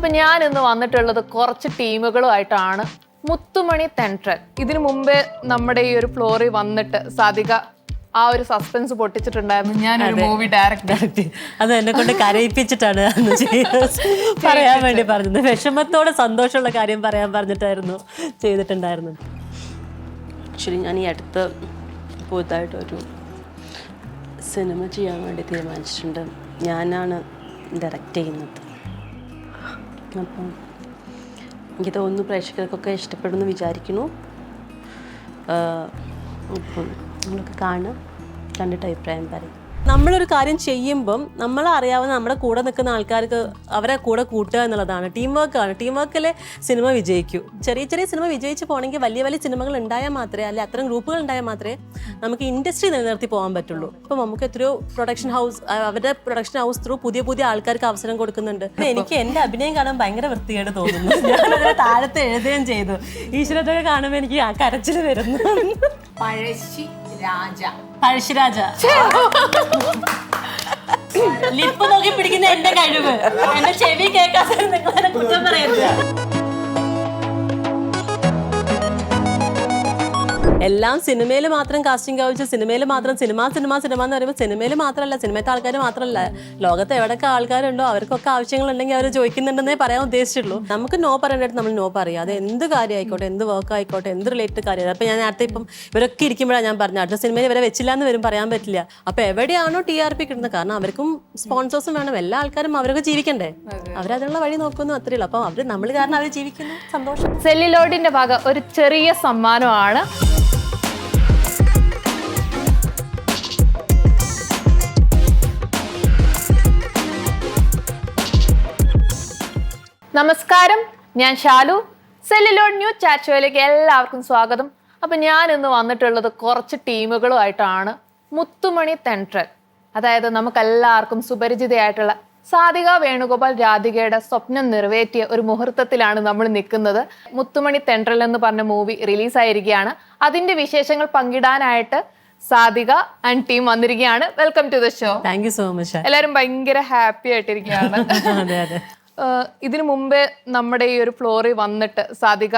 അപ്പം ഞാൻ ഇന്ന് വന്നിട്ടുള്ളത് കുറച്ച് ടീമുകളുമായിട്ടാണ്. മുത്തുമണി തെൻട്രൽ ഇതിനു മുമ്പേ നമ്മുടെ ഈ ഒരു ഫ്ലോറിൽ വന്നിട്ട് സാധിക ആ ഒരു സസ്പെൻസ് പൊട്ടിച്ചിട്ടുണ്ടായിരുന്നു. ഞാനൊരു മൂവി ഡയറക്ടർ അത് എന്നെ കൊണ്ട് കരയിപ്പിച്ചിട്ടാണ് പറയാൻ വേണ്ടി പറഞ്ഞത്. വിഷമത്തോടെ സന്തോഷമുള്ള കാര്യം പറയാൻ പറഞ്ഞിട്ടായിരുന്നു ചെയ്തിട്ടുണ്ടായിരുന്നത്. ആക്ച്വലി ഞാൻ ഈ അടുത്ത് പുതുതായിട്ടൊരു സിനിമ ചെയ്യാൻ വേണ്ടി തീരുമാനിച്ചിട്ടുണ്ട്. ഞാനാണ് ഡയറക്റ്റ് ചെയ്യുന്നത്. അപ്പം എനിക്ക് തോന്നുന്നു പ്രേക്ഷകർക്കൊക്കെ ഇഷ്ടപ്പെടുമെന്ന് വിചാരിക്കുന്നു. അപ്പം നമ്മളൊക്കെ കാണുക, കണ്ടിട്ട് അഭിപ്രായം പറയും. നമ്മളൊരു കാര്യം ചെയ്യുമ്പം നമ്മളറിയാവുന്ന നമ്മുടെ കൂടെ നിൽക്കുന്ന ആൾക്കാർക്ക് അവരെ കൂടെ കൂട്ടുക എന്നുള്ളതാണ്. ടീം വർക്കാണ്. ടീം വർക്കിലെ സിനിമ വിജയിക്കൂ. ചെറിയ ചെറിയ സിനിമ വിജയിച്ച് പോകണമെങ്കിൽ വലിയ വലിയ സിനിമകൾ ഉണ്ടായാൽ മാത്രമേ, അല്ലെങ്കിൽ അത്തരം ഗ്രൂപ്പുകൾ ഉണ്ടായാൽ മാത്രമേ നമുക്ക് ഇൻഡസ്ട്രി നിലനിർത്തി പോകാൻ പറ്റുള്ളൂ. ഇപ്പം നമുക്ക് എത്രയോ പ്രൊഡക്ഷൻ ഹൗസ്, അവരുടെ പ്രൊഡക്ഷൻ ഹൗസ് ത്രൂ പുതിയ പുതിയ ആൾക്കാർക്ക് അവസരം കൊടുക്കുന്നുണ്ട്. എനിക്ക് എൻ്റെ അഭിനയം കാണാൻ ഭയങ്കര വൃത്തികേട് തോന്നുന്നു. ഞാനതിനെ താഴത്ത് എഴുതുകയും ചെയ്തു. ഈശ്വരത്തൊക്കെ കാണുമ്പോൾ എനിക്ക് ആ കരച്ചിൽ വരുന്നു. പഴശ്ശിരാജ ലിപ്പ് നോക്കി പിടിക്കുന്ന എന്റെ കഴിവ്. എന്റെ ചെവി കേൾക്കാതെ നിങ്ങളെ കുറ്റം പറയരുത്. എല്ലാം സിനിമയിൽ മാത്രം കാസ്റ്റിംഗ് കൗച്ച്, സിനിമയിൽ മാത്രം സിനിമ എന്ന് പറയുമ്പോൾ സിനിമയിൽ മാത്രമല്ല, സിനിമത്തെ ആൾക്കാർ മാത്രമല്ല, ലോകത്ത് എവിടെയൊക്കെ ആൾക്കാരുണ്ടോ അവർക്കൊക്കെ ആവശ്യങ്ങളുണ്ടെങ്കിൽ അവർ ചോദിക്കുന്നുണ്ടെന്നേ പറയാൻ ഉദ്ദേശിച്ചുള്ളൂ. നമുക്ക് നോ പറയേണ്ടത് നമ്മൾ നോ പറയുക. അത് എന്ത് കാര്യം ആയിക്കോട്ടെ, എന്ത് വർക്ക് ആയിക്കോട്ടെ, എന്ത് റിലേറ്റഡ് കാര്യം. അപ്പം ഞാൻ നേരത്തെ ഇപ്പം ഇവരൊക്കെ ഇരിക്കുമ്പോഴാണ് ഞാൻ പറഞ്ഞത് അടുത്ത സിനിമയിൽ ഇവരെ വെച്ചില്ല എന്ന് വരും, പറയാൻ പറ്റില്ല. അപ്പം എവിടെയാണോ TRP കിട്ടുന്നത്, കാരണം അവർക്കും സ്പോൺസേഴ്സും വേണം, എല്ലാ ആൾക്കാരും അവരൊക്കെ ജീവിക്കണ്ടേ, അവരതിനുള്ള വഴി നോക്കുന്നു, അത്രയേ ഉള്ളൂ. അപ്പം അവർ നമ്മൾ കാരണം അവർ ജീവിക്കുന്നു, സന്തോഷം. സെല്ലിലോഡിന്റെ ഭാഗം ഒരു ചെറിയ സമ്മാനമാണ്. നമസ്കാരം, ഞാൻ ഷാലു. സെല്ലിലോഡ് ന്യൂ ചാറ്റ് ഷോയിലേക്ക് എല്ലാവർക്കും സ്വാഗതം. അപ്പം ഞാൻ ഇന്ന് വന്നിട്ടുള്ളത് കുറച്ച് ടീമുകളുമായിട്ടാണ്. മുത്തുമണി തെൻട്രൽ, അതായത് നമുക്കെല്ലാവർക്കും സുപരിചിതയായിട്ടുള്ള സാധിക വേണുഗോപാൽ രാധികയുടെ സ്വപ്നം നിറവേറ്റിയ ഒരു മുഹൂർത്തത്തിലാണ് നമ്മൾ നിൽക്കുന്നത്. മുത്തുമണി തെൻട്രൽ എന്ന് പറഞ്ഞ മൂവി റിലീസായിരിക്കുകയാണ്. അതിന്റെ വിശേഷങ്ങൾ പങ്കിടാനായിട്ട് സാധിക ആൻഡ് ടീം വന്നിരിക്കുകയാണ്. Welcome to the show. Thank you so much. എല്ലാവരും ഭയങ്കര ഹാപ്പി ആയിട്ടിരിക്കുകയാണ്. അതെ അതെ. ഇതിനു മുമ്പേ നമ്മുടെ ഈ ഒരു ഫ്ലോറിൽ വന്നിട്ട് സാധിക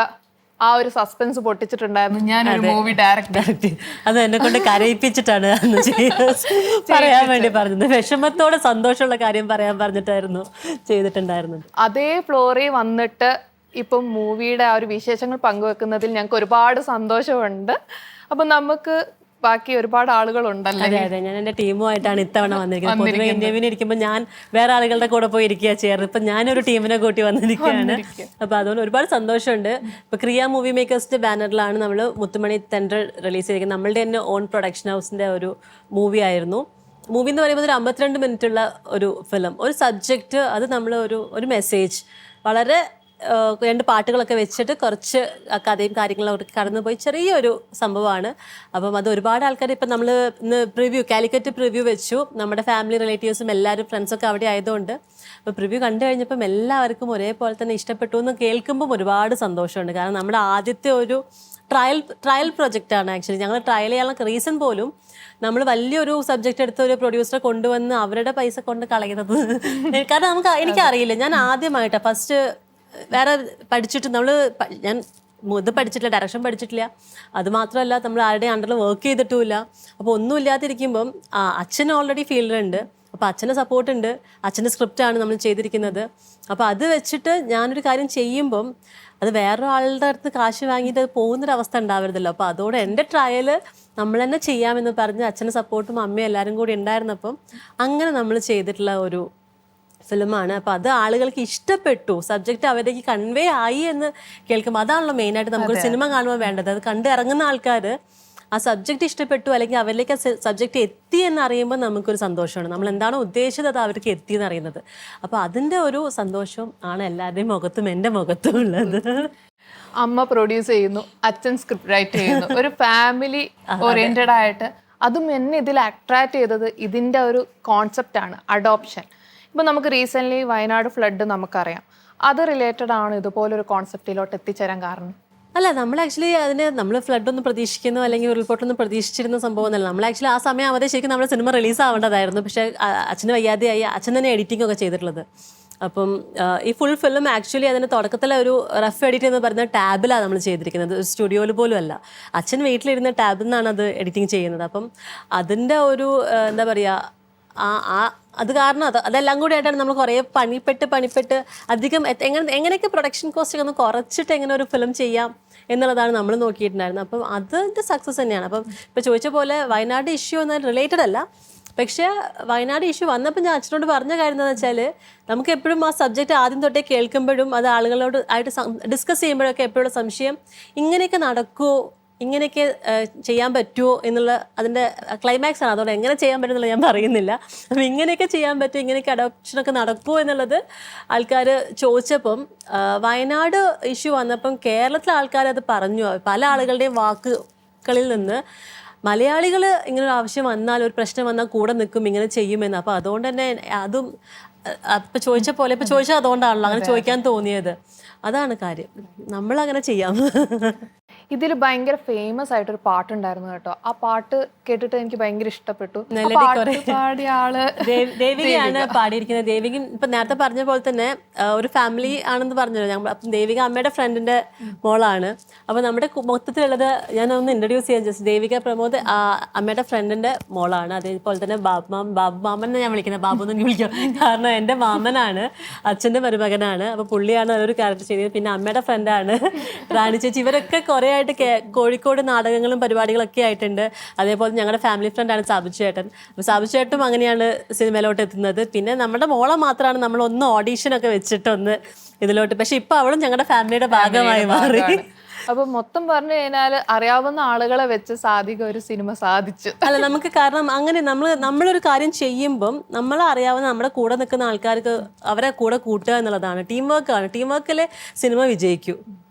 ആ ഒരു സസ്പെൻസ് പൊട്ടിച്ചിട്ടുണ്ടായിരുന്നു. ഞാനൊരു മൂവി ഡയറക്ടർ അത് എന്നെ കൊണ്ട് കരയിപ്പിച്ചിട്ടാണ് പറയാൻ വേണ്ടി പറഞ്ഞത്. വിഷമത്തോടെ സന്തോഷമുള്ള കാര്യം പറയാൻ പറഞ്ഞിട്ടായിരുന്നു ചെയ്തിട്ടുണ്ടായിരുന്നത്. അതേ ഫ്ലോറിൽ വന്നിട്ട് ഇപ്പം മൂവിയുടെ ആ ഒരു വിശേഷങ്ങൾ പങ്കുവെക്കുന്നതിൽ ഞങ്ങൾക്ക് ഒരുപാട് സന്തോഷമുണ്ട്. അപ്പം നമുക്ക് ബാക്കി ഒരുപാട് ആളുകളുണ്ടല്ലോ. അതെ അതെ, ഞാൻ എൻ്റെ ടീമുമായിട്ടാണ് ഇത്തവണ വന്നിരിക്കുന്നത്. പൊതുവെ ഇന്റർവ്യൂവിന് ഇരിക്കുമ്പോൾ ഞാൻ വേറെ ആളുകളുടെ കൂടെ പോയി ഇരിക്കുക ചെയ്യാറ്. ഇപ്പം ഞാനൊരു ടീമിനെ കൂട്ടി വന്നിരിക്കുകയാണ്. അപ്പോൾ അതുകൊണ്ട് ഒരുപാട് സന്തോഷമുണ്ട്. ഇപ്പോൾ ക്രിയ മൂവി മേക്കേഴ്സിന്റെ ബാനറിലാണ് നമ്മൾ മുത്തുമണി തെൻട്രൽ റിലീസ് ചെയ്തിരിക്കുന്നത്. നമ്മളുടെ തന്നെ ഓൺ പ്രൊഡക്ഷൻ ഹൗസിന്റെ ഒരു മൂവി ആയിരുന്നു. മൂവി എന്ന് പറയുമ്പോൾ ഒരു 52 മിനിറ്റുള്ള ഒരു ഫിലിം, ഒരു സബ്ജക്റ്റ്, അത് നമ്മൾ ഒരു മെസ്സേജ്, വളരെ 2 പാട്ടുകളൊക്കെ വെച്ചിട്ട് കുറച്ച് കഥയും കാര്യങ്ങളൊക്കെ കടന്നുപോയി ചെറിയൊരു സംഭവമാണ്. അപ്പം അത് ഒരുപാട് ആൾക്കാർ, ഇപ്പം നമ്മൾ ഇന്ന് കാലിക്കറ്റ് പ്രിവ്യൂ വെച്ചു. നമ്മുടെ ഫാമിലി റിലേറ്റീവ്സും എല്ലാവരും ഫ്രണ്ട്സൊക്കെ അവിടെ ആയതുകൊണ്ട് അപ്പോൾ പ്രിവ്യൂ കണ്ടു കഴിഞ്ഞപ്പം എല്ലാവർക്കും ഒരേപോലെ തന്നെ ഇഷ്ടപ്പെട്ടു എന്ന് കേൾക്കുമ്പം ഒരുപാട് സന്തോഷമുണ്ട്. കാരണം നമ്മുടെ ആദ്യത്തെ ഒരു ട്രയൽ പ്രൊജക്റ്റാണ്. ആക്ച്വലി ഞങ്ങൾ ട്രയൽ ചെയ്യാനുള്ള റീസൺ പോലും നമ്മൾ വലിയൊരു സബ്ജക്റ്റ് എടുത്ത് ഒരു പ്രൊഡ്യൂസറെ കൊണ്ടുവന്ന് അവരുടെ പൈസ കൊണ്ട് കളയുന്നത്. കാരണം എനിക്കറിയില്ല, ഞാൻ ആദ്യമായിട്ടാണ് ഫസ്റ്റ് വേറെ പഠിച്ചിട്ട് ഞാൻ ഇത് പഠിച്ചിട്ടില്ല, ഡയറക്ഷൻ പഠിച്ചിട്ടില്ല, അതുമാത്രമല്ല നമ്മൾ ആരുടെയും അണ്ടറിൽ വർക്ക് ചെയ്തിട്ടുമില്ല. അപ്പോൾ ഒന്നും ഇല്ലാതിരിക്കുമ്പം അച്ഛൻ ഓൾറെഡി ഫീൽഡിലുണ്ട്, അപ്പോൾ അച്ഛൻ്റെ സപ്പോർട്ടുണ്ട്, അച്ഛൻ്റെ സ്ക്രിപ്റ്റാണ് നമ്മൾ ചെയ്തിരിക്കുന്നത്. അപ്പോൾ അത് വെച്ചിട്ട് ഞാനൊരു കാര്യം ചെയ്യുമ്പം അത് വേറൊരാളുടെ അടുത്ത് കാശ് വാങ്ങിയിട്ട് അത് പോകുന്നൊരവസ്ഥ ഉണ്ടാവരുതല്ലോ. അപ്പോൾ അതോടെ എൻ്റെ ട്രയൽ നമ്മൾ തന്നെ ചെയ്യാമെന്ന് പറഞ്ഞ് അച്ഛൻ്റെ സപ്പോർട്ടും അമ്മയും എല്ലാവരും കൂടി ഉണ്ടായിരുന്നപ്പം അങ്ങനെ നമ്മൾ ചെയ്തിട്ടുള്ള ഒരു ഫിലിമാണ്. അപ്പോൾ അത് ആളുകൾക്ക് ഇഷ്ടപ്പെട്ടു, സബ്ജക്റ്റ് അവരേക്ക് കൺവേ ആയി എന്ന് കേൾക്കുമ്പോൾ അതാണല്ലോ മെയിനായിട്ട് നമുക്കൊരു സിനിമ കാണുമ്പോൾ വേണ്ടത്. അത് കണ്ട് ഇറങ്ങുന്ന ആൾക്കാർ ആ സബ്ജക്റ്റ് ഇഷ്ടപ്പെട്ടു, അല്ലെങ്കിൽ അവരിലേക്ക് ആ സബ്ജക്റ്റ് എത്തി എന്നറിയുമ്പോൾ നമുക്കൊരു സന്തോഷമാണ്. നമ്മൾ എന്താണോ ഉദ്ദേശിച്ചത് അത് അവർക്ക് എത്തി എന്നറിയുന്നത്. അപ്പോൾ അതിൻ്റെ ഒരു സന്തോഷം ആണ് എല്ലാവരുടെയും മുഖത്തും എൻ്റെ മുഖത്തും ഉള്ളത്. അമ്മ പ്രൊഡ്യൂസ് ചെയ്യുന്നു, അച്ഛൻ സ്ക്രിപ്റ്റ് റൈറ്റ് ചെയ്യുന്നു, ഒരു ഫാമിലി ഓറിയന്റഡ് ആയിട്ട്. അതും എന്നെ ഇതിൽ അട്രാക്ട് ചെയ്തത് ഇതിൻ്റെ ഒരു കോൺസെപ്റ്റാണ്, അഡോപ്ഷൻ. ഇപ്പം നമുക്ക് റീസെൻ്റ്ലി വയനാട് ഫ്ലഡ് നമുക്കറിയാം, അത് റിലേറ്റഡ് ആണ് ഇതുപോലൊരു കോൺസെപ്റ്റിലോട്ട് എത്തിച്ചേരാൻ കാരണം? അല്ല, നമ്മൾ ആക്ച്വലി നമ്മൾ ഫ്ലഡൊന്നും പ്രതീക്ഷിക്കുന്നു അല്ലെങ്കിൽ ഉരുൾപൊട്ടൊന്നും പ്രതീക്ഷിച്ചിരുന്ന സംഭവമൊന്നുമല്ല. നമ്മൾ ആക്ച്വലി ആ സമയം ആവാതെ ശരിക്കും നമ്മുടെ സിനിമ റിലീസ് ആവേണ്ടതായിരുന്നു. പക്ഷേ അച്ഛന് വയ്യാതെയായി, അച്ഛൻ തന്നെ എഡിറ്റിംഗ് ഒക്കെ ചെയ്തിട്ടുള്ളത്. അപ്പം ഈ ഫുൾ ഫിലിം ആക്ച്വലി അതിൻ്റെ തുടക്കത്തിലെ ഒരു റഫ് എഡിറ്റ് എന്ന് പറയുന്ന ടാബിലാണ് നമ്മൾ ചെയ്തിരിക്കുന്നത്, ഒരു സ്റ്റുഡിയോയിൽ പോലും അല്ല. അച്ഛൻ വീട്ടിലിരുന്ന ടാബിൽ നിന്നാണ് അത് എഡിറ്റിംഗ് ചെയ്യുന്നത്. അപ്പം അതിൻ്റെ ഒരു എന്താ പറയുക, അത് കാരണം അതെല്ലാം കൂടി ആയിട്ടാണ് നമ്മൾ കുറേ പണിപ്പെട്ട് അധികം എങ്ങനെയൊക്കെ പ്രൊഡക്ഷൻ കോസ്റ്റ് ഒന്ന് കുറച്ചിട്ട് എങ്ങനെ ഒരു ഫിലിം ചെയ്യാം എന്നുള്ളതാണ് നമ്മൾ നോക്കിയിട്ടുണ്ടായിരുന്നത്. അപ്പം അതിൻ്റെ സക്സസ് തന്നെയാണ്. അപ്പം ഇപ്പോൾ ചോദിച്ച പോലെ വയനാട് ഇഷ്യൂ എന്നാൽ റിലേറ്റഡ് അല്ല, പക്ഷേ വയനാട് ഇഷ്യൂ വന്നപ്പോൾ ഞാൻ അച്ഛനോട് പറഞ്ഞ കാര്യം എന്താണെന്ന് വെച്ചാൽ, നമുക്ക് എപ്പോഴും ആ സബ്ജക്റ്റ് ആദ്യം തൊട്ടേ കേൾക്കുമ്പോഴും അത് ആളുകളോട് ആയിട്ട് ഡിസ്കസ് ചെയ്യുമ്പോഴൊക്കെ എപ്പോഴും സംശയം, ഇങ്ങനെയൊക്കെ നടക്കുമോ, ഇങ്ങനെയൊക്കെ ചെയ്യാൻ പറ്റുമോ എന്നുള്ള അതിൻ്റെ ക്ലൈമാക്സ് ആണ്. അതുകൊണ്ട് എങ്ങനെ ചെയ്യാൻ പറ്റും എന്നുള്ള ഞാൻ പറയുന്നില്ല. അപ്പം ഇങ്ങനെയൊക്കെ ചെയ്യാൻ പറ്റും, ഇങ്ങനെയൊക്കെ അഡോപ്ഷനൊക്കെ നടക്കുമോ എന്നുള്ളത് ആൾക്കാർ ചോദിച്ചപ്പം, വയനാട് ഇഷ്യൂ വന്നപ്പം കേരളത്തിലെ ആൾക്കാർ അത് പറഞ്ഞു. പല ആളുകളുടെയും വാക്കുകളിൽ നിന്ന് മലയാളികൾ ഇങ്ങനൊരു ആവശ്യം വന്നാൽ, ഒരു പ്രശ്നം വന്നാൽ കൂടെ നിൽക്കും, ഇങ്ങനെ ചെയ്യുമെന്ന്. അപ്പോൾ അതുകൊണ്ട് തന്നെ അതും ഇപ്പം ചോദിച്ച പോലെ ഇപ്പം ചോദിച്ചാൽ അതുകൊണ്ടാണല്ലോ അങ്ങനെ ചോദിക്കാൻ തോന്നിയത്. അതാണ് കാര്യം, നമ്മളങ്ങനെ ചെയ്യാം. ഇതിൽ ഭയങ്കര ഫേമസ് ആയിട്ടൊരു പാട്ടുണ്ടായിരുന്നു കേട്ടോ. ആ പാട്ട് കേട്ടിട്ട് എനിക്ക് ഭയങ്കര ഇഷ്ടപ്പെട്ടു. പാടിയ ആള് ദേവികയാണ് പാടിയിരിക്കുന്നത്. ദേവിക ഇപ്പൊ നേരത്തെ പറഞ്ഞ പോലെ തന്നെ ഒരു ഫാമിലി ആണെന്ന് പറഞ്ഞല്ലോ ഞങ്ങൾ. അപ്പം ദേവിക അമ്മയുടെ ഫ്രണ്ടിന്റെ മോളാണ്. അപ്പൊ നമ്മുടെ മൊത്തത്തിലുള്ളത് ഞാൻ ഒന്ന് ഇൻട്രൊഡ്യൂസ് ചെയ്യാൻ ജസ്റ്റ്. ദേവിക പ്രമോദ് അമ്മയുടെ ഫ്രണ്ടിന്റെ മോളാണ്. അതേപോലെ തന്നെ ബാബു മാമൻ ഞാൻ വിളിക്കുന്നത്, ബാബു എന്ന് വിളിക്കാം, കാരണം എൻ്റെ മാമനാണ്, അച്ഛൻ്റെ മരുമകനാണ്. അപ്പൊ പുള്ളിയാണ് അതൊരു ക്യാരക്ടർ ചെയ്തത്. പിന്നെ അമ്മയുടെ ഫ്രണ്ടാണ് റാണി ചേച്ചി. ഇവരൊക്കെ കുറേ ആയിട്ട് കോഴിക്കോട് നാടകങ്ങളും പരിപാടികളൊക്കെ ആയിട്ടുണ്ട്. അതേപോലെ ഞങ്ങളുടെ ഫാമിലി ഫ്രണ്ടാണ് സാബു ചേട്ടൻ. അപ്പോൾ സാബു ചേട്ടനും അങ്ങനെയാണ് സിനിമയിലോട്ട് എത്തുന്നത്. പിന്നെ നമ്മുടെ മോളെ മാത്രമാണ് നമ്മളൊന്ന് ഓഡീഷനൊക്കെ വെച്ചിട്ടൊന്ന് ഇതിലോട്ട്, പക്ഷെ ഇപ്പം അവളും ഞങ്ങളുടെ ഫാമിലിയുടെ ഭാഗമായി മാറി. അപ്പൊ മൊത്തം പറഞ്ഞു കഴിഞ്ഞാൽ അറിയാവുന്ന ആളുകളെ വെച്ച് സാധിക ഒരു സിനിമ സാധിച്ചു. അല്ല, നമുക്ക് കാരണം അങ്ങനെ നമ്മളൊരു കാര്യം ചെയ്യുമ്പം നമ്മളെ അറിയാവുന്ന നമ്മുടെ കൂടെ നിൽക്കുന്ന ആൾക്കാർക്ക് അവരെ കൂടെ കൂട്ടുക എന്നുള്ളതാണ്. ടീം വർക്കാണ്. ടീം വർക്കിലെ സിനിമ വിജയിക്കൂ.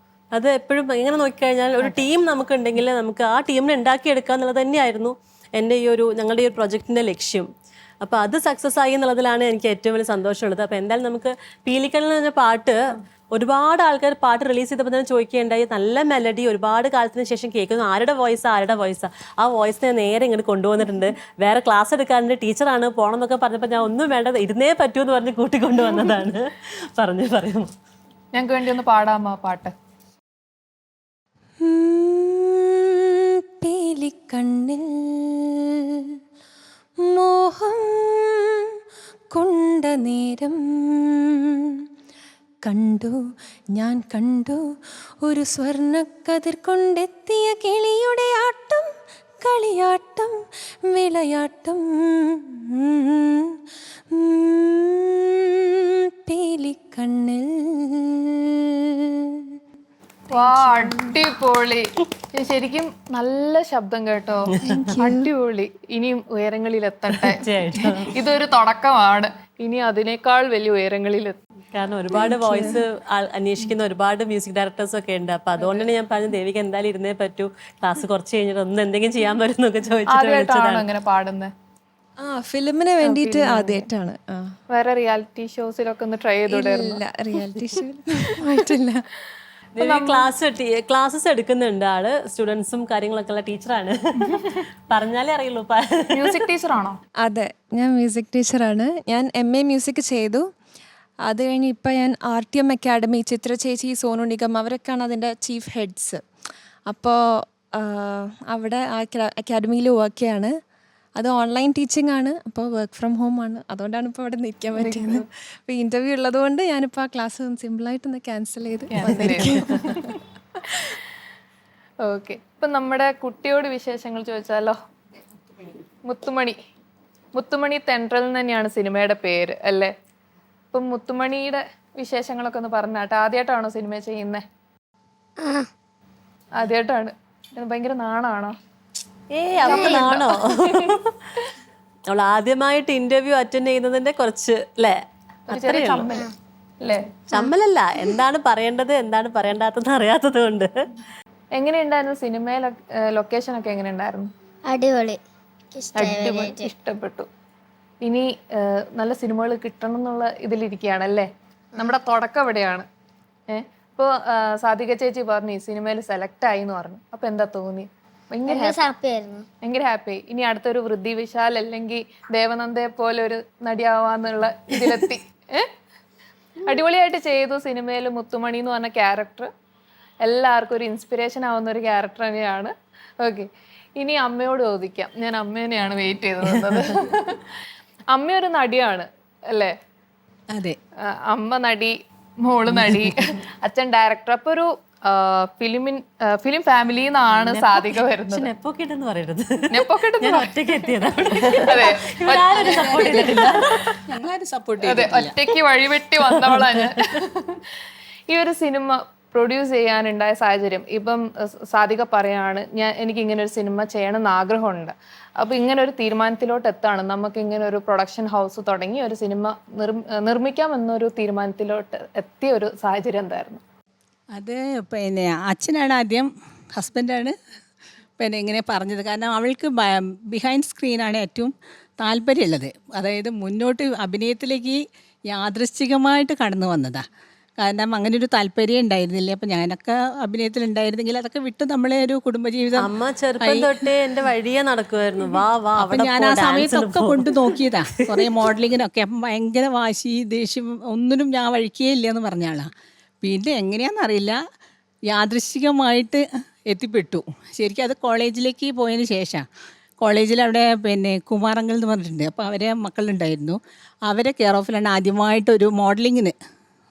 അത് എപ്പോഴും എങ്ങനെ നോക്കിക്കഴിഞ്ഞാൽ ഒരു ടീം നമുക്കുണ്ടെങ്കിൽ നമുക്ക് ആ ടീമിനെ ഉണ്ടാക്കിയെടുക്കുക എന്നുള്ളത് തന്നെയായിരുന്നു ഞങ്ങളുടെ ഈ ഒരു പ്രൊജക്റ്റിൻ്റെ ലക്ഷ്യം. അപ്പോൾ അത് സക്സസ് ആയി എന്നുള്ളതിലാണ് എനിക്ക് ഏറ്റവും വലിയ സന്തോഷമുള്ളത്. അപ്പോൾ എന്തായാലും നമുക്ക് പീലിക്കണ്ണിൽ എന്ന പാട്ട് ഒരുപാട് ആൾക്കാർ പാട്ട് റിലീസ് ചെയ്തപ്പോൾ തന്നെ ചോദിക്കുകയുണ്ടായി, നല്ല മെലഡി, ഒരുപാട് കാലത്തിന് ശേഷം കേൾക്കുന്നു, ആരുടെ വോയിസാണ്. ആ വോയിസിനെ നേരെ ഇങ്ങോട്ട് കൊണ്ടുവന്നിട്ടുണ്ട്. വേറെ ക്ലാസ് എടുക്കാറുണ്ട്, ടീച്ചറാണ്, പോകണം എന്നൊക്കെ പറഞ്ഞപ്പോൾ ഞാൻ ഒന്നും വേണ്ടത് ഇരുന്നേ പറ്റൂ എന്ന് പറഞ്ഞ് കൂട്ടിക്കൊണ്ടുവന്നതാണ്. പറയും ഞങ്ങൾക്ക് വേണ്ടി ഒന്ന് പാടാമോ പാട്ട്? പീലിക്കണ്ണിൽ മോഹം കൊണ്ട നേരം ഞാൻ കണ്ടു ഒരു സ്വർണ്ണക്കതിർ കൊണ്ടെത്തിയ കിളിയുടെ ആട്ടം, കളിയാട്ടം, വിളയാട്ടം. പീലിക്കണ്ണിൽ. അടിപൊളി, ശരിക്കും നല്ല ശബ്ദം കേട്ടോ, അടിപൊളി. ഇനിയും ഉയരങ്ങളിൽ എത്തട്ടെ. ഇതൊരു തുടക്കമാണ്, ഇനി അതിനേക്കാൾ വലിയ ഉയരങ്ങളിൽ എത്തും. കാരണം ഒരുപാട് വോയിസ് അന്വേഷിക്കുന്ന ഒരുപാട് മ്യൂസിക് ഡയറക്ടേഴ്സ് ഒക്കെ ഉണ്ട്. അപ്പൊ അതുകൊണ്ടാണ് ഞാൻ പറഞ്ഞത് ദേവിക്ക് എന്തായാലും ഇരുന്നേ പറ്റൂ, ക്ലാസ് കുറച്ച് കഴിഞ്ഞിട്ട് ഒന്ന് എന്തെങ്കിലും ചെയ്യാൻ പറ്റുന്നൊക്കെ ചോദിച്ചിട്ട് അങ്ങനെ പാടുന്നത്. ഫിലിമിന് വേണ്ടിയിട്ട് ആദ്യമായിട്ടാണ്. വേറെ റിയാലിറ്റി ഷോസിലൊക്കെ ഒന്ന് ട്രൈ ചെയ്തോടായിരുന്നു? റിയാലിറ്റി ഷോ ആയിട്ടില്ല. ക്ലാസ്സസ് എടുക്കുന്നുണ്ട് ആള്, സ്റ്റുഡൻസും കാര്യങ്ങളൊക്കെ ഉള്ള ടീച്ചറാണ്. പറഞ്ഞാലേ അറിയുള്ളൂ. മ്യൂസിക് ടീച്ചറാണോ? അതെ, ഞാൻ മ്യൂസിക് ടീച്ചറാണ്. ഞാൻ MA മ്യൂസിക് ചെയ്തു. അത് കഴിഞ്ഞ് ഇപ്പം ഞാൻ RTM അക്കാഡമി, ചിത്ര ചേച്ചി, സോനു നിഗം അവരൊക്കെയാണ് അതിൻ്റെ ചീഫ് ഹെഡ്സ്. അപ്പോൾ അവിടെ ആ അക്കാഡമിയിൽ വർക്ക് ചെയ്യാണ്. അത് ഓൺലൈൻ ടീച്ചിങ് ആണ്, അപ്പോൾ വർക്ക് ഫ്രം ഹോം ആണ്. അതുകൊണ്ടാണ് ഇപ്പോൾ അവിടെ നിൽക്കാൻ പറ്റുന്നത്. അപ്പോൾ ഇൻ്റർവ്യൂ ഉള്ളതുകൊണ്ട് ഞാനിപ്പോൾ ആ ക്ലാസ് സിമ്പിളായിട്ടൊന്ന് ക്യാൻസൽ ചെയ്ത് വന്നിരിക്കും. ഓക്കെ, ഇപ്പം നമ്മുടെ കുട്ടിയോട് വിശേഷങ്ങൾ ചോദിച്ചാലോ? മുത്തുമണി തെൻട്രൽ തന്നെയാണ് സിനിമയുടെ പേര് അല്ലേ? ഇപ്പം മുത്തുമണിയുടെ വിശേഷങ്ങളൊക്കെ ഒന്ന് പറഞ്ഞാട്ടെ. ആദ്യമായിട്ടാണോ സിനിമ ചെയ്യുന്നത്? ആദ്യമായിട്ടാണ്. ഭയങ്കര നാണാണോ? അവൾക്ക് നാണോ? അവൾ ആദ്യമായിട്ട് ഇന്റർവ്യൂ അറ്റൻഡ് ചെയ്യുന്നതിന്റെ കുറച്ച് ചമ്മലല്ല, എന്താണ് പറയേണ്ടത് എന്താണ് പറയേണ്ടാത്തത് അറിയാത്തത് കൊണ്ട്. എങ്ങനെയുണ്ടായിരുന്നു സിനിമയിലെ ലൊക്കേഷൻ ഒക്കെ? എങ്ങനെയുണ്ടായിരുന്നു? അടിപൊളി, ഇഷ്ടപ്പെട്ടു. ഇനി നല്ല സിനിമകൾ കിട്ടണം എന്നുള്ള ഇതിലിരിക്കുകയാണല്ലേ? നമ്മുടെ തുടക്കം എവിടെയാണ്? ഇപ്പോൾ സാധിക ചേച്ചി പറഞ്ഞു ഈ സിനിമയിൽ സെലക്ട് ആയി എന്ന് പറഞ്ഞു. അപ്പൊ എന്താ തോന്നി? ഭയങ്കര ഹാപ്പി. ഇനി അടുത്തൊരു വൃദ്ധി വിശാൽ അല്ലെങ്കിൽ ദേവനന്ദയെ പോലെ ഒരു നടിയാവാന്നുള്ള ഇതിലെത്തി. അടിപൊളിയായിട്ട് ചെയ്തു. സിനിമയിൽ മുത്തുമണി എന്ന് പറഞ്ഞ ക്യാരക്ടർ എല്ലാവർക്കും ഒരു ഇൻസ്പിറേഷൻ ആവുന്ന ഒരു ക്യാരക്ടർ തന്നെയാണ്. ഓക്കെ, ഇനി അമ്മയോട് ചോദിക്കാം. ഞാൻ അമ്മേനെയാണ് വെയിറ്റ് ചെയ്തത്. അമ്മ ഒരു നടിയാണ് അല്ലേ? അതെ. അമ്മ നടി, മോള് നടി, അച്ഛൻ ഡയറക്ടർ. അപ്പൊ ഒരു ഫിലിം ഫാമിലിയിൽ നിന്നാണ് സാധിക വരുന്നത്. നെപ്പോക്കെട്ടെന്ന് പറയരുത്. നെപ്പോക്കെട്ട് ഒറ്റയ്ക്ക് എത്തിയതാണ്. അതെ, ഞങ്ങളാരും സപ്പോർട്ട് അതെ, ഒറ്റയ്ക്ക് വഴിവെട്ടി വന്നവളാണ് ഞാൻ. ഈ ഒരു സിനിമ പ്രൊഡ്യൂസ് ചെയ്യാനുണ്ടായ സാഹചര്യം ഇപ്പം സാധിക പറയാണ്, എനിക്ക് ഇങ്ങനെ ഒരു സിനിമ ചെയ്യണമെന്ന് ആഗ്രഹമുണ്ട്. അപ്പൊ ഇങ്ങനെ ഒരു തീരുമാനത്തിലോട്ട് എത്താണ്, നമുക്ക് ഇങ്ങനെ ഒരു പ്രൊഡക്ഷൻ ഹൗസ് തുടങ്ങി ഒരു സിനിമ നിർമ്മിക്കാം എന്നൊരു തീരുമാനത്തിലോട്ട് എത്തിയ ഒരു സാഹചര്യം എന്തായിരുന്നു? അത് പിന്നെ അച്ഛനാണ് ആദ്യം, ഹസ്ബൻഡാണ് പിന്നെ ഇങ്ങനെ പറഞ്ഞത്. കാരണം അവൾക്ക് ബിഹൈൻഡ് സ്ക്രീനാണ് ഏറ്റവും താല്പര്യമുള്ളത്. അതായത് മുന്നോട്ട് അഭിനയത്തിലേക്ക് യാദൃശ്ചികമായിട്ട് കടന്നു വന്നതാണ്. കാരണം അങ്ങനെ ഒരു താല്പര്യം ഉണ്ടായിരുന്നില്ല. അപ്പം ഞാനൊക്കെ അഭിനയത്തിലുണ്ടായിരുന്നെങ്കിൽ അതൊക്കെ വിട്ട് നമ്മളെ ഒരു കുടുംബജീവിതം. അമ്മ ചെറുപ്പം തൊട്ടേ എന്റെ വഴിയെ നടക്കുമായിരുന്നു. വാ വാ. അപ്പം ഞാൻ ആ സമയത്തൊക്കെ കൊണ്ട് നോക്കിയതാ കുറേ മോഡലിങ്ങിനൊക്കെ. അപ്പം ഭയങ്കര വാശി, ദേഷ്യം, ഒന്നിനും ഞാൻ വഴിക്കേ ഇല്ല എന്ന് പറഞ്ഞ ആളാണ്. പിന്നെ എങ്ങനെയാണെന്നറിയില്ല, യാദൃശ്ചികമായിട്ട് എത്തിപ്പെട്ടു. ശരിക്കും അത് കോളേജിലേക്ക് പോയതിന് ശേഷം, കോളേജിൽ അവിടെ പിന്നെ കുമാരങ്ങൾ എന്ന് പറഞ്ഞിട്ടുണ്ട്. അപ്പോൾ അവരെ മക്കളുണ്ടായിരുന്നു. അവരെ കെയർ ഓഫിലാണ് ആദ്യമായിട്ടൊരു മോഡലിങ്ങിന്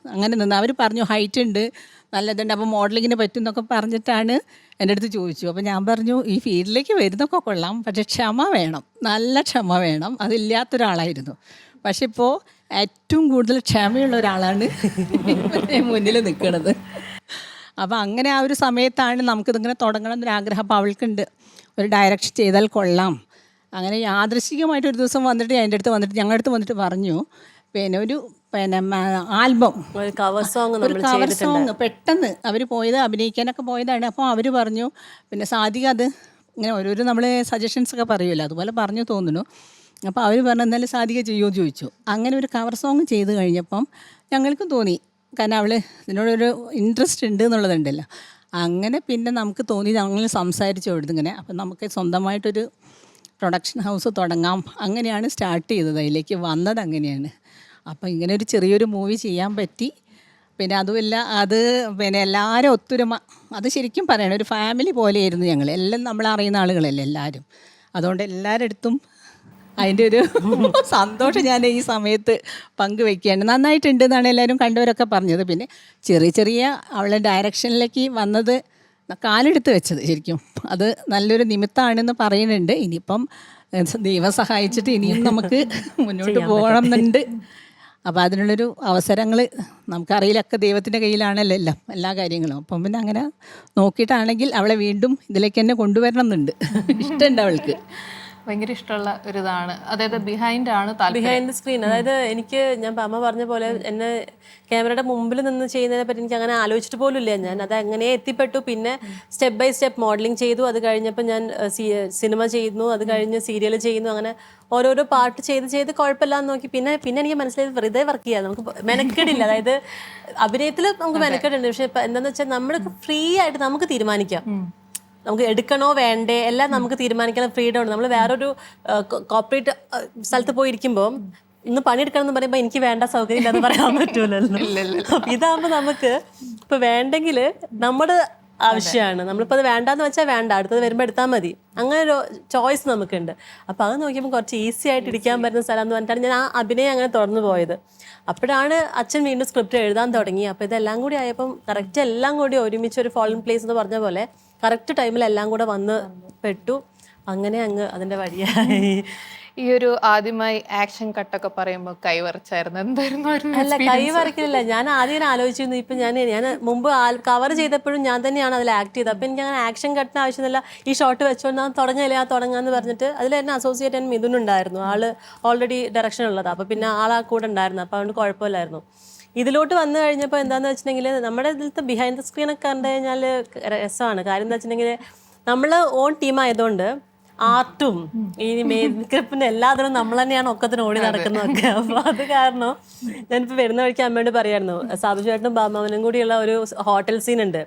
അങ്ങനെ നിന്ന്. അവർ പറഞ്ഞു ഹൈറ്റ് ഉണ്ട്, നല്ലതുണ്ട്, അപ്പോൾ മോഡലിങ്ങിന് പറ്റും എന്നൊക്കെ പറഞ്ഞിട്ടാണ് എൻ്റെ അടുത്ത് ചോദിച്ചു. അപ്പോൾ ഞാൻ പറഞ്ഞു ഈ ഫീൽഡിലേക്ക് വരുന്നൊക്കെ കൊള്ളാം, പക്ഷേ ക്ഷമ വേണം, നല്ല ക്ഷമ വേണം. അതില്ലാത്തൊരാളായിരുന്നു. പക്ഷെ ഇപ്പോൾ ഏറ്റവും കൂടുതൽ ക്ഷമയുള്ള ഒരാളാണ് മുന്നിൽ നിൽക്കുന്നത്. അപ്പോൾ അങ്ങനെ ആ ഒരു സമയത്താണ് നമുക്കിതിങ്ങനെ തുടങ്ങണം എന്നൊരാഗ്രഹം. അപ്പോൾ അവൾക്കുണ്ട് ഒരു ഡയറക്ഷൻ ചെയ്താൽ കൊള്ളാം. അങ്ങനെ യാദൃശ്ചികമായിട്ട് ഒരു ദിവസം വന്നിട്ട് എൻ്റെ അടുത്ത് വന്നിട്ട് ഞങ്ങളുടെ അടുത്ത് വന്നിട്ട് പറഞ്ഞു, പിന്നെ ഒരു ആൽബം, ഒരു കവർ സോങ് പെട്ടെന്ന് അവർ പോയത് അഭിനയിക്കാനൊക്കെ പോയതാണ്. അപ്പോൾ അവർ പറഞ്ഞു പിന്നെ സാധിക അത് ഇങ്ങനെ ഓരോരോ നമ്മൾ സജഷൻസ് ഒക്കെ പറയുമല്ലോ, അതുപോലെ പറഞ്ഞു തോന്നുന്നു. അപ്പോൾ അവർ പറഞ്ഞു എന്നാലും സാധിക ചെയ്യുമോ എന്ന് ചോദിച്ചു. അങ്ങനെ ഒരു കവർ സോങ് ചെയ്ത് കഴിഞ്ഞപ്പം ഞങ്ങൾക്കും തോന്നി, കാരണം അവൾ ഇതിനോടൊരു ഇൻട്രസ്റ്റ് ഉണ്ട് എന്നുള്ളതുണ്ടല്ലോ. അങ്ങനെ പിന്നെ നമുക്ക് തോന്നി, ഞങ്ങൾ സംസാരിച്ചു കൊടുത്തിങ്ങനെ, അപ്പം നമുക്ക് സ്വന്തമായിട്ടൊരു പ്രൊഡക്ഷൻ ഹൗസ് തുടങ്ങാം. അങ്ങനെയാണ് സ്റ്റാർട്ട് ചെയ്തത്, അതിലേക്ക് വന്നത് അങ്ങനെയാണ്. അപ്പോൾ ഇങ്ങനെ ഒരു ചെറിയൊരു മൂവി ചെയ്യാൻ പറ്റി. പിന്നെ അതുമല്ല, അത് പിന്നെ എല്ലാവരും ഒത്തൊരുമ, അത് ശരിക്കും പറയണം, ഒരു ഫാമിലി പോലെയായിരുന്നു ഞങ്ങൾ. എല്ലാം നമ്മളറിയുന്ന ആളുകളല്ലേ എല്ലാവരും. അതുകൊണ്ട് എല്ലാവരുടെ അടുത്തും അതിൻ്റെ ഒരു സന്തോഷം ഞാൻ ഈ സമയത്ത് പങ്കുവെക്കുകയാണ്. നന്നായിട്ടുണ്ട് എന്നാണ് എല്ലാവരും കണ്ടവരൊക്കെ പറഞ്ഞത്. പിന്നെ ചെറിയ ചെറിയ അവളുടെ ഡയറക്ഷനിലേക്ക് വന്നത് കാലെടുത്ത് വെച്ചത് ശരിക്കും അത് നല്ലൊരു നിമിത്തമാണെന്ന് പറയുന്നുണ്ട്. ഇനിയിപ്പം ദൈവം സഹായിച്ചിട്ട് ഇനിയും നമുക്ക് മുന്നോട്ട് പോകണം എന്നുണ്ട്. അപ്പോൾ അതിനുള്ളൊരു അവസരങ്ങൾ നമുക്കറിയില്ലൊക്കെ ദൈവത്തിൻ്റെ കയ്യിലാണല്ലോ എല്ലാം, എല്ലാ കാര്യങ്ങളും. അപ്പം പിന്നെ അങ്ങനെ നോക്കിയിട്ടാണെങ്കിൽ അവളെ വീണ്ടും ഇതിലേക്ക് തന്നെ കൊണ്ടുവരണം എന്നുണ്ട്. ഇഷ്ടമുണ്ട് അവൾക്ക്, ഭയങ്കര ഇഷ്ടമുള്ള ഒരു ഇതാണ്. അതായത് ബിഹൈൻഡ് സ്ക്രീൻ. അതായത് എനിക്ക് ഞാൻ അമ്മ പറഞ്ഞ പോലെ എന്നെ ക്യാമറയുടെ മുമ്പിൽ നിന്ന് ചെയ്യുന്നതിനെ പറ്റി എനിക്ക് അങ്ങനെ ആലോചിച്ചിട്ട് പോലും ഇല്ല. ഞാൻ അത് അങ്ങനെ എത്തിപ്പെട്ടു. പിന്നെ സ്റ്റെപ്പ് ബൈ സ്റ്റെപ്പ് മോഡലിംഗ് ചെയ്തു. അത് കഴിഞ്ഞപ്പോൾ ഞാൻ സിനിമ ചെയ്യുന്നു, അത് കഴിഞ്ഞ് സീരിയൽ ചെയ്യുന്നു. അങ്ങനെ ഓരോരോ പാർട്ട് ചെയ്ത് കുഴപ്പമില്ലാന്ന് നോക്കി. പിന്നെ എനിക്ക് മനസ്സിലായത് വെറുതെ വർക്ക് ചെയ്യാം, നമുക്ക് മെനക്കെടില്ല. അതായത് അഭിനയത്തിൽ നമുക്ക് മെനക്കെടുണ്ട്, പക്ഷെ എന്താണെന്ന് വെച്ചാൽ നമ്മൾക്ക് ഫ്രീ ആയിട്ട് നമുക്ക് തീരുമാനിക്കാം. നമുക്ക് എടുക്കണോ വേണ്ടേ എല്ലാം നമുക്ക് തീരുമാനിക്കാൻ ഫ്രീഡം ഉണ്ട്. നമ്മൾ വേറൊരു കോർപ്പറേറ്റ് സ്ഥലത്ത് പോയിരിക്കുമ്പോൾ ഇന്ന് പണിയെടുക്കണം എന്ന് പറയുമ്പോൾ എനിക്ക് വേണ്ട സൗകര്യം ഇല്ലാന്ന് പറയാൻ പറ്റൂലല്ലോ. ഇതാകുമ്പോൾ നമുക്ക് ഇപ്പൊ വേണ്ടെങ്കിൽ നമ്മുടെ ആവശ്യമാണ്. നമ്മളിപ്പോൾ അത് വേണ്ടാന്ന് വെച്ചാൽ വേണ്ട, അടുത്തത് വരുമ്പോൾ എടുത്താൽ മതി. അങ്ങനെ ഒരു ചോയ്സ് നമുക്കുണ്ട്. അപ്പോൾ അത് നോക്കിയപ്പോൾ കുറച്ച് ഈസി ആയിട്ട് ഇരിക്കാൻ പറ്റുന്ന സ്ഥലം എന്ന് പറഞ്ഞിട്ടാണ് ഞാൻ ആ അഭിനയം അങ്ങനെ തുറന്നു പോയത്. അപ്പോഴാണ് അച്ഛൻ വീണ്ടും സ്ക്രിപ്റ്റ് എഴുതാൻ തുടങ്ങി. അപ്പോൾ ഇതെല്ലാം കൂടി ആയപ്പം കറക്റ്റ് എല്ലാം കൂടി ഒരുമിച്ച് ഒരു ഫോളിൻ പ്ലേസ് എന്ന് പറഞ്ഞ പോലെ കറക്റ്റ് ടൈമിൽ എല്ലാം കൂടെ വന്ന് പെട്ടു. അങ്ങനെ അങ്ങ് അതിൻ്റെ വഴിയായി. ഈ ഒരു ആദ്യമായി ആക്ഷൻ കട്ടൊക്കെ പറയുമ്പോൾ കൈവറച്ചായിരുന്നു, എന്തായിരുന്നു? അല്ല, കൈവറക്കില്ല. ഞാൻ ആദ്യം ആലോചിച്ചിരുന്നു. ഇപ്പം ഞാൻ മുമ്പ് കവർ ചെയ്തപ്പോഴും ഞാൻ തന്നെയാണ് അതിൽ ആക്ട് ചെയ്തത്. അപ്പം എനിക്ക് അങ്ങനെ ആക്ഷൻ കട്ടിന് ആവശ്യമില്ല. ഈ ഷോട്ട് വെച്ചോണ്ട് ഞാൻ തുടങ്ങില്ല, തുടങ്ങാന്ന് പറഞ്ഞിട്ട് അതിൽ എന്നെ അസോസിയേറ്റ് ചെയ്യാൻ മിഥുൻ ഉണ്ടായിരുന്നു. ആള് ഓൾറെഡി ഡയറക്ഷൻ ഉള്ളതാണ്. അപ്പോൾ പിന്നെ ആളാ കൂടെ ഉണ്ടായിരുന്നു. അപ്പോൾ അതുകൊണ്ട് കുഴപ്പമില്ലായിരുന്നു. ഇതിലോട്ട് വന്നു കഴിഞ്ഞപ്പോൾ എന്താണെന്ന് വെച്ചിട്ടുണ്ടെങ്കിൽ നമ്മുടെ ഇതിലത്തെ ബിഹൈൻഡ് ദ സ്ക്രീനൊക്കെ കണ്ടു കഴിഞ്ഞാൽ രസമാണ്. കാര്യം എന്താ വെച്ചിട്ടുണ്ടെങ്കിൽ നമ്മൾ ഓൺ ടീം ആയതുകൊണ്ട് ആർട്ടും ഈ മേക്കപ്പിന്റെ എല്ലാത്തിനും നമ്മൾ തന്നെയാണ് ഒക്കത്തിന് ഓടി നടക്കുന്നതൊക്കെ. അപ്പൊ അത് കാരണം ഞാനിപ്പോ വരുന്ന വഴിക്ക് അമ്മയോട് പറയായിരുന്നു, സാബു ചേട്ടനും ബാബാമനും കൂടിയുള്ള ഒരു ഹോട്ടൽ സീൻ ഉണ്ട്.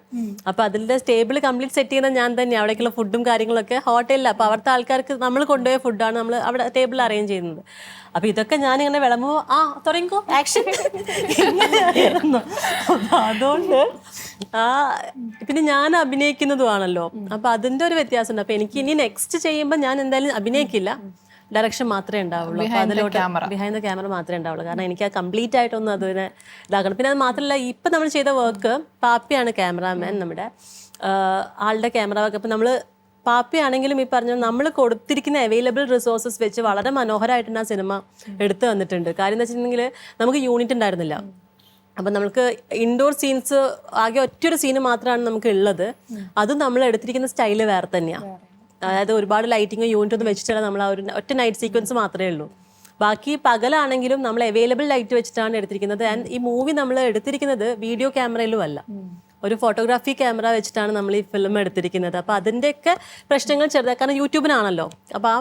അപ്പൊ അതിന്റെ ടേബിൾ കംപ്ലീറ്റ് സെറ്റ് ചെയ്യുന്നത് ഞാൻ തന്നെ, അവിടേക്കുള്ള ഫുഡും കാര്യങ്ങളൊക്കെ ഹോട്ടലിൽ. അപ്പൊ അവിടുത്തെ ആൾക്കാർക്ക് നമ്മൾ കൊണ്ടുപോയ ഫുഡാണ് നമ്മൾ അവിടെ ടേബിൾ അറേഞ്ച് ചെയ്യുന്നത്. അപ്പൊ ഇതൊക്കെ ഞാനിങ്ങനെ വിളമ്പോ തുടങ്ങിക്കോ ആക്ഷൻ ഇങ്ങനെയായിരുന്നു. അതുകൊണ്ട് പിന്നെ ഞാൻ അഭിനയിക്കുന്നതുമാണല്ലോ, അപ്പൊ അതിന്റെ ഒരു വ്യത്യാസം ഉണ്ട്. അപ്പൊ എനിക്ക് ഇനി നെക്സ്റ്റ് ചെയ്യുമ്പോൾ ഞാൻ എന്തായാലും അഭിനയിക്കില്ല, ഡയറക്ഷൻ മാത്രമേ ഉണ്ടാവുള്ളൂ. അപ്പൊ അതിലോട്ട് ബിഹൈൻഡ് ദ ക്യാമറ മാത്രമേ ഉണ്ടാവുള്ളൂ. കാരണം എനിക്ക് ആ കംപ്ലീറ്റ് ആയിട്ടൊന്നും അതിനെ ഇതാക്കണം. പിന്നെ അത് മാത്രമല്ല, ഇപ്പം നമ്മൾ ചെയ്ത വർക്ക്, പാപ്പിയാണ് ക്യാമറാമാൻ, നമ്മുടെ ആളുടെ ക്യാമറ വർക്ക്. അപ്പം നമ്മൾ പാപ്പിയാണെങ്കിലും ഈ പറഞ്ഞ നമ്മൾ കൊടുത്തിരിക്കുന്ന അവൈലബിൾ റിസോഴ്സസ് വെച്ച് വളരെ മനോഹരമായിട്ടാണ് ആ സിനിമ എടുത്തു വന്നിട്ടുണ്ട്. കാര്യം എന്ന് വെച്ചിട്ടുണ്ടെങ്കിൽ നമുക്ക് യൂണിറ്റ് ഉണ്ടായിരുന്നില്ല. അപ്പം നമുക്ക് ഇൻഡോർ സീൻസ് ആകെ ഒറ്റൊരു സീന് മാത്രമാണ് നമുക്ക് ഉള്ളത്. അതും നമ്മൾ എടുത്തിരിക്കുന്ന സ്റ്റൈല് വേറെ തന്നെയാണ്. അതായത് ഒരുപാട് ലൈറ്റിങ്ങോ യൂണിറ്റ് ഒന്നും വെച്ചിട്ടില്ല, നമ്മൾ ആ ഒരു ഒറ്റ നൈറ്റ് സീക്വൻസ് മാത്രമേ ഉള്ളൂ. ബാക്കി പകലാണെങ്കിലും നമ്മൾ അവൈലബിൾ ലൈറ്റ് വെച്ചിട്ടാണ് എടുത്തിരിക്കുന്നത്. ആൻഡ് ഈ മൂവി നമ്മൾ എടുത്തിരിക്കുന്നത് വീഡിയോ ക്യാമറയിലും അല്ല, ഒരു ഫോട്ടോഗ്രാഫി ക്യാമറ വെച്ചിട്ടാണ് നമ്മൾ ഈ ഫിലിം എടുത്തിരിക്കുന്നത്. അപ്പോൾ അതിൻ്റെയൊക്കെ പ്രശ്നങ്ങൾ ചെറുതാക്കാൻ യൂട്യൂബിനാണല്ലോ. അപ്പോൾ ആ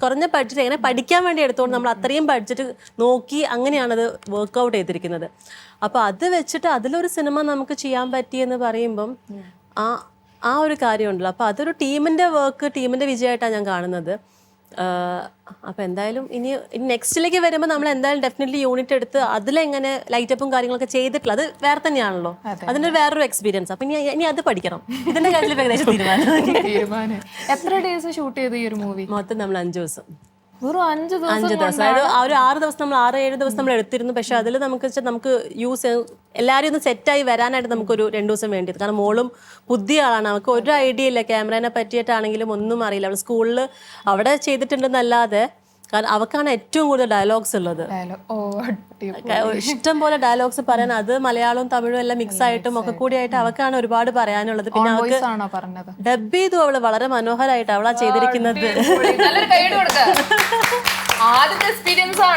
കുറഞ്ഞ ബഡ്ജറ്റ് എങ്ങനെ പഠിക്കാൻ വേണ്ടി എടുത്തുകൊണ്ട് നമ്മൾ അത്രയും ബഡ്ജറ്റ് നോക്കി അങ്ങനെയാണത് വർക്കൗട്ട് ചെയ്തിരിക്കുന്നത്. അപ്പോൾ അത് വെച്ചിട്ട് അതിലൊരു സിനിമ നമുക്ക് ചെയ്യാൻ പറ്റിയെന്ന് പറയുമ്പം ആ ഒരു കാര്യമുണ്ടല്ലോ. അപ്പോൾ അതൊരു ടീമിൻ്റെ വർക്ക്, ടീമിൻ്റെ വിജയമായിട്ടാണ് ഞാൻ കാണുന്നത്. അപ്പോൾ എന്തായാലും ഇനി നെക്സ്റ്റിലേക്ക് വരുമ്പോൾ നമ്മൾ എന്തായാലും ഡെഫിനറ്റ്ലി യൂണിറ്റ് എടുത്ത് അതിലെങ്ങനെ ലൈറ്റപ്പും കാര്യങ്ങളൊക്കെ ചെയ്തിട്ടുള്ള അത് വേറെ തന്നെയാണല്ലോ, അതിൻ്റെ വേറൊരു എക്സ്പീരിയൻസ്. അപ്പം ഇനി അത് പഠിക്കണം. ഇതിൻ്റെ കാര്യത്തിൽ ഏകദേശം തീരുമാനം. എത്ര ഡേയ്സ് ഷൂട്ട് ചെയ്ത് ഈ ഒരു മൂവി? മൊത്തം നമ്മൾ 5 ദിവസം. വെറും 5 ദിവസം? 5 ദിവസം. അതായത് ആ ഒരു 6 ദിവസം നമ്മൾ 6-7 ദിവസം നമ്മൾ എടുത്തിരുന്നു. പക്ഷെ അതിൽ നമുക്ക് യൂസ് എല്ലാവരും ഒന്ന് സെറ്റായി വരാനായിട്ട് നമുക്കൊരു 2 ദിവസം വേണ്ടി. കാരണം മോളും പുതിയ ആളാണ്, അവൾക്ക് ഒരു ഐഡിയ ഇല്ല ക്യാമറേനെ പറ്റിയിട്ടാണെങ്കിലും ഒന്നും അറിയില്ല. അവൾ സ്കൂളിൽ അവിടെ ചെയ്തിട്ടുണ്ടെന്നല്ലാതെ, കാരണം അവൾക്കാണ് ഏറ്റവും കൂടുതൽ ഡയലോഗ്സ് ഉള്ളത്. ഇഷ്ടം പോലെ ഡയലോഗ്സ് പറയാൻ, അത് മലയാളവും തമിഴും എല്ലാം മിക്സ് ആയിട്ടും ഒക്കെ കൂടിയായിട്ട് അവൾക്കാണ് ഒരുപാട് പറയാനുള്ളത്. പിന്നെ അവൾക്ക് ഡബ് ചെയ്തു അവള് വളരെ മനോഹരമായിട്ട് അവളാ ചെയ്തിരിക്കുന്നത്.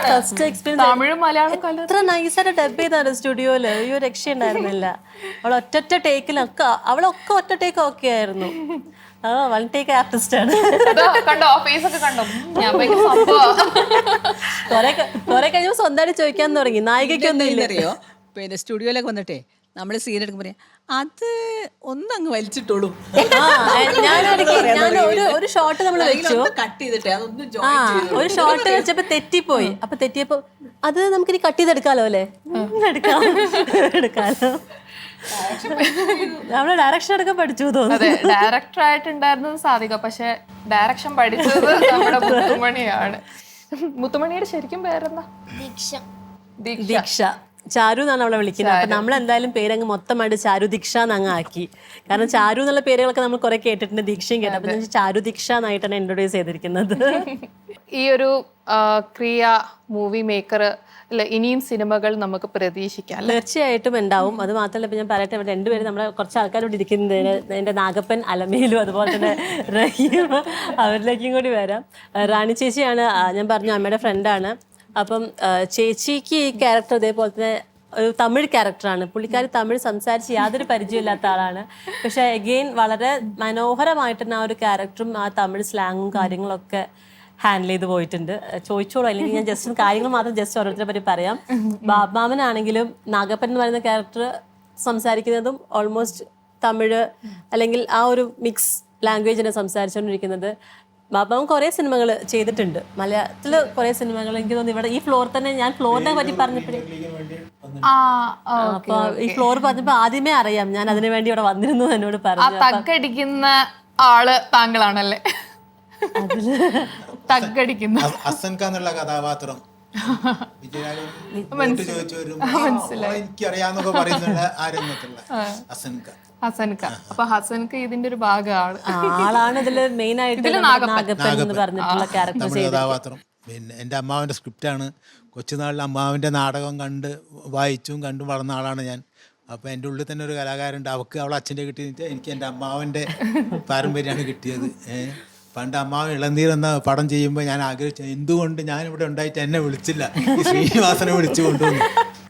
ഫസ്റ്റ് എക്സ്പീരിയൻസ് എത്ര നൈസായിട്ട് ഡബ് ചെയ്താണ് സ്റ്റുഡിയോയില്. ഈ ഒരു രക്ഷയുണ്ടായിരുന്നില്ല. അവൾ ഒറ്റ ടേക്കിലൊക്കെ അവളൊക്കെ ഒറ്റ ടേക്ക് ഒക്കെ ആയിരുന്നു. വൺ ടേക്ക് ആർട്ടിസ്റ്റ് ആണ്. കുറെ കഴിഞ്ഞപ്പോൾ സ്വന്തമായിട്ട് ചോദിക്കാൻ തുടങ്ങി, നായികയ്ക്കൊന്നും ഇല്ലറിയോ. പിന്നെ സ്റ്റുഡിയോയിലൊക്കെ വന്നിട്ടേ നമ്മൾ സീൻ എടുക്കുമ്പോൾ പറയാം, അത് ഒന്നങ്ങ് വലിച്ചിട്ടോളൂ. ഞാൻ ഒരു ഷോട്ട് നമ്മൾ വെച്ചു, കട്ട് ചെയ്തിട്ടേ അതൊന്നും ഒരു ഷോട്ട് വെച്ചപ്പോ തെറ്റിപ്പോയി. അപ്പൊ തെറ്റിയപ്പോ അത് നമുക്കിനി കട്ട് ചെയ്തെടുക്കാലോ അല്ലേ, എടുക്കാലോ. നമ്മള് ഡയറക്ഷൻ എടുക്കാൻ പഠിച്ചു തോന്നുന്നു. അതെ, ഡയറക്ടർ ആയിട്ടുണ്ടായിരുന്നത് സാധിക, പക്ഷെ ഡയറക്ഷൻ പഠിച്ചത് നമ്മുടെ മുത്തുമണിയാണ്. മുത്തുമണിയുടെ ശരിക്കും പേരെന്താ? ദീക്ഷ. ചാരു എന്നാണ് അവളെ വിളിക്കുന്നത്. അപ്പൊ നമ്മൾ എന്തായാലും പേരങ്ങ് മൊത്തമായിട്ട് ചാരു ദീക്ഷ എന്നങ്ങ് ആക്കി. കാരണം ചാരു എന്നുള്ള പേരുകളൊക്കെ നമ്മൾ കുറെ കേട്ടിട്ടുണ്ട്, ദീക്ഷയും കേട്ടു. അപ്പൊ ചാരു ദീക്ഷ എന്നായിട്ടാണ് ഇൻട്രൊഡ്യൂസ് ചെയ്തിരിക്കുന്നത്. ഈ ഒരു ക്രിയ മൂവി മേക്കർ ഇനിയും സിനിമകൾ നമുക്ക് പ്രതീക്ഷിക്കാം. തീർച്ചയായിട്ടും ഉണ്ടാവും. അത് മാത്രമല്ല, ഇപ്പം ഞാൻ പറയട്ടെ, ഇവിടെ രണ്ടുപേരും നമ്മുടെ കുറച്ച് ആൾക്കാർ ഇവിടെ ഇരിക്കുന്നത്, എൻ്റെ നാഗപ്പൻ അലമേലും അതുപോലെ തന്നെ റഹീം, അവരിലേക്കും കൂടി വരാം. റാണി ചേച്ചിയാണ്, ഞാൻ പറഞ്ഞു അമ്മയുടെ ഫ്രണ്ടാണ്. അപ്പം ചേച്ചിക്ക് ഈ ക്യാരക്ടർ ഇതേപോലെ തന്നെ ഒരു തമിഴ് ക്യാരക്ടറാണ്. പുള്ളിക്കാരി തമിഴ് സംസാരിച്ച് യാതൊരു പരിചയമില്ലാത്ത ആളാണ്. പക്ഷെ അഗെയിൻ വളരെ മനോഹരമായിട്ട് തന്നെ ആ ഒരു ക്യാരക്ടറും ആ തമിഴ് സ്ലാങ്ങും കാര്യങ്ങളൊക്കെ ഹാൻഡിൽ ചെയ്ത് പോയിട്ടുണ്ട്. ചോദിച്ചോളൂ, അല്ലെങ്കിൽ ഞാൻ ജസ്റ്റ് കാര്യങ്ങൾ മാത്രം ജസ്റ്റ് ഓരോരുത്തരെ പറ്റി പറയാം. ബാബാമനാണെങ്കിലും നാഗപ്പൻ എന്ന് പറയുന്ന ക്യാരക്ടർ സംസാരിക്കുന്നതും ഓൾമോസ്റ്റ് തമിഴ് അല്ലെങ്കിൽ ആ ഒരു മിക്സ് ലാംഗ്വേജിനെ സംസാരിച്ചുകൊണ്ടിരിക്കുന്നത്. ബാബാമൻ കുറേ സിനിമകൾ ചെയ്തിട്ടുണ്ട്, മലയാളത്തിൽ കുറേ സിനിമകൾ. എനിക്ക് തോന്നുന്നു ഇവിടെ ഈ ഫ്ലോർ തന്നെ, ഞാൻ ഫ്ലോറിനെ പറ്റി പറഞ്ഞപ്പോഴേ അപ്പൊ ഈ ഫ്ലോർ പറഞ്ഞപ്പോ ആദ്യമേ അറിയാം ഞാൻ അതിനു വേണ്ടി ഇവിടെ വന്നിരുന്നു എന്നോട് പറഞ്ഞു. തഗ്ഗടിക്കുന്ന ആള് താങ്കളാണല്ലേ? തഗ്ഗടിക്കുന്ന എന്നുള്ള കഥാപാത്രം എനിക്കറിയാന്നൊക്കെ പറയുന്നുള്ള ആ രംഗത്തുള്ള ഹസൻക. അപ്പൊ ഹസൻക ഇതിന്റെ ഒരു ഭാഗമാണ്, ആളാണ് ഇതില് മെയിൻ ആയിട്ട് നാഗപ്പൻ എന്ന് പറഞ്ഞിട്ടുള്ള ക്യാരക്ടർ കഥാപാത്രം. പിന്നെ എൻ്റെ അമ്മാവൻ്റെ സ്ക്രിപ്റ്റാണ്. കൊച്ചുനാളിൽ അമ്മാവൻ്റെ നാടകം കണ്ട് വായിച്ചും കണ്ടും വളർന്ന ആളാണ് ഞാൻ. അപ്പോൾ എൻ്റെ ഉള്ളിൽ തന്നെ ഒരു കലാകാരുണ്ട്. അവൾക്ക് അവളെ അച്ഛൻ്റെ കിട്ടിയിട്ട് എനിക്ക് എൻ്റെ അമ്മാവൻ്റെ പാരമ്പര്യമാണ് കിട്ടിയത്. പണ്ട് അമ്മാവൻ ഇളനീർ എന്ന പടം ചെയ്യുമ്പോൾ ഞാൻ ആഗ്രഹിച്ചു, എന്തുകൊണ്ട് ഞാനിവിടെ ഉണ്ടായിട്ട് എന്നെ വിളിച്ചില്ല, ഈ ശ്രീനിവാസനെ വിളിച്ചു കൊണ്ടുവന്നു.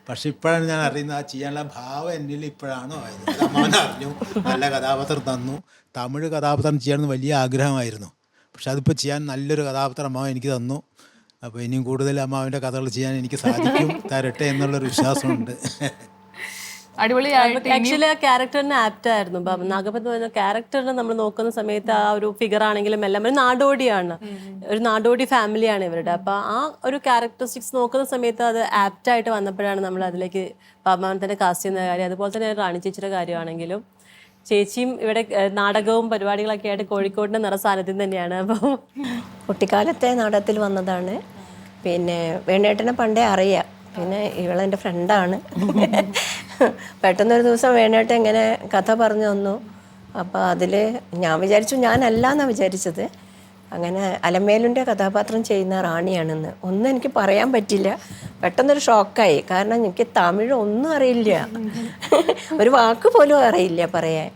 പക്ഷെ ഇപ്പോഴാണ് ഞാൻ അറിയുന്നത്, ആ ചെയ്യാനുള്ള ഭാവം എന്നിൽ ഇപ്പോഴാണ് ആയത്. അമ്മാവൻ അറിഞ്ഞു, നല്ല കഥാപാത്രം തന്നു. തമിഴ് കഥാപാത്രം ചെയ്യാമെന്ന് വലിയ ആഗ്രഹമായിരുന്നു. പക്ഷെ അതിപ്പോൾ ചെയ്യാൻ നല്ലൊരു കഥാപാത്രം അമ്മാവൻ എനിക്ക് തന്നു. അപ്പോൾ ഇനിയും കൂടുതൽ അമ്മാവൻ്റെ കഥകൾ ചെയ്യാൻ എനിക്ക് സാധിക്കും, തരട്ടെ എന്നുള്ളൊരു വിശ്വാസമുണ്ട്. അടിപൊളിയായിട്ട് ആക്ച്വലി ആ ക്യാരക്ടറിന് ആപ്റ്റ് ആയിരുന്നു. നാഗപത്ത് പറഞ്ഞ ക്യാരക്ടറിനെ നമ്മൾ നോക്കുന്ന സമയത്ത് ആ ഒരു ഫിഗർ ആണെങ്കിലും എല്ലാം ഒരു നാടോടിയാണ്, ഒരു നാടോടി ഫാമിലിയാണ് ഇവരുടെ. അപ്പോൾ ആ ഒരു ക്യാരക്ടറിസ്റ്റിക്സ് നോക്കുന്ന സമയത്ത് അത് ആപ്റ്റായിട്ട് വന്നപ്പോഴാണ് നമ്മൾ അതിലേക്ക് പത്മാവനത്തിൻ്റെ കാസ്റ്റ് ചെയ്യുന്ന കാര്യം. അതുപോലെ തന്നെ റാണി ചേച്ചിയുടെ കാര്യമാണെങ്കിലും ചേച്ചിയും ഇവിടെ നാടകവും പരിപാടികളൊക്കെ ആയിട്ട് കോഴിക്കോടിൻ്റെ നിറസാന്നിധ്യം തന്നെയാണ്. അപ്പോൾ കുട്ടിക്കാലത്തെ നാടകത്തിൽ വന്നതാണ്. പിന്നെ വേണേട്ടനെ പണ്ടേ അറിയാം, പിന്നെ ഇവളെൻ്റെ ഫ്രണ്ടാണ്. പെട്ടെന്നൊരു ദിവസം വേണേട്ടൻ ഇങ്ങനെ കഥ പറഞ്ഞു തന്നു. അപ്പോൾ അതിൽ ഞാൻ വിചാരിച്ചു, ഞാനല്ല എന്നാണ് വിചാരിച്ചത്, അങ്ങനെ അലമേലുൻ്റെ കഥാപാത്രം ചെയ്യുന്ന റാണിയാണെന്ന്. ഒന്നും എനിക്ക് പറയാൻ പറ്റില്ല, പെട്ടെന്നൊരു ഷോക്കായി. കാരണം എനിക്ക് തമിഴ് ഒന്നും അറിയില്ല, ഒരു വാക്ക് പോലും അറിയില്ല പറയാൻ.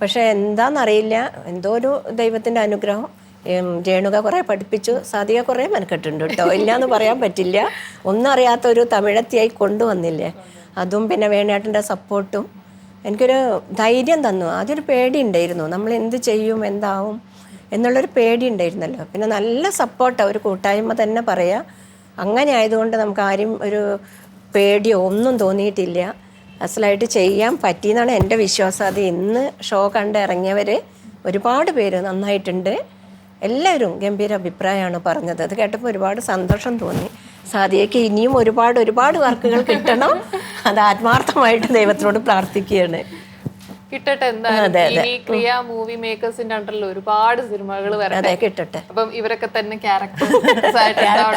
പക്ഷേ എന്താണെന്നറിയില്ല, എന്തോ ഒരു ദൈവത്തിൻ്റെ അനുഗ്രഹം. രേണുക കുറേ പഠിപ്പിച്ചു, സാധിക കുറേ മെനക്കെട്ടുണ്ട് കേട്ടോ, ഇല്ലയെന്ന് പറയാൻ പറ്റില്ല. ഒന്നും അറിയാത്ത ഒരു തമിഴത്തിയായി കൊണ്ടുവന്നില്ലേ, അതും പിന്നെ വേണേട്ടൻ്റെ സപ്പോർട്ടും എനിക്കൊരു ധൈര്യം തന്നു. ആദ്യമൊരു പേടി ഉണ്ടായിരുന്നു, നമ്മൾ എന്ത് ചെയ്യും എന്താവും എന്നുള്ളൊരു പേടി ഉണ്ടായിരുന്നല്ലോ. പിന്നെ നല്ല സപ്പോർട്ടാണ്, ഒരു കൂട്ടായ്മ തന്നെ പറയാം. അങ്ങനെ ആയതുകൊണ്ട് നമുക്ക് ആരും ഒരു പേടിയോ ഒന്നും തോന്നിയിട്ടില്ല. അസലായിട്ട് ചെയ്യാൻ പറ്റിയെന്നാണ് എൻ്റെ വിശ്വാസം. അത് ഇന്ന് ഷോ കണ്ട് ഇറങ്ങിയവർ ഒരുപാട് പേര് നന്നായിട്ടുണ്ട്, എല്ലാവരും ഗംഭീര അഭിപ്രായമാണ് പറഞ്ഞത്. അത് കേട്ടപ്പോൾ ഒരുപാട് സന്തോഷം തോന്നി. സാദിയയ്ക്ക് ഇനിയും ഒരുപാട് വർക്കുകൾ കിട്ടണം, അത് ആത്മാർത്ഥമായിട്ട് ദൈവത്തിനോട് പ്രാർത്ഥിക്കുകയാണ്. കിട്ടട്ടെ. എന്തായാലും ഈ ക്രിയ മൂവി മേക്കേഴ്സിന്റെ അണ്ടറിൽ ഒരുപാട് സിനിമകൾ വരട്ടെ, കിട്ടട്ടെ. അപ്പം ഇവരൊക്കെ തന്നെ ക്യാരക്ടേഴ്സ്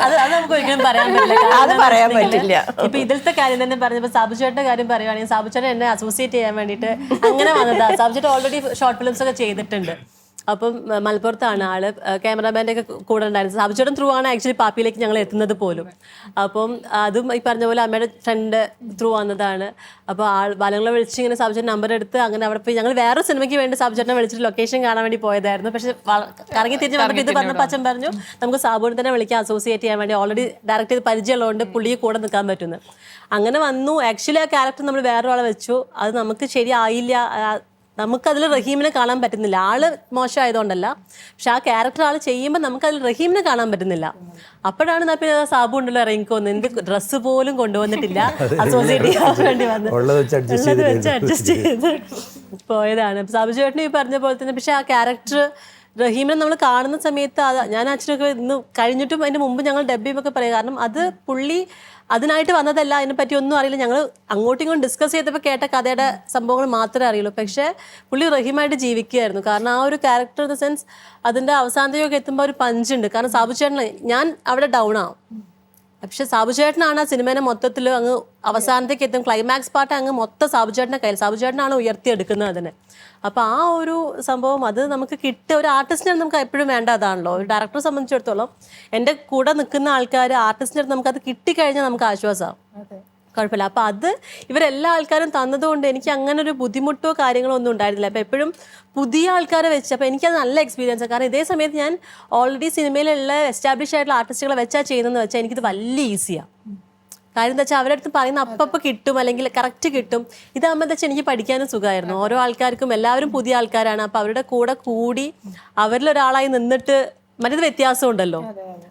അത് നമുക്ക് ഒരിക്കലും പറയാൻ പറ്റില്ല. അത് പറയാൻ പറ്റില്ല. ഇപ്പൊ ഇതിലത്തെ കാര്യം തന്നെ പറഞ്ഞപ്പോ സാബുചേട്ടന്റെ കാര്യം പറയുവാണെങ്കിൽ സാബുചേട്ടൻ എന്നെ അസോസിയേറ്റ് ചെയ്യാൻ വേണ്ടിയിട്ട് അങ്ങനെ വന്നതാ. സാബുചേട്ടൻ ഓൾറെഡി ഷോർട്ട് ഫിലിംസ് ഒക്കെ ചെയ്തിട്ടുണ്ട്. അപ്പം മലപ്പുറത്താണ് ആള്, ക്യാമറാമാൻ്റെ ഒക്കെ കൂടെ ഉണ്ടായിരുന്നു. സാബുചേട്ടൻ ത്രൂ ആണ് ആക്ച്വലി പാപ്പിയിലേക്ക് ഞങ്ങൾ എത്തുന്നത് പോലും. അപ്പം അതും ഈ പറഞ്ഞ പോലെ അമ്മയുടെ ഫ്രണ്ട് ത്രൂ വന്നതാണ്. അപ്പോൾ ബാലങ്ങളെ വിളിച്ച് ഇങ്ങനെ സാബുചേട്ടൻ നമ്പർ എടുത്ത് അങ്ങനെ അവിടെ പോയി ഞങ്ങൾ വേറൊരു സിനിമയ്ക്ക് വേണ്ടി സാബുചേട്ടനെ വിളിച്ചിട്ട് ലൊക്കേഷൻ കാണാൻ വേണ്ടി പോയതായിരുന്നു. പക്ഷേ കറങ്ങി തിരിച്ച് വന്നിട്ട് ഇത് പറഞ്ഞപ്പോൾ അച്ഛൻ പറഞ്ഞു നമുക്ക് സാബുവിനെ തന്നെ വിളിക്കാൻ അസോസിയേറ്റ് ചെയ്യാൻ വേണ്ടി, ഓൾറെഡി ഡയറക്റ്റ് ചെയ്ത് പരിചയമുള്ളതുകൊണ്ട് പുള്ളിയെ കൂടെ നിൽക്കാൻ പറ്റുന്നു. അങ്ങനെ വന്നു. ആക്ച്വലി ആ ക്യാരക്ടർ നമ്മൾ വേറൊരാളെ വെച്ചു, അത് നമുക്ക് ശരിയായില്ല. നമുക്കതിൽ റഹീമിനെ കാണാൻ പറ്റുന്നില്ല. ആള് മോശമായതുകൊണ്ടല്ല, പക്ഷെ ആ ക്യാരക്ടർ ആൾ ചെയ്യുമ്പോൾ നമുക്കതിൽ റഹീമിനെ കാണാൻ പറ്റുന്നില്ല. അപ്പോഴാണ് പിന്നെ സാബു ഉണ്ടല്ലോ ഇറങ്ങിക്കോന്ന്, എന്ത് ഡ്രസ്സ് പോലും കൊണ്ടുവന്നിട്ടില്ല, അസോസിയേറ്റ് ചെയ്യാൻ വേണ്ടി വെച്ച് അഡ്ജസ്റ്റ് ചെയ്ത് പോയതാണ്. സാബു ചേട്ടന് ഈ പറഞ്ഞ പോലെ തന്നെ. പക്ഷെ ആ ക്യാരക്ടർ റഹീമിനെ നമ്മൾ കാണുന്ന സമയത്ത് ഞാൻ അച്ഛനൊക്കെ ഇന്ന് കഴിഞ്ഞിട്ടും അതിന് മുമ്പ് ഞങ്ങൾ ഡബ്ബിയൊക്കെ പറയാം. കാരണം അത് പുള്ളി അതിനായിട്ട് വന്നതല്ല, അതിനെപ്പറ്റി ഒന്നും അറിയില്ല. ഞങ്ങൾ അങ്ങോട്ടും ഇങ്ങോട്ടും ഡിസ്കസ് ചെയ്തപ്പോൾ കേട്ട കഥയുടെ സംഭവങ്ങൾ മാത്രമേ അറിയുള്ളൂ. പക്ഷേ പുള്ളി റഹീമായിട്ട് ജീവിക്കുകയായിരുന്നു. കാരണം ആ ഒരു ക്യാരക്ടർ ഇൻ ദ സെൻസ് അതിൻ്റെ അവസാനത്തേക്കൊക്കെ എത്തുമ്പോൾ ഒരു പഞ്ചുണ്ട്. കാരണം സാബുചേട്ടന് ഞാൻ അവിടെ ഡൗൺ ആവും, പക്ഷെ സാബുചേട്ടനാണ് ആ സിനിമേനെ മൊത്തത്തിൽ അങ്ങ് അവസാനത്തേക്ക് എത്തും. ക്ലൈമാക്സ് പാർട്ട് അങ്ങ് മൊത്തം സാബുചേട്ടൻ്റെ കയ്യിൽ, സാബുചേട്ടനാണ് ഉയർത്തിയെടുക്കുന്നത് അതിനെ. അപ്പോൾ ആ ഒരു സംഭവം അത് നമുക്ക് കിട്ടുക, ഒരു ആർട്ടിസ്റ്റിനെ നമുക്ക് എപ്പോഴും വേണ്ട അതാണല്ലോ. ഒരു ഡയറക്ടറെ സംബന്ധിച്ചിടത്തോളം എൻ്റെ കൂടെ നിൽക്കുന്ന ആൾക്കാർ ആർട്ടിസ്റ്റിൻ്റെ അടുത്ത് നമുക്കത് കിട്ടിക്കഴിഞ്ഞാൽ നമുക്ക് ആശ്വാസമാവും, കുഴപ്പമില്ല. അപ്പോൾ അത് ഇവരെല്ലാ ആൾക്കാരും തന്നതുകൊണ്ട് എനിക്ക് അങ്ങനെ ഒരു ബുദ്ധിമുട്ടോ കാര്യങ്ങളോ ഒന്നും ഉണ്ടായിരുന്നില്ല. അപ്പോൾ എപ്പോഴും പുതിയ ആൾക്കാരെ വെച്ച്, അപ്പോൾ എനിക്കത് നല്ല എക്സ്പീരിയൻസാണ്. കാരണം ഇതേ സമയത്ത് ഞാൻ ഓൾറെഡി സിനിമയിലുള്ള എസ്റ്റാബ്ലിഷ് ആയിട്ടുള്ള ആർട്ടിസ്റ്റുകളെ വെച്ചാൽ ചെയ്യുന്നതെന്ന് വെച്ചാൽ എനിക്കിത് വലിയ ഈസിയാണ്. കാര്യം എന്താ വെച്ചാൽ അവരുടെ അടുത്ത് പറയുന്ന അപ്പം കിട്ടും, അല്ലെങ്കിൽ കറക്റ്റ് കിട്ടും. ഇതാകുമ്പോൾ എന്താ വെച്ചാൽ എനിക്ക് പഠിക്കാനും സുഖമായിരുന്നു. ഓരോ ആൾക്കാർക്കും എല്ലാവരും പുതിയ ആൾക്കാരാണ്. അപ്പോൾ അവരുടെ കൂടെ കൂടി അവരിലൊരാളായി നിന്നിട്ട് മറ്റേത് വ്യത്യാസം ഉണ്ടല്ലോ.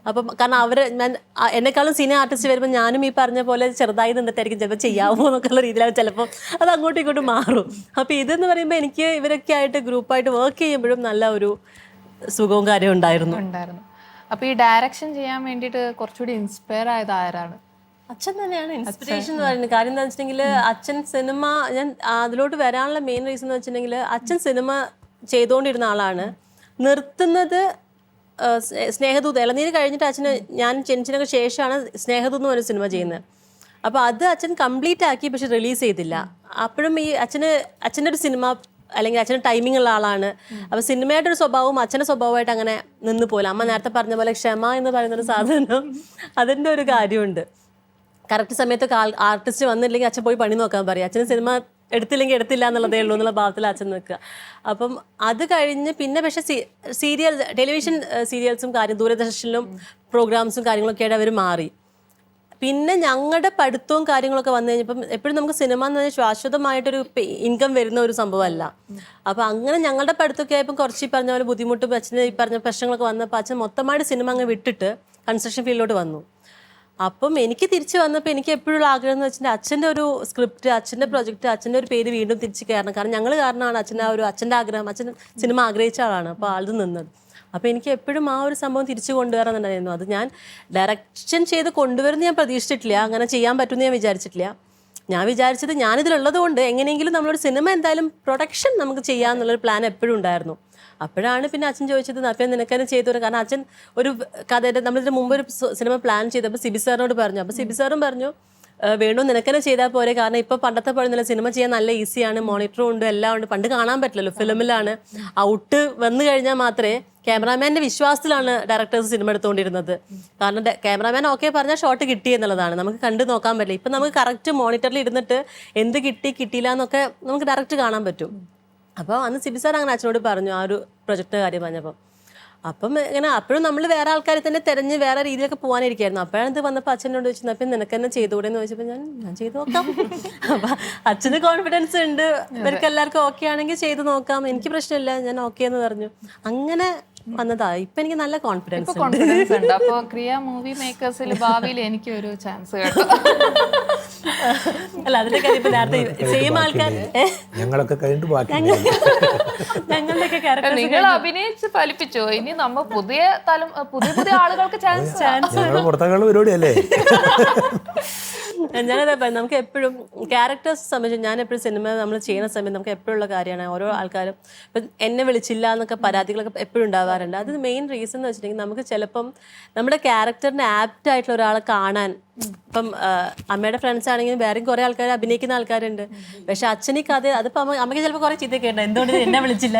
അപ്പം കാരണം ഞാൻ എന്നെക്കാളും സീനിയർ ആർട്ടിസ്റ്റ് വരുമ്പോൾ ഞാനും ഈ പറഞ്ഞ പോലെ ചെറുതായി നിന്നിട്ടായിരിക്കും ചിലപ്പോൾ ചെയ്യാമോ എന്നൊക്കെയുള്ള രീതിയിലാണ് ചിലപ്പോൾ അത് അങ്ങോട്ടും ഇങ്ങോട്ടും മാറും. അപ്പോൾ ഇതെന്ന് പറയുമ്പോൾ എനിക്ക് ഇവരൊക്കെ ആയിട്ട് ഗ്രൂപ്പായിട്ട് വർക്ക് ചെയ്യുമ്പോഴും നല്ല ഒരു സുഖവും കാര്യവും ഉണ്ടായിരുന്നു. അപ്പോൾ ഈ ഡയറക്ഷൻ ചെയ്യാൻ വേണ്ടിയിട്ട് കുറച്ചുകൂടി ഇൻസ്പയർ ആയത് ആരാണ്? അച്ഛൻ തന്നെയാണ് ഇൻസ്പിറേഷൻ എന്ന് പറയുന്നത്. കാര്യം എന്താ വെച്ചിട്ടുണ്ടെങ്കിൽ അച്ഛൻ സിനിമ, ഞാൻ അതിലോട്ട് വരാനുള്ള മെയിൻ റീസൺ എന്ന് വെച്ചിട്ടുണ്ടെങ്കിൽ അച്ഛൻ സിനിമ ചെയ്തുകൊണ്ടിരുന്ന ആളാണ്. നിർത്തുന്നത് സ്നേഹദൂത്, ഇളനീര് കഴിഞ്ഞിട്ട് അച്ഛന് ഞാൻ ജനിച്ചതിനൊക്കെ ശേഷമാണ് സ്നേഹദൂത് എന്ന് പറഞ്ഞ സിനിമ ചെയ്യുന്നത്. അപ്പോൾ അത് അച്ഛൻ കംപ്ലീറ്റ് ആക്കി, പക്ഷെ റിലീസ് ചെയ്തില്ല. അപ്പോഴും ഈ അച്ഛൻ്റെ ഒരു സിനിമ അല്ലെങ്കിൽ അച്ഛന് ടൈമിംഗ് ഉള്ള ആളാണ്. അപ്പോൾ സിനിമയായിട്ടൊരു സ്വഭാവവും അച്ഛൻ്റെ സ്വഭാവമായിട്ട് അങ്ങനെ നിന്ന് പോലും. അമ്മ നേരത്തെ പറഞ്ഞ പോലെ ക്ഷമ എന്ന് പറയുന്നൊരു സാധനം, അതിൻ്റെ ഒരു കാര്യമുണ്ട്. കറക്റ്റ് സമയത്തൊക്കെ ആർട്ടിസ്റ്റ് വന്നില്ലെങ്കിൽ അച്ഛൻ പോയി പണി നോക്കാൻ പറയും. അച്ഛന് സിനിമ എടുത്തില്ലെങ്കിൽ എടുത്തില്ല എന്നുള്ളതേ ഉള്ളൂ എന്നുള്ള ഭാവത്തിൽ അച്ഛൻ നിൽക്കുക. അപ്പം അത് കഴിഞ്ഞ് പിന്നെ പക്ഷേ ടെലിവിഷൻ സീരിയൽസും ദൂരദർശനിലും പ്രോഗ്രാംസും കാര്യങ്ങളൊക്കെ ആയിട്ട് അവർ മാറി. പിന്നെ ഞങ്ങളുടെ പഠിത്തവും കാര്യങ്ങളൊക്കെ വന്നു കഴിഞ്ഞപ്പം എപ്പോഴും നമുക്ക് സിനിമ എന്ന് പറഞ്ഞാൽ ശാശ്വതമായിട്ടൊരു ഇൻകം വരുന്ന ഒരു സംഭവമല്ല. അപ്പം അങ്ങനെ ഞങ്ങളുടെ പഠിത്തമൊക്കെ ആയപ്പോൾ കുറച്ച് ഈ പറഞ്ഞ പോലെ ബുദ്ധിമുട്ടും അച്ഛന് ഈ പറഞ്ഞ പ്രശ്നങ്ങളൊക്കെ വന്നപ്പോൾ അച്ഛൻ മൊത്തമായിട്ട് സിനിമ അങ്ങ് വിട്ടിട്ട് കൺസ്ട്രക്ഷൻ ഫീൽഡിലോട്ട് വന്നു. അപ്പം എനിക്ക് തിരിച്ച് വന്നപ്പോൾ എനിക്ക് എപ്പോഴുള്ള ആഗ്രഹം എന്ന് വെച്ചിട്ടുണ്ടെങ്കിൽ അച്ഛൻ്റെ ഒരു സ്ക്രിപ്റ്റ്, അച്ഛൻ്റെ പ്രൊജക്റ്റ്, അച്ഛൻ്റെ ഒരു പേര് വീണ്ടും തിരിച്ച് കയറണം. കാരണം ഞങ്ങൾ കാരണമാണ് അച്ഛൻ്റെ ആഗ്രഹം, അച്ഛൻ സിനിമ ആഗ്രഹിച്ച ആളാണ്. അപ്പോൾ ആളത് നിന്നത്. അപ്പോൾ എനിക്ക് എപ്പോഴും ആ ഒരു സംഭവം തിരിച്ചു കൊണ്ടുവരാമെന്നുണ്ടായിരുന്നു. അത് ഞാൻ ഡയറക്ഷൻ ചെയ്ത് കൊണ്ടുവരുമെന്ന് ഞാൻ പ്രതീക്ഷിച്ചിട്ടില്ല, അങ്ങനെ ചെയ്യാൻ പറ്റുമെന്ന് ഞാൻ വിചാരിച്ചിട്ടില്ല. ഞാൻ വിചാരിച്ചത് ഞാനിതിലുള്ളത് കൊണ്ട് എങ്ങനെയെങ്കിലും നമ്മളൊരു സിനിമ എന്തായാലും പ്രൊഡക്ഷൻ നമുക്ക് ചെയ്യാമെന്നുള്ളൊരു പ്ലാൻ എപ്പോഴും ഉണ്ടായിരുന്നു. അപ്പോഴാണ് പിന്നെ അച്ഛൻ ചോദിച്ചത് അപ്പം നിനക്കന്നെ ചെയ്തു തരാം. കാരണം അച്ഛൻ ഒരു കഥയുടെ നമ്മളിതിന് മുമ്പ് ഒരു സിനിമ പ്ലാൻ ചെയ്തപ്പോൾ സിബി സാറിനോട് പറഞ്ഞു. അപ്പോൾ സിബി സാറും പറഞ്ഞു വേണു നിനക്കന്നെ ചെയ്താൽ പോരെ, കാരണം ഇപ്പോൾ പണ്ടത്തെ പോലെ നല്ല സിനിമ ചെയ്യാൻ നല്ല ഈസിയാണ്, മോണിറ്ററും ഉണ്ട് എല്ലാം ഉണ്ട്. പണ്ട് കാണാൻ പറ്റില്ലല്ലോ, ഫിലിമിലാണ് ഔട്ട് വന്നു കഴിഞ്ഞാൽ മാത്രമേ ക്യാമറാമാൻ്റെ വിശ്വാസത്തിലാണ് ഡയറക്ടേഴ്സ് സിനിമ എടുത്തുകൊണ്ടിരുന്നത്. കാരണം ക്യാമറാമാൻ ഓക്കെ പറഞ്ഞാൽ ഷോട്ട് കിട്ടി എന്നുള്ളതാണ്, നമുക്ക് കണ്ടു നോക്കാൻ പറ്റില്ല. ഇപ്പം നമുക്ക് കറക്റ്റ് മോണിറ്ററിൽ ഇരുന്നിട്ട് എന്ത് കിട്ടി കിട്ടിയില്ല എന്നൊക്കെ നമുക്ക് ഡയറക്റ്റ് കാണാൻ പറ്റും. അപ്പോൾ അന്ന് സിബി സാർ അങ്ങനെ അച്ഛനോട് പറഞ്ഞു ആ ഒരു പ്രൊജക്റ്റിൻ്റെ കാര്യം പറഞ്ഞപ്പം. അപ്പം ഇങ്ങനെ അപ്പോഴും നമ്മൾ വേറെ ആൾക്കാരെ തന്നെ തിരഞ്ഞ് വേറെ രീതിയിലൊക്കെ പോകാനിരിക്കായിരുന്നു. അപ്പോഴാണ് ഇത് വന്നപ്പോൾ അച്ഛനോട് ചോദിച്ചു അപ്പം നിനക്ക് തന്നെ ചെയ്തുകൂടെ എന്ന് ചോദിച്ചപ്പോൾ ഞാൻ ചെയ്ത് നോക്കാം. അപ്പം അച്ഛന് കോൺഫിഡൻസ് ഉണ്ട്, ഇവർക്ക് എല്ലാവർക്കും ഓക്കെ ആണെങ്കിൽ ചെയ്ത് നോക്കാം, എനിക്ക് പ്രശ്നമില്ല, ഞാൻ ഓക്കെ എന്ന് പറഞ്ഞു. അങ്ങനെ വന്നതാ. ഇപ്പൊ എനിക്ക് നല്ല കോൺഫിഡൻസ് ഉണ്ട്. അപ്പൊ ക്രിയ മൂവി മേക്കേഴ്സിൽ ഭാവിയിൽ എനിക്ക് ഒരു ചാൻസ് കേട്ടോ. അല്ല അതിന്റെ കാര്യം ഇപ്പൊ നേരത്തെ സെയിം ആൾക്കാർ ഞങ്ങളൊക്കെ കഴിഞ്ഞിട്ട് ഞങ്ങളുടെയൊക്കെ ക്യാരക്ടർ നിങ്ങൾ അഭിനയിച്ച് ഫലിപ്പിച്ചോ, ഇനി നമ്മ പുതിയ പുതിയ ആളുകൾക്ക് ചാൻസ് പുറത്തേക്കുള്ള പരിപാടിയല്ലേ. ഞാനതാ നമുക്ക് എപ്പോഴും ക്യാരക്ടേഴ്സ് സംബന്ധിച്ച് ഞാൻ എപ്പോഴും സിനിമ നമ്മൾ ചെയ്യുന്ന സമയത്ത് നമുക്ക് എപ്പോഴും ഉള്ള കാര്യമാണ് ഓരോ ആൾക്കാരും ഇപ്പം എന്നെ വിളിച്ചില്ല എന്നൊക്കെ പരാതികളൊക്കെ എപ്പോഴും ഉണ്ടാവാറുണ്ട്. അത് മെയിൻ റീസൺ എന്ന് വെച്ചിട്ടുണ്ടെങ്കിൽ നമുക്ക് ചിലപ്പം നമ്മുടെ ക്യാരക്ടറിന് ആപ്റ്റ് ആയിട്ടുള്ള ഒരാളെ കാണാൻ, ഇപ്പം അമ്മയുടെ ഫ്രണ്ട്സ് ആണെങ്കിലും വേറെയും കുറേ ആൾക്കാർ അഭിനയിക്കുന്ന ആൾക്കാരുണ്ട്. പക്ഷെ അച്ഛനീ കഥ അതിപ്പോൾ അമ്മയ്ക്ക് ചിലപ്പോൾ കുറേ ചീത്തയൊക്കെ ഉണ്ട്, എന്തുകൊണ്ട് എന്നെ വിളിച്ചില്ല,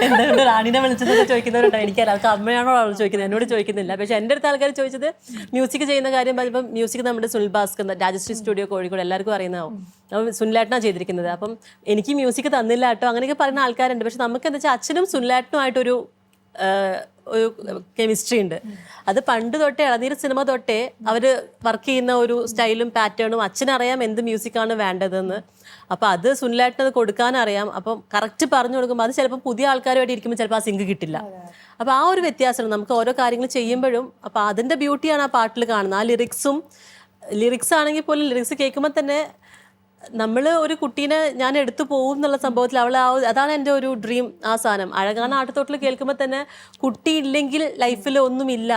എന്തുകൊണ്ട് റാണിനെ വിളിച്ചെന്നൊക്കെ ചോദിക്കുന്നവരുണ്ടോ. എനിക്കറിയാം അത് അമ്മയാണോ ആൾ ചോദിക്കുന്നത്, എന്നോട് ചോദിക്കുന്നില്ല. പക്ഷെ എൻ്റെ അടുത്ത ആൾക്കാർ ചോദിച്ചത് മ്യൂസിക് ചെയ്യുന്ന കാര്യം പറഞ്ഞപ്പം മ്യൂസിക് നമ്മുടെ സുനിൽ ഭാസ്കർ രാജശ്രീ സ്റ്റുഡിയോ കോഴിക്കോട് എല്ലാവർക്കും അറിയുന്നതാവും. അപ്പം സുനിലേട്ടനാണ് ചെയ്തിരിക്കുന്നത്. അപ്പം എനിക്ക് മ്യൂസിക് തന്നില്ല കേട്ടോ അങ്ങനെയൊക്കെ പറയുന്ന ആൾക്കാരുണ്ട്. പക്ഷെ നമുക്ക് എന്താ വെച്ചാൽ അച്ഛനും സുനിലേട്ടനുമായിട്ടൊരു ഒരു കെമിസ്ട്രി ഉണ്ട്. അത് പണ്ട് തൊട്ടേ ഇളനീർ സിനിമ തൊട്ടേ അവർ വർക്ക് ചെയ്യുന്ന ഒരു സ്റ്റൈലും പാറ്റേണും അച്ഛനറിയാം എന്ത് മ്യൂസിക്കാണ് വേണ്ടതെന്ന്. അപ്പോൾ അത് സുനിലേട്ടനത് കൊടുക്കാനറിയാം. അപ്പം കറക്റ്റ് പറഞ്ഞു കൊടുക്കുമ്പോൾ അത് ചിലപ്പോൾ പുതിയ ആൾക്കാരുമായിട്ട് ഇരിക്കുമ്പോൾ ചിലപ്പോൾ ആ സിങ്ക് കിട്ടില്ല. അപ്പോൾ ആ ഒരു വ്യത്യാസമാണ് നമുക്ക് ഓരോ കാര്യങ്ങൾ ചെയ്യുമ്പോഴും. അപ്പോൾ അതിൻ്റെ ബ്യൂട്ടിയാണ് ആ പാട്ടിൽ കാണുന്നത്. ആ ലിറിക്സ് ആണെങ്കിൽ പോലും ലിറിക്സ് കേൾക്കുമ്പോൾ തന്നെ നമ്മൾ ഒരു കുട്ടീനെ ഞാൻ എടുത്തു പോകും എന്നുള്ള സംഭവത്തിൽ അവൾ അതാണ് എൻ്റെ ഒരു ഡ്രീം. ആ സാധനം അഴകാന ആട്ടത്തോട്ടിൽ കേൾക്കുമ്പോൾ തന്നെ കുട്ടി ഇല്ലെങ്കിൽ ലൈഫിൽ ഒന്നുമില്ല,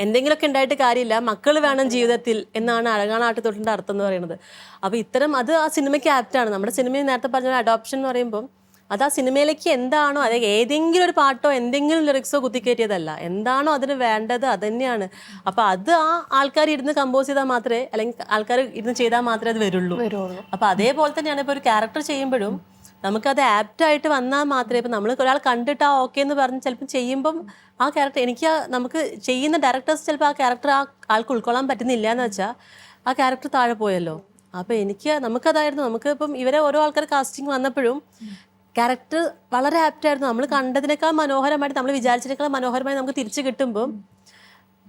എന്തെങ്കിലുമൊക്കെ ഉണ്ടായിട്ട് കാര്യമില്ല, മക്കൾ വേണം ജീവിതത്തിൽ എന്നാണ് അഴകാന ആട്ടത്തോട്ടിൻ്റെ അർത്ഥം എന്ന് പറയുന്നത്. അപ്പോൾ ഇത്തരം അത് ആ സിനിമയ്ക്ക് ആപ്റ്റാണ്. നമ്മുടെ സിനിമയിൽ നേരത്തെ പറഞ്ഞ അഡോപ്ഷൻ എന്ന് പറയുമ്പം അത് ആ സിനിമയിലേക്ക് എന്താണോ, അതായത് ഏതെങ്കിലും ഒരു പാട്ടോ എന്തെങ്കിലും ലിറിക്സോ കുത്തിക്കയറ്റിയതല്ല, എന്താണോ അതിന് വേണ്ടത് അത് തന്നെയാണ്. അപ്പോൾ അത് ആ ആൾക്കാർ ഇരുന്ന് കമ്പോസ് ചെയ്താൽ മാത്രമേ, അല്ലെങ്കിൽ ആൾക്കാർ ഇരുന്ന് ചെയ്താൽ മാത്രമേ അത് വരുള്ളൂ. അപ്പോൾ അതേപോലെ തന്നെയാണ് ഇപ്പോൾ ഒരു ക്യാരക്ടർ ചെയ്യുമ്പോഴും നമുക്കത് ആപ്റ്റായിട്ട് വന്നാൽ മാത്രമേ, ഇപ്പം നമ്മൾ ഒരാൾ കണ്ടിട്ട് ആ ഓക്കെ എന്ന് പറഞ്ഞ് ചിലപ്പോൾ ചെയ്യുമ്പം ആ ക്യാരക്ടർ നമുക്ക് ചെയ്യുന്ന ഡയറക്ടേഴ്സ് ചിലപ്പോൾ ആ ക്യാരക്ടർ ആ ആൾക്ക് ഉൾക്കൊള്ളാൻ പറ്റുന്നില്ല എന്ന് വെച്ചാൽ ആ ക്യാരക്ടർ താഴെ പോയല്ലോ. അപ്പോൾ നമുക്കതായിരുന്നു. നമുക്ക് ഇപ്പം ഇവരെ ഓരോ ആൾക്കാർ കാസ്റ്റിംഗ് വന്നപ്പോഴും ക്യാരക്ടർ വളരെ ആപ്റ്റായിരുന്നു. നമ്മൾ കണ്ടതിനേക്കാൾ മനോഹരമായിട്ട്, നമ്മൾ വിചാരിച്ചതിനേക്കാൾ മനോഹരമായി നമുക്ക് തിരിച്ചു കിട്ടുമ്പോൾ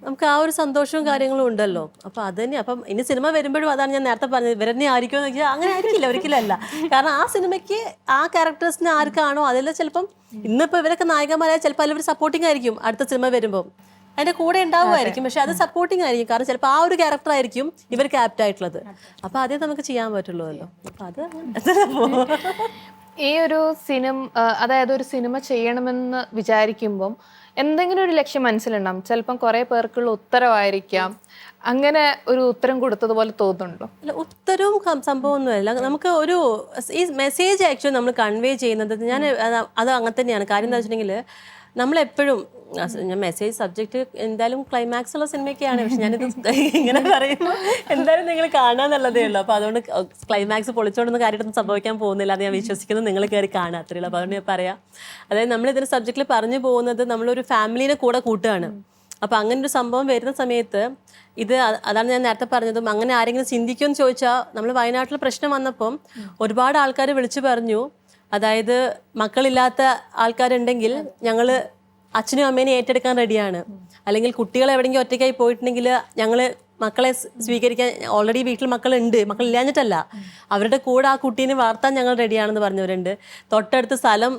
നമുക്ക് ആ ഒരു സന്തോഷവും കാര്യങ്ങളും ഉണ്ടല്ലോ. അപ്പോൾ അത് തന്നെ. അപ്പം ഇനി സിനിമ വരുമ്പോഴും അതാണ് ഞാൻ നേരത്തെ പറഞ്ഞത്, ഇവരെന്നെ ആയിരിക്കുമോ എന്ന് വെച്ചാൽ അങ്ങനെ ആയിരിക്കില്ല, ഒരിക്കലല്ല. കാരണം ആ സിനിമയ്ക്ക് ആ ക്യാരക്ടേഴ്സിന് ആർക്കാണോ അതിൽ ചിലപ്പം ഇന്നിപ്പോൾ ഇവരൊക്കെ നായകന്മാരായ ചിലപ്പോൾ അതിലൊരു സപ്പോർട്ടിംഗ് ആയിരിക്കും അടുത്ത സിനിമ വരുമ്പോൾ, അതിൻ്റെ കൂടെ ഉണ്ടാവുമായിരിക്കും. പക്ഷെ അത് സപ്പോർട്ടിംഗ് ആയിരിക്കും. കാരണം ചിലപ്പോൾ ആ ഒരു ക്യാരക്ടർ ആയിരിക്കും ഇവർക്ക് ആപ്റ്റ് ആയിട്ടുള്ളത്. അപ്പോൾ അതേ നമുക്ക് ചെയ്യാൻ പറ്റുള്ളൂ അല്ലോ. അപ്പോൾ അത് ഈ ഒരു അതായത് ഒരു സിനിമ ചെയ്യണമെന്ന് വിചാരിക്കുമ്പം എന്തെങ്കിലും ഒരു ലക്ഷ്യം മനസ്സിലുണ്ടാവും. ചിലപ്പം കുറേ പേർക്കുള്ള ഉത്തരവായിരിക്കാം. അങ്ങനെ ഒരു ഉത്തരം കൊടുത്തതുപോലെ തോന്നുന്നുണ്ടോ? അല്ല, ഉത്തരവും സംഭവമൊന്നുമല്ല. നമുക്ക് ഈ മെസ്സേജ് ആക്ച്വലി നമ്മൾ കൺവേ ചെയ്യുന്നത് അത് അങ്ങനെ തന്നെയാണ്. കാര്യം എന്താ വെച്ചിട്ടുണ്ടെങ്കിൽ നമ്മളെപ്പോഴും ഞാൻ മെസ്സേജ് സബ്ജക്റ്റ് എന്തായാലും ക്ലൈമാക്സ് ഉള്ള സിനിമയൊക്കെയാണ്. പക്ഷെ ഞാനിത് ഇങ്ങനെ പറയുമ്പോൾ എന്തായാലും നിങ്ങൾ കാണാന്നുള്ളതേ ഉള്ളൂ. അപ്പോൾ അതുകൊണ്ട് ക്ലൈമാക്സ് പൊളിച്ചോണ്ടൊന്നും കാര്യമായിട്ടൊന്നും സംഭവിക്കാൻ പോകുന്നില്ല അത് ഞാൻ വിശ്വസിക്കുന്നത്. നിങ്ങൾ കയറി കാണാൻ അത്രയുള്ളൂ. അപ്പോൾ അതുകൊണ്ട് ഞാൻ പറയാം, അതായത് നമ്മളിതിൻ്റെ സബ്ജക്റ്റിൽ പറഞ്ഞു പോകുന്നത് നമ്മളൊരു ഫാമിലീനെ കൂടെ കൂട്ടുകയാണ്. അപ്പോൾ അങ്ങനെ ഒരു സംഭവം വരുന്ന സമയത്ത് അതാണ് ഞാൻ നേരത്തെ പറഞ്ഞതും, അങ്ങനെ ആരെങ്കിലും ചിന്തിക്കുമെന്ന് ചോദിച്ചാൽ നമ്മൾ വയനാട്ടിൽ പ്രശ്നം വന്നപ്പം ഒരുപാട് ആൾക്കാർ വിളിച്ചു പറഞ്ഞു, അതായത് മക്കളില്ലാത്ത ആൾക്കാരുണ്ടെങ്കിൽ ഞങ്ങൾ അച്ഛനും അമ്മേനെ ഏറ്റെടുക്കാൻ റെഡിയാണ്, അല്ലെങ്കിൽ കുട്ടികൾ എവിടെയെങ്കിലും ഒറ്റയ്ക്കായി പോയിട്ടുണ്ടെങ്കിൽ ഞങ്ങൾ മക്കളെ സ്വീകരിക്കാൻ ഓൾറെഡി വീട്ടിൽ മക്കളുണ്ട്, മക്കളില്ലാഞ്ഞിട്ടല്ല, അവരുടെ കൂടെ ആ കുട്ടീനെ വളർത്താൻ ഞങ്ങൾ റെഡിയാണെന്ന് പറഞ്ഞവരുണ്ട്. തൊട്ടടുത്ത് സ്ഥലം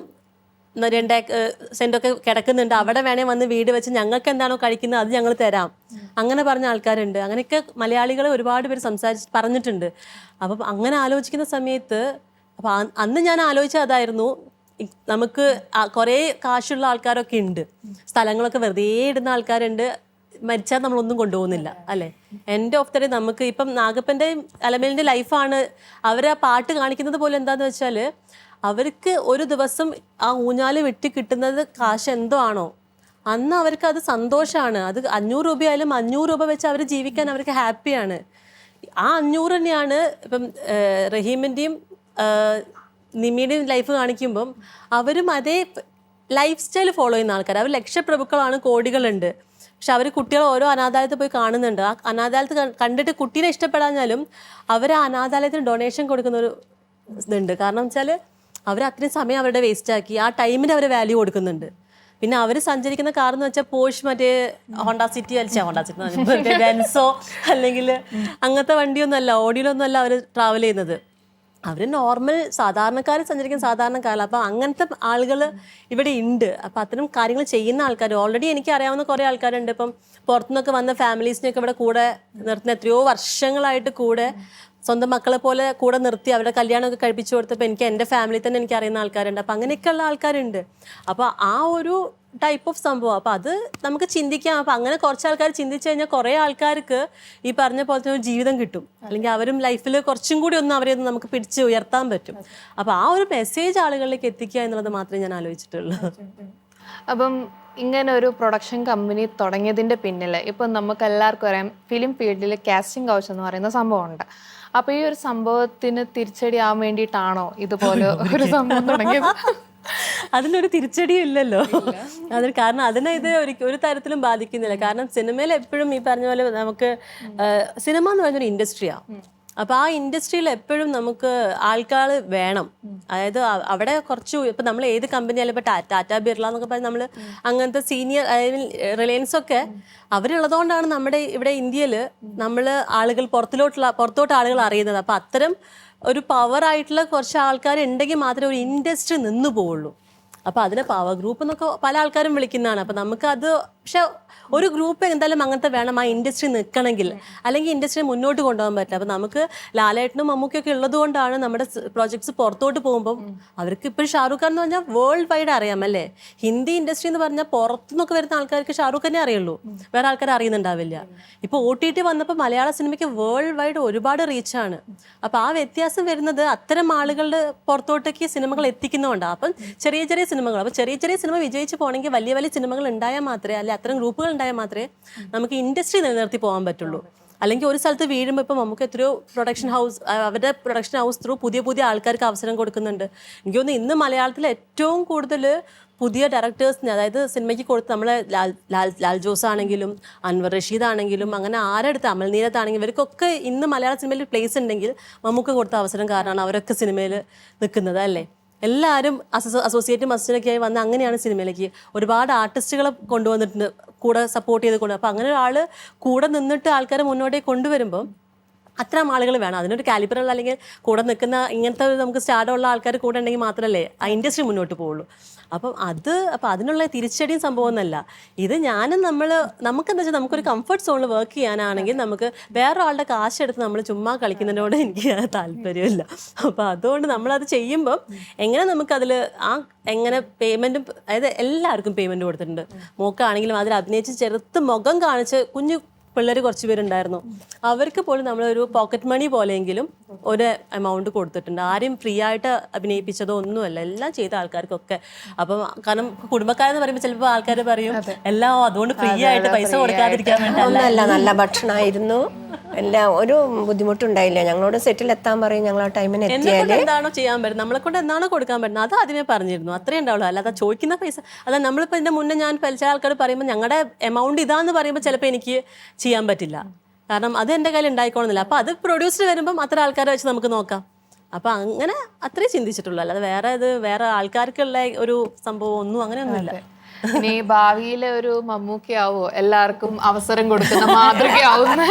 2 സെൻറ്റൊക്കെ കിടക്കുന്നുണ്ട്, അവിടെ വേണേൽ വന്ന് വീട് വെച്ച് ഞങ്ങൾക്ക് എന്താണോ കഴിക്കുന്നത് അത് ഞങ്ങൾ തരാം, അങ്ങനെ പറഞ്ഞ ആൾക്കാരുണ്ട്. അങ്ങനെയൊക്കെ മലയാളികൾ ഒരുപാട് പേര് പറഞ്ഞിട്ടുണ്ട്. അപ്പം അങ്ങനെ ആലോചിക്കുന്ന സമയത്ത് അപ്പം അന്ന് ഞാൻ ആലോചിച്ചത് അതായിരുന്നു, നമുക്ക് കുറേ കാശുള്ള ആൾക്കാരൊക്കെ ഉണ്ട്, സ്ഥലങ്ങളൊക്കെ വെറുതെ ഇടുന്ന ആൾക്കാരുണ്ട്, മരിച്ചാൽ നമ്മളൊന്നും കൊണ്ടുപോകുന്നില്ല അല്ലേ. എൻഡ് ഓഫ് ദ ഡേ നമുക്ക് ഇപ്പം നാഗപ്പൻ്റെയും അലമേലിൻ്റെ ലൈഫാണ് അവരെ പാട്ട് കാണിക്കുന്നത് പോലെ. എന്താണെന്ന് വെച്ചാൽ അവർക്ക് ഒരു ദിവസം ആ ഊഞ്ഞാല് വെട്ടി കിട്ടുന്നത് കാശ് എന്തോ ആണോ അന്ന് അവർക്ക് അത് സന്തോഷമാണ്. അത് 500 രൂപയായാലും 500 രൂപ വെച്ച് അവർ ജീവിക്കാൻ അവർക്ക് ഹാപ്പിയാണ്. ആ 500 തന്നെയാണ് ഇപ്പം റഹീമിൻ്റെയും നിമ്മിയുടെയും ലൈഫ് കാണിക്കുമ്പം അവരും അതേ ലൈഫ് സ്റ്റൈൽ ഫോളോ ചെയ്യുന്ന ആൾക്കാർ. അവർ ലക്ഷപ്രഭുക്കളാണ്, കോടികളുണ്ട്, പക്ഷെ അവർ കുട്ടികൾ ഓരോ അനാഥാലയത്തിൽ പോയി കാണുന്നുണ്ട്. ആ അനാഥാലയത്തിൽ കണ്ടിട്ട് കുട്ടീനെ ഇഷ്ടപ്പെടാഞ്ഞാലും അവർ ആ അനാഥാലയത്തിന് ഡൊണേഷൻ കൊടുക്കുന്ന ഒരു ഇതുണ്ട്. കാരണം വെച്ചാൽ അവർ അത്രയും സമയം അവരുടെ വേസ്റ്റ് ആക്കി, ആ ടൈമിന് അവർ വാല്യൂ കൊടുക്കുന്നുണ്ട്. പിന്നെ അവർ സഞ്ചരിക്കുന്ന കാർ എന്ന് വെച്ചാൽ പോഷ് മറ്റേ ഹോണ്ട സിറ്റി ബെൻസോ അല്ലെങ്കിൽ അങ്ങനത്തെ വണ്ടിയൊന്നും അല്ല, ഓടിയിലൊന്നും അല്ല അവർ ട്രാവൽ ചെയ്യുന്നത്. അവർ നോർമൽ സാധാരണക്കാർ സഞ്ചരിക്കുന്ന സാധാരണക്കാരല്ല. അപ്പോൾ അങ്ങനത്തെ ആളുകൾ ഇവിടെ ഉണ്ട്. അപ്പോൾ അത്തരം കാര്യങ്ങൾ ചെയ്യുന്ന ആൾക്കാർ ഓൾറെഡി എനിക്ക് അറിയാവുന്ന കുറേ ആൾക്കാരുണ്ട്. ഇപ്പം പുറത്തുനിന്നൊക്കെ വന്ന ഫാമിലീസിനെയൊക്കെ ഇവിടെ കൂടെ നിർത്തുന്ന, എത്രയോ വർഷങ്ങളായിട്ട് കൂടെ സ്വന്തം മക്കളെ പോലെ കൂടെ നിർത്തി അവരുടെ കല്യാണമൊക്കെ കഴിപ്പിച്ചു കൊടുത്തപ്പോൾ എനിക്ക് എൻ്റെ ഫാമിലി തന്നെ എനിക്ക് അറിയുന്ന ആൾക്കാരുണ്ട്. അപ്പോൾ അങ്ങനെയൊക്കെയുള്ള ആൾക്കാരുണ്ട്. അപ്പോൾ ആ ഒരു ടൈപ്പ് ഓഫ് സംഭവം, അപ്പോൾ അത് നമുക്ക് ചിന്തിക്കാം. അപ്പോൾ അങ്ങനെ കുറച്ച് ആൾക്കാർ ചിന്തിച്ചു കഴിഞ്ഞാൽ കുറേ ആൾക്കാർക്ക് ഈ പറഞ്ഞ പോലത്തെ ഒരു ജീവിതം കിട്ടും, അല്ലെങ്കിൽ അവരും ലൈഫിൽ കുറച്ചും കൂടി ഒന്ന് അവരെ നമുക്ക് പിടിച്ച് ഉയർത്താൻ പറ്റും. അപ്പോൾ ആ ഒരു മെസ്സേജ് ആളുകളിലേക്ക് എത്തിക്കുക എന്നുള്ളത് മാത്രമേ ഞാൻ ആലോചിച്ചിട്ടുള്ളൂ. അപ്പം ഇങ്ങനെ ഒരു പ്രൊഡക്ഷൻ കമ്പനി തുടങ്ങിയതിൻ്റെ പിന്നിൽ ഇപ്പം നമുക്ക് എല്ലാവർക്കും അറിയാം, ഫിലിം ഫീൽഡിൽ കാസ്റ്റിംഗ് കൗച്ച് എന്ന് പറയുന്ന സംഭവമുണ്ട്. അപ്പോൾ ഈ ഒരു സംഭവത്തിന് തിരിച്ചടിയാവാൻ വേണ്ടിയിട്ടാണോ ഇതുപോലെ ഒരു സംഭവം തുടങ്ങിയത്? അതിനൊരു തിരിച്ചടിയും ഇല്ലല്ലോ. അതിന് കാരണം അതിനെ ഇത് ഒരു തരത്തിലും ബാധിക്കുന്നില്ല. കാരണം സിനിമയിൽ എപ്പോഴും ഈ പറഞ്ഞ പോലെ നമുക്ക് സിനിമ എന്ന് പറയുന്നൊരു ഇൻഡസ്ട്രിയാണ്. അപ്പോൾ ആ ഇൻഡസ്ട്രിയിൽ എപ്പോഴും നമുക്ക് ആൾക്കാർ വേണം. അതായത് അവിടെ കുറച്ച് ഇപ്പം നമ്മൾ ഏത് കമ്പനിയായാലും ഇപ്പോൾ ടാറ്റ ബിർള എന്നൊക്കെ പറഞ്ഞാൽ നമ്മൾ അങ്ങനത്തെ സീനിയർ റിലയൻസ് ഒക്കെ അവരുള്ളതുകൊണ്ടാണ് നമ്മുടെ ഇവിടെ ഇന്ത്യയിൽ നമ്മൾ ആളുകൾ പുറത്തോട്ട് ആളുകൾ അറിയുന്നത്. അപ്പോൾ അത്തരം ഒരു പവറായിട്ടുള്ള കുറച്ച് ആൾക്കാർ ഉണ്ടെങ്കിൽ മാത്രമേ ഒരു ഇൻഡസ്ട്രി നിന്ന് പോവുള്ളൂ. അപ്പോൾ അതിനെ പവർ ഗ്രൂപ്പ് എന്നൊക്കെ പല ആൾക്കാരും വിളിക്കുന്നതാണ്. അപ്പോൾ നമുക്കത് പക്ഷെ ഒരു ഗ്രൂപ്പ് എന്തായാലും അങ്ങനത്തെ വേണം ആ ഇൻഡസ്ട്രി നിൽക്കണമെങ്കിൽ, അല്ലെങ്കിൽ ഇൻഡസ്ട്രി മുന്നോട്ട് കൊണ്ടുപോകാൻ പറ്റില്ല. അപ്പോൾ നമുക്ക് ലാലേട്ടനും മമ്മൂക്കൊക്കെ ഉള്ളത് കൊണ്ടാണ് നമ്മുടെ പ്രോജക്ട്സ് പുറത്തോട്ട് പോകുമ്പം അവർക്ക് ഇപ്പോൾ ഷാറൂഖ് ഖാൻ എന്ന് പറഞ്ഞാൽ വേൾഡ് വൈഡ് അറിയാം അല്ലേ. ഹിന്ദി ഇൻഡസ്ട്രി എന്ന് പറഞ്ഞാൽ പുറത്തുനിന്നൊക്കെ വരുന്ന ആൾക്കാർക്ക് ഷാറൂഖ് ഖാനെ അറിയുള്ളൂ, വേറെ ആൾക്കാർ അറിയുന്നുണ്ടാവില്ല. ഇപ്പോൾ OTT വന്നപ്പോൾ മലയാള സിനിമയ്ക്ക് വേൾഡ് വൈഡ് ഒരുപാട് റീച്ചാണ്. അപ്പോൾ ആ വ്യത്യാസം വരുന്നത് അത്തരം ആളുകളുടെ പുറത്തോട്ടേക്ക് സിനിമകൾ എത്തിക്കുന്നതുകൊണ്ടാണ്. അപ്പം ചെറിയ ചെറിയ സിനിമകൾ, അപ്പോൾ ചെറിയ ചെറിയ സിനിമ വിജയിച്ച് പോകണമെങ്കിൽ വലിയ വലിയ സിനിമകൾ ഉണ്ടായാൽ മാത്രമേ, അല്ലെങ്കിൽ അത്തരം ഗ്രൂപ്പുകൾ ഉണ്ടായാൽ മാത്രമേ നമുക്ക് ഇൻഡസ്ട്രി നിലനിർത്തി പോകാൻ പറ്റുള്ളൂ. അല്ലെങ്കിൽ ഒരു സ്ഥലത്ത് വീഴുമ്പോൾ ഇപ്പം നമുക്ക് എത്രയോ അവരുടെ പ്രൊഡക്ഷൻ ഹൗസ് ത്രൂ പുതിയ പുതിയ ആൾക്കാർക്ക് അവസരം കൊടുക്കുന്നുണ്ട്. എനിക്ക് തോന്നുന്നു ഇന്ന് മലയാളത്തിൽ ഏറ്റവും കൂടുതൽ പുതിയ ഡയറക്ടേഴ്സിന്, അതായത് സിനിമയ്ക്ക് കൊടുത്ത് നമ്മളെ ലാൽ ജോസ് ആണെങ്കിലും അൻവർ റഷീദ് ആണെങ്കിലും അങ്ങനെ ആരെടുത്ത് അമൽ നീരത്താണെങ്കിലും ഇവർക്കൊക്കെ ഇന്ന് മലയാള സിനിമയിൽ പ്ലേസ് ഉണ്ടെങ്കിൽ നമുക്ക് കൊടുത്ത അവസരം കാരണമാണ് അവരൊക്കെ സിനിമയിൽ നിൽക്കുന്നത് അല്ലേ. എല്ലാവരും അസോസിയേറ്റും അസിസ്റ്റൻ്റൊക്കെ ആയി വന്ന് അങ്ങനെയാണ് സിനിമയിലേക്ക് ഒരുപാട് ആർട്ടിസ്റ്റുകളെ കൊണ്ടുവന്നിട്ടുണ്ട്, കൂടെ സപ്പോർട്ട് ചെയ്ത് കൊണ്ട്. അപ്പോൾ അങ്ങനെ ഒരാൾ കൂടെ നിന്നിട്ട് ആൾക്കാരെ മുന്നോട്ടേക്ക് കൊണ്ടുവരുമ്പം അത്തരം ആളുകൾ വേണം. അതിനൊരു കാലിബറുള്ള അല്ലെങ്കിൽ കൂടെ നിൽക്കുന്ന ഇങ്ങനത്തെ നമുക്ക് സ്റ്റാർഡുള്ള ആൾക്കാർ കൂടെ ഉണ്ടെങ്കിൽ മാത്രമല്ലേ ആ ഇൻഡസ്ട്രി മുന്നോട്ട് പോവുള്ളൂ. അപ്പം അതിനുള്ള തിരിച്ചടിയും സംഭവമൊന്നുമല്ല ഇത്. നമുക്കെന്താ വെച്ചാൽ നമുക്കൊരു കംഫർട്ട് സോണിൽ വർക്ക് ചെയ്യാനാണെങ്കിൽ നമുക്ക് വേറെ ആളുടെ കാശെടുത്ത് നമ്മൾ ചുമ്മാ കളിക്കുന്നതിനോട് എനിക്ക് താല്പര്യമില്ല. അപ്പോൾ അതുകൊണ്ട് നമ്മളത് ചെയ്യുമ്പം എങ്ങനെ നമുക്കതിൽ എങ്ങനെ പേയ്മെൻറ്റും, അതായത് എല്ലാവർക്കും പേയ്മെൻറ്റ് കൊടുത്തിട്ടുണ്ട്. മോക്കാണെങ്കിലും അതിൽ അഭിനയിച്ച് ചെറുത്ത് മുഖം കാണിച്ച് കുഞ്ഞു പിള്ളേർ കുറച്ച് പേരുണ്ടായിരുന്നു, അവർക്ക് പോലും നമ്മളൊരു പോക്കറ്റ് മണി പോലെയെങ്കിലും ഒരു എമൗണ്ട് കൊടുത്തിട്ടുണ്ട്. ആരും ഫ്രീ ആയിട്ട് അഭിനയിപ്പിച്ചതോ ഒന്നുമല്ല, എല്ലാം ചെയ്ത ആൾക്കാർക്കൊക്കെ. അപ്പം കാരണം കുടുംബക്കാരെന്ന് പറയുമ്പോൾ ചിലപ്പോൾ ആൾക്കാർ പറയും എല്ലാം അതുകൊണ്ട് ഫ്രീ ആയിട്ട് പൈസ കൊടുക്കാതിരിക്കാൻ വേണ്ടി ഒന്നുമല്ല, നല്ല ഭക്ഷണമായിരുന്നു, എല്ലാം ഒരു ബുദ്ധിമുട്ടുണ്ടായില്ല. ഞങ്ങളോട് സെറ്റിലെത്താൻ പറയും, ഞങ്ങൾ ആ ടൈമിന് എത്തിയാൽ എന്താണോ ചെയ്യാൻ പറ്റുന്നത്, നമ്മളെ കൊണ്ട് എന്താണോ കൊടുക്കാൻ പറ്റുന്നത് അത് ആദ്യമേ പറഞ്ഞിരുന്നു, അത്രേ ഉണ്ടാവുള്ളൂ. അല്ലാതെ ചോദിക്കുന്ന പൈസ അതാ നമ്മളിപ്പോൾ ഇതിൻ്റെ മുന്നേ ഞാൻ ചില ആൾക്കാർ പറയുമ്പോൾ ഞങ്ങളുടെ എമൗണ്ട് ഇതാന്ന് പറയുമ്പോൾ ചിലപ്പോൾ എനിക്ക് ചെയ്യാൻ പറ്റില്ല, കാരണം അത് എൻ്റെ കയ്യിൽ ഉണ്ടായിക്കോണമെന്നില്ല. അപ്പോൾ അത് പ്രൊഡ്യൂസർ വരുമ്പം അത്ര ആൾക്കാരെ വെച്ച് നമുക്ക് നോക്കാം. അപ്പോൾ അങ്ങനെ അത്രേ ചിന്തിച്ചിട്ടുള്ളൂ, അല്ലാതെ വേറെ ആൾക്കാർക്കുള്ള ഒരു സംഭവം ഒന്നും അങ്ങനെയൊന്നുമില്ല. ഇനി ഭാവിയിലെ ഒരു മമ്മൂക്കയാവോ, എല്ലാവർക്കും അവസരം കൊടുക്കുന്ന മാതൃകയാവുന്ന?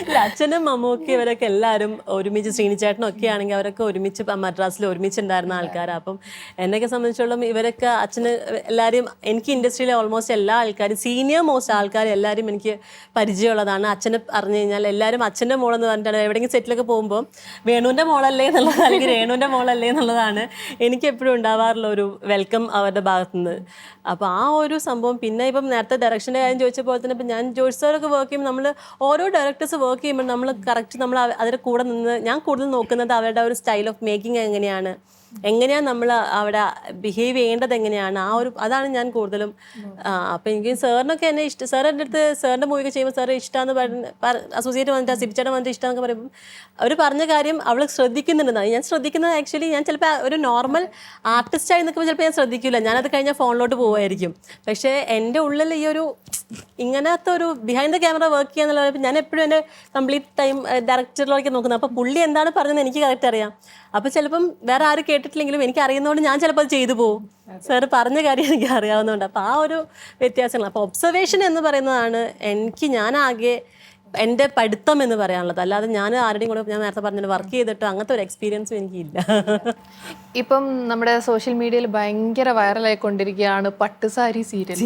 ഇല്ല, അച്ഛനും മമ്മൂക്കി ഇവരൊക്കെ എല്ലാവരും ഒരുമിച്ച്, ശ്രീനിച്ചേട്ടനും ഒക്കെ ആണെങ്കിൽ അവരൊക്കെ ഒരുമിച്ച് മദ്രാസിൽ ഒരുമിച്ചുണ്ടായിരുന്ന ആൾക്കാരാണ്. അപ്പം എന്നെയൊക്കെ സംബന്ധിച്ചോളം ഇവരൊക്കെ അച്ഛന് എല്ലാവരും, എനിക്ക് ഇൻഡസ്ട്രിയിലെ ഓൾമോസ്റ്റ് എല്ലാ ആൾക്കാരും, സീനിയർ മോസ്റ്റ് ആൾക്കാർ എല്ലാവരും എനിക്ക് പരിചയമുള്ളതാണ്. അച്ഛനെ പറഞ്ഞു കഴിഞ്ഞാൽ എല്ലാവരും അച്ഛൻ്റെ മോളെന്ന് പറഞ്ഞിട്ടാണ് എവിടെയെങ്കിലും സെറ്റിലൊക്കെ പോകുമ്പോൾ വേണുവിൻ്റെ മോളല്ലേ എന്നുള്ളത്, അല്ലെങ്കിൽ രേണുവിൻ്റെ മോളല്ലേ എന്നുള്ളതാണ് എനിക്ക് എപ്പോഴും ഉണ്ടാവാറുള്ള ഒരു വെൽക്കം അവരുടെ ഭാഗത്തുനിന്ന്. അപ്പോൾ ആ ഒരു സംഭവം. പിന്നെ ഇപ്പം നേരത്തെ ഡയറക്ഷൻ്റെ കാര്യം ചോദിച്ചപ്പോൾ തന്നെ ഇപ്പം ഞാൻ ജോഷ് സാറൊക്കെ വർക്ക് ചെയ്യുമ്പോൾ നമ്മൾ ഓരോ ഡയറക്ടേഴ്സ് വർക്ക് ചെയ്യുമ്പോൾ നമ്മൾ കറക്റ്റ് നമ്മൾ അതിൻ്റെ കൂടെ നിന്ന് ഞാൻ കൂടുതൽ നോക്കുന്നത് അവരുടെ ഒരു സ്റ്റൈൽ ഓഫ് മേക്കിംഗ് എങ്ങനെയാണ് നമ്മൾ അവിടെ ബിഹേവ് ചെയ്യേണ്ടത് എങ്ങനെയാണ്, ആ ഒരു അതാണ് ഞാൻ കൂടുതലും. അപ്പം എനിക്ക് സാറിനൊക്കെ എന്നെ ഇഷ്ടം, സാർ എൻ്റെ അടുത്ത് സാറിൻ്റെ മൂവിയൊക്കെ ചെയ്യുമ്പോൾ സാറ് ഇഷ്ടമെന്ന് അസോസിയേറ്റ് വന്നിട്ട് സിബിച്ചേട്ടൻ വന്നിട്ട് ഇഷ്ടമെന്നൊക്കെ പറയുമ്പോൾ അവർ പറഞ്ഞ കാര്യം അവൾ ശ്രദ്ധിക്കുന്നുണ്ടെന്നാണ് ഞാൻ ശ്രദ്ധിക്കുന്നത്. ആക്ച്വലി ഞാൻ ചിലപ്പോൾ ഒരു നോർമൽ ആർട്ടിസ്റ്റായി നിൽക്കുമ്പോൾ ചിലപ്പോൾ ഞാൻ ശ്രദ്ധിക്കില്ല, ഞാനത് കഴിഞ്ഞാൽ ഫോണിലോട്ട് പോവുമായിരിക്കും. പക്ഷേ എൻ്റെ ഉള്ളിൽ ഈ ഒരു ഇങ്ങനത്തെ ഒരു ബിഹൈൻഡ് ദ ക്യാമറ വർക്ക് ചെയ്യാന്നുള്ള ഞാൻ എപ്പോഴും എൻ്റെ കംപ്ലീറ്റ് ടൈം ഡയറക്ടറിലേക്ക് നോക്കുന്നത്. അപ്പോൾ പുള്ളി എന്താണ് പറഞ്ഞത് എനിക്ക് കറക്റ്റ് അറിയാം. അപ്പോൾ ചിലപ്പം വേറെ ആരും കേട്ടിട്ടില്ലെങ്കിലും എനിക്ക് അറിയുന്നതുകൊണ്ട് ഞാൻ ചിലപ്പോൾ അത് ചെയ്തു പോകും. സാറ് പറഞ്ഞ കാര്യം എനിക്ക് അറിയാവുന്നതുകൊണ്ട്. അപ്പോൾ ആ ഒരു വ്യത്യാസങ്ങൾ. അപ്പോൾ ഒബ്സർവേഷൻ എന്ന് പറയുന്നതാണ് ഞാനാകെ എൻ്റെ പഠിത്തം എന്ന് പറയാനുള്ളത്. അല്ലാതെ ഞാൻ ആരുടെയും കൂടെ ഞാൻ നേരത്തെ പറഞ്ഞത് വർക്ക് ചെയ്തിട്ടോ അങ്ങനത്തെ ഒരു എക്സ്പീരിയൻസും എനിക്കില്ല. ഇപ്പം നമ്മുടെ സോഷ്യൽ മീഡിയയിൽ ഭയങ്കര വൈറലായിക്കൊണ്ടിരിക്കുകയാണ് പട്ടുസാരി സീരിയൽ.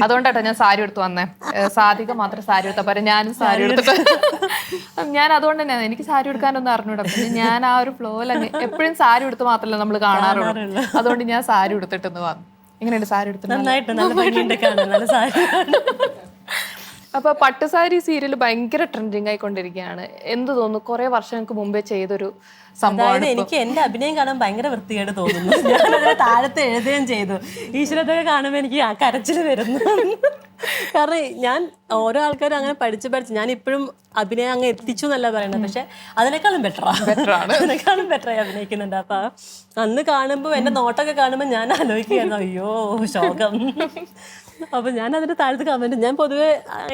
അതുകൊണ്ടാട്ടോ ഞാൻ സാരി എടുത്ത് വന്നേ. സാധിക മാത്രം സാരി എടുത്താൽ പറയാം, ഞാനും സാരി എടുത്തിട്ട് ഞാൻ അതുകൊണ്ട് തന്നെ എനിക്ക് സാരി എടുക്കാനൊന്നും അറിഞ്ഞൂടാ. പിന്നെ ഞാൻ ആ ഒരു ഫ്ലോയിൽ എപ്പോഴും സാരി എടുത്ത് മാത്രമല്ല നമ്മൾ കാണാറുള്ളൂ. അതുകൊണ്ട് ഞാൻ സാരി എടുത്തിട്ടെന്ന് വന്നു. എങ്ങനെയുണ്ട് സാരി എടുത്തിട്ട്? നന്നായിട്ട്, നല്ല ഭംഗിയുണ്ട് കാണാൻ, നല്ല സാരി. അപ്പൊ പട്ടുസാരി സീരിയൽ ഭയങ്കര ട്രെൻഡിങ് ആയിക്കൊണ്ടിരിക്കുകയാണ്. എന്ത് തോന്നുന്നു, കുറെ വർഷങ്ങൾക്ക് മുമ്പേ ചെയ്തൊരു സംഭവം. എനിക്ക് എന്റെ അഭിനയം കാണാൻ ഭയങ്കര വൃത്തികേട് തോന്നുന്നു. ഞാനതിനെ താഴത്ത് എഴുതുകയും ചെയ്തു. ഈശ്വരത്തൊക്കെ കാണുമ്പോൾ എനിക്ക് ആ കരച്ചിൽ വരുന്നു. കാരണം ഞാൻ ഓരോ ആൾക്കാരും അങ്ങനെ പഠിച്ച് ഞാൻ ഇപ്പോഴും അഭിനയം അങ്ങ് എത്തിച്ചു എന്നല്ല പറയുന്നത്, പക്ഷെ അതിനേക്കാളും ബെറ്ററാണ്, അതിനേക്കാളും ബെറ്ററായി അഭിനയിക്കുന്നുണ്ട്. അപ്പൊ അന്ന് കാണുമ്പോൾ എന്റെ നോട്ടൊക്കെ കാണുമ്പോൾ ഞാൻ ആലോചിക്കുകയായിരുന്നു, അയ്യോ ശോകം. അപ്പൊ ഞാൻ അതിന്റെ താഴത്ത് കമന്റ്, ഞാൻ പൊതുവെ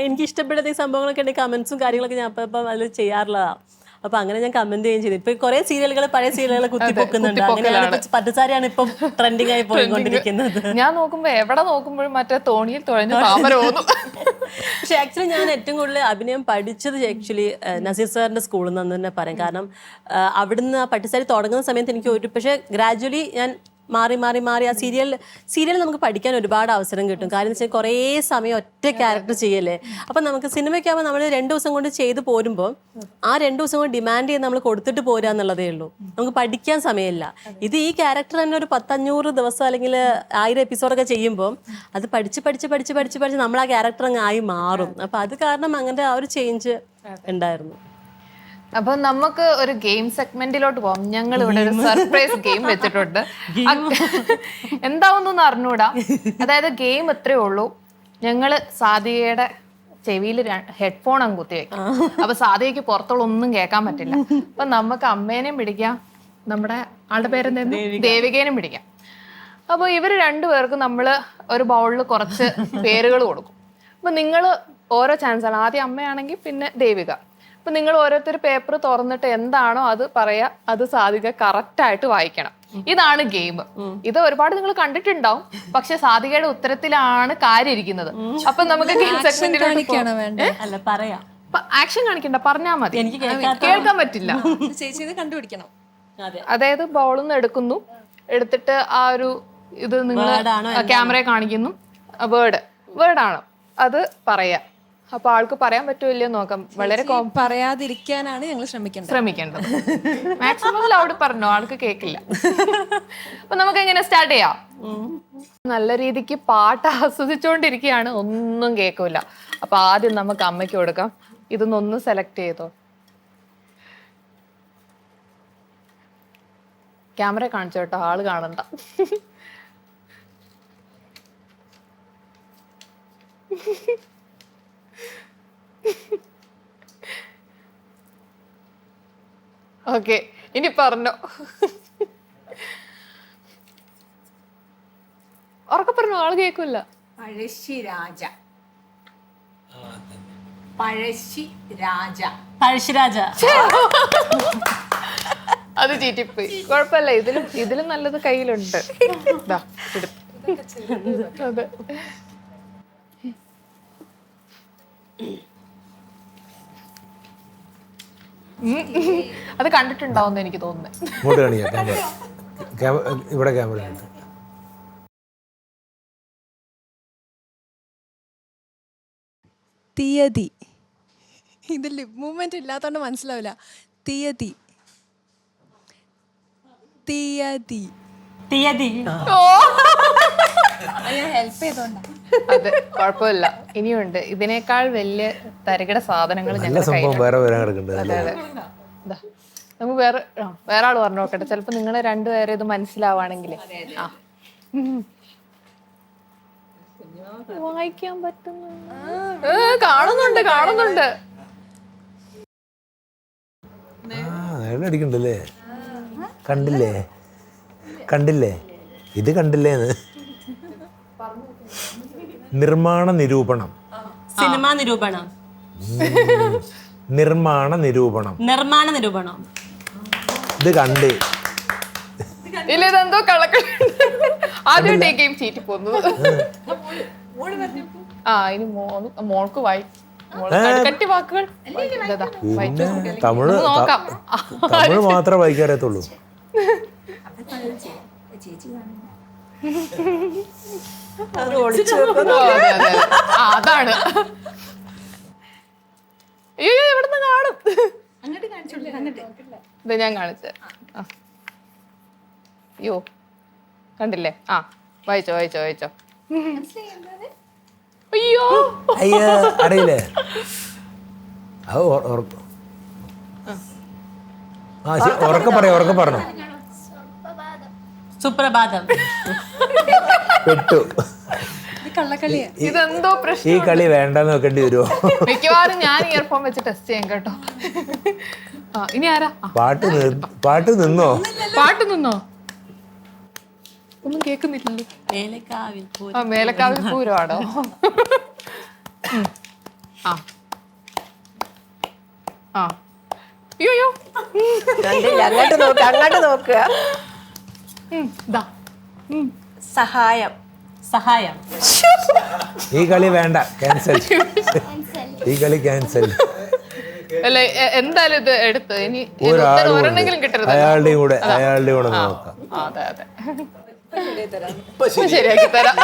എനിക്ക് ഇഷ്ടപ്പെട്ട ഈ സംഭവങ്ങളൊക്കെ ഉണ്ടെങ്കിൽ കമന്റ്സും കാര്യങ്ങളൊക്കെ ഞാൻ അപ്പം അതിൽ ചെയ്യാറുള്ളതാണ്. അപ്പൊ അങ്ങനെ ഞാൻ കമന്റ് ചെയ്യുകയും ചെയ്തു. ഇപ്പൊ കുറെ സീരിയലുകൾ, പഴയ സീരിയലുകൾ കുത്തിപ്പൊക്കുന്നുണ്ട്. അങ്ങനെയാണ് പട്ടുസാരിയാണ് ഇപ്പം ട്രെൻഡിങ് ആയി പോയിക്കൊണ്ടിരിക്കുന്നത്. ഞാൻ നോക്കുമ്പോ എവിടെ നോക്കുമ്പോഴും മറ്റേ തോണിയിൽ തുഴഞ്ഞ താമര തോന്നും. പക്ഷെ ആക്ച്വലി ഞാൻ ഏറ്റവും കൂടുതൽ അഭിനയം പഠിച്ചത് ആക്ച്വലി നസീർ സാറിന്റെ സ്കൂളിൽ നിന്ന് തന്നെ പറയാം. കാരണം അവിടുന്ന് ആ പട്ടുസാരി തുടങ്ങുന്ന സമയത്ത് എനിക്ക് പക്ഷേ ഗ്രാജുവലി ഞാൻ മാറി ആ സീരിയൽ നമുക്ക് പഠിക്കാൻ ഒരുപാട് അവസരം കിട്ടും. കാര്യം എന്ന് വെച്ചാൽ കുറേ സമയം ഒറ്റ ക്യാരക്ടർ ചെയ്യല്ലേ. അപ്പം നമുക്ക് സിനിമയ്ക്ക് ആകുമ്പോൾ നമ്മൾ 2 ദിവസം കൊണ്ട് ചെയ്ത് പോരുമ്പോൾ ആ 2 ദിവസം കൊണ്ട് ഡിമാൻഡ് ചെയ്ത് നമ്മൾ കൊടുത്തിട്ട് പോരുക എന്നുള്ളതേ ഉള്ളൂ. നമുക്ക് പഠിക്കാൻ സമയമില്ല. ഇത് ഈ ക്യാരക്ടർ തന്നെ ഒരു 100-500 ദിവസം അല്ലെങ്കിൽ 1000 എപ്പിസോഡൊക്കെ ചെയ്യുമ്പോൾ അത് പഠിച്ച് നമ്മൾ ആ ക്യാരക്ടർ അങ്ങ് ആയി മാറും. അപ്പം അത് കാരണം അങ്ങനത്തെ ആ ഒരു ചേഞ്ച് ഉണ്ടായിരുന്നു. അപ്പൊ നമുക്ക് ഒരു ഗെയിം സെഗ്മെന്റിലോട്ട് പോവാം. ഞങ്ങൾ ഇവിടെ ഒരു സർപ്രൈസ് ഗെയിം വെച്ചിട്ടുണ്ട്. എന്താവുന്നൊന്നും അറിഞ്ഞൂടാ. അതായത് ഗെയിം എത്രയേ ഉള്ളൂ, ഞങ്ങള് സാധികയുടെ ചെവിയിൽ ഹെഡ്ഫോൺ അങ്ങ് കുത്തി വെക്കാം. അപ്പൊ സാധികയ്ക്ക് പുറത്തുള്ള ഒന്നും കേൾക്കാൻ പറ്റില്ല. അപ്പൊ നമുക്ക് അമ്മേനെയും പിടിക്കാം, നമ്മുടെ ആളുടെ പേരെന്തായിരുന്നു, ദേവികേനും പിടിക്കാം. അപ്പൊ ഇവര് രണ്ടുപേർക്കും നമ്മള് ഒരു ബൗളിൽ കുറച്ച് പേരുകൾ കൊടുക്കും. അപ്പൊ നിങ്ങൾ ഓരോ ചാൻസാണ്. ആദ്യം അമ്മയാണെങ്കിൽ പിന്നെ ദേവിക. അപ്പൊ നിങ്ങൾ ഓരോരുത്തർ പേപ്പർ തുറന്നിട്ട് എന്താണോ അത് പറയാ, അത് സാധിക കറക്റ്റായിട്ട് വായിക്കണം. ഇതാണ് ഗെയിം. ഇത് ഒരുപാട് നിങ്ങൾ കണ്ടിട്ടുണ്ടാവും, പക്ഷെ സാധികയുടെ ഉത്തരത്തിലാണ് കാര്യം ഇരിക്കുന്നത്. അപ്പൊ നമുക്ക് ഗെയിം സെഗ്മെന്റിൽ അല്ല പറയാം, ആക്ഷൻ കാണിക്കണ്ട, പറഞ്ഞാൽ മതി. എനിക്ക് കേൾക്കാൻ പറ്റില്ല. ചേച്ചി ഇത് കണ്ടുപിടിക്കണം. അതായത് ബൗളിന്ന് എടുക്കുന്നു, എടുത്തിട്ട് ആ ഒരു ഇത് നിങ്ങൾ ക്യാമറയെ കാണിക്കുന്നു. വേർഡാണ് അത് പറയാ. അപ്പൊ ആൾക്ക് പറയാൻ പറ്റൂല്ലോ നോക്കാം. വളരെ പറയാതിരിക്കാനാണ് ഞങ്ങൾ ശ്രമിക്കേണ്ടത്. മാക്സിമം ലൗഡ് പറഞ്ഞോ, ആൾക്ക് കേക്കില്ല. അപ്പൊ നമുക്ക് എങ്ങനെ സ്റ്റാർട്ട് ചെയ്യാം? നല്ല രീതിക്ക് പാട്ട് ആസ്വദിച്ചോണ്ടിരിക്കുകയാണ്, ഒന്നും കേൾക്കൂല. അപ്പൊ ആദ്യം നമുക്ക് അമ്മയ്ക്ക് കൊടുക്കാം. ഇതൊന്നൊന്ന് സെലക്ട് ചെയ്തോ. ക്യാമറ കാണിച്ചു കേട്ടോ, ആള് കാണണ്ട. ഓക്കെ, ഇനി പറഞ്ഞോ. ഉറക്കെ പറഞ്ഞോ, ആള് കേൾക്കില്ല. പഴശ്ശിരാജ. അത് ചീറ്റിപ്പോയി. കുഴപ്പമില്ല, ഇതിലും നല്ലത് കയ്യിലുണ്ട്. അതെ. അത് കണ്ടിട്ടുണ്ടാവുമെന്ന് എനിക്ക് തോന്നുന്നത്. ഇങ്ങോട്ട് കാണിക്കാം ക്യാമറ. ഇവിടെ ക്യാമറ ഉണ്ട്. തീയതി. ഇത് ലിപ് മൂവ്മെന്റ് ഇല്ലാത്തതുകൊണ്ട് മനസ്സിലാവില്ല. തീയതി. തീയതി. തീയതി. അതെ, കുഴപ്പമില്ല. ഇനിയുണ്ട് ഇതിനേക്കാൾ വലിയ തരികിട സാധനങ്ങൾ നല്ല ഞങ്ങളുടെ സംഭവം കയ്യിലുണ്ട്. വേറെ വരാൻ കിടക്കുന്നുണ്ട്. അതെ അതെ. ദാ, നമുക്ക് വേറെ ആള് പറഞ്ഞു നോക്കട്ടെ. ചിലപ്പോ നിങ്ങളെ രണ്ടുപേരെ ഇത് മനസ്സിലാവാണെങ്കിലേ. ആ, വായിക്കാൻ പറ്റുന്നു. കാണുന്നുണ്ട്. അയാൾ അടിക്കണ്ടല്ലേ? കണ്ടില്ലേ ഇത് കണ്ടില്ലേന്ന്. നിർമ്മാണ നിരൂപണം. സിനിമാ നിരൂപണം. നിർമ്മാണ നിരൂപണം. നിർമ്മാണ നിരൂപണം. ഇത് കണ്ട് ഇല്ല, ഇതെന്തോ ആദ്യം ഗെയിം ചീറ്റി പോന്നു. ഇനി മോൾക്ക് കട്ടി വാക്കുകൾ പിന്നെ തമിഴ് മാത്രമേ വായിക്കാറിയത്തുള്ളൂ. അതാണ്. അയ്യോ, എവിടുന്ന് കാണും? ഇത് ഞാൻ കാണിച്ചത്. അയ്യോ, കണ്ടില്ലേ? വായിച്ചോ. അയ്യോ അറിയില്ലേ? ഉറക്കെ പറഞ്ഞു. സുപ്രഭാതം. പെട്ടു. ഇതെന്തോ പ്രശ്നം. ഈ കളി വേണ്ടെന്ന് വെക്കേണ്ടി വരുമോ? മിക്കവാറും ഞാൻ ഇയർഫോൺ വെച്ച് ടെസ്റ്റ് ചെയ്യാം കേട്ടോ. ഇനി ആരാ? പാട്ട് നിന്നോ? ഒന്നും കേൾക്കുന്നില്ലല്ലോ. മേലക്കാവിൽ മേലക്കാവിൽ പൂരമാണോ? അയ്യോ, അങ്ങോട്ട് നോക്കുക. സഹായം. ഈ കളി വേണ്ട, ക്യാൻസൽ. ഈ കളി ക്യാൻസൽ. അല്ല, എന്തായാലും ഇത് എടുത്ത് ഇനി ഒരെണ്ണെങ്കിലും കിട്ടരുത്. അയാളുടെയും കൂടെ നോക്കാം. അതെ. ശരിയാക്കി തരാം.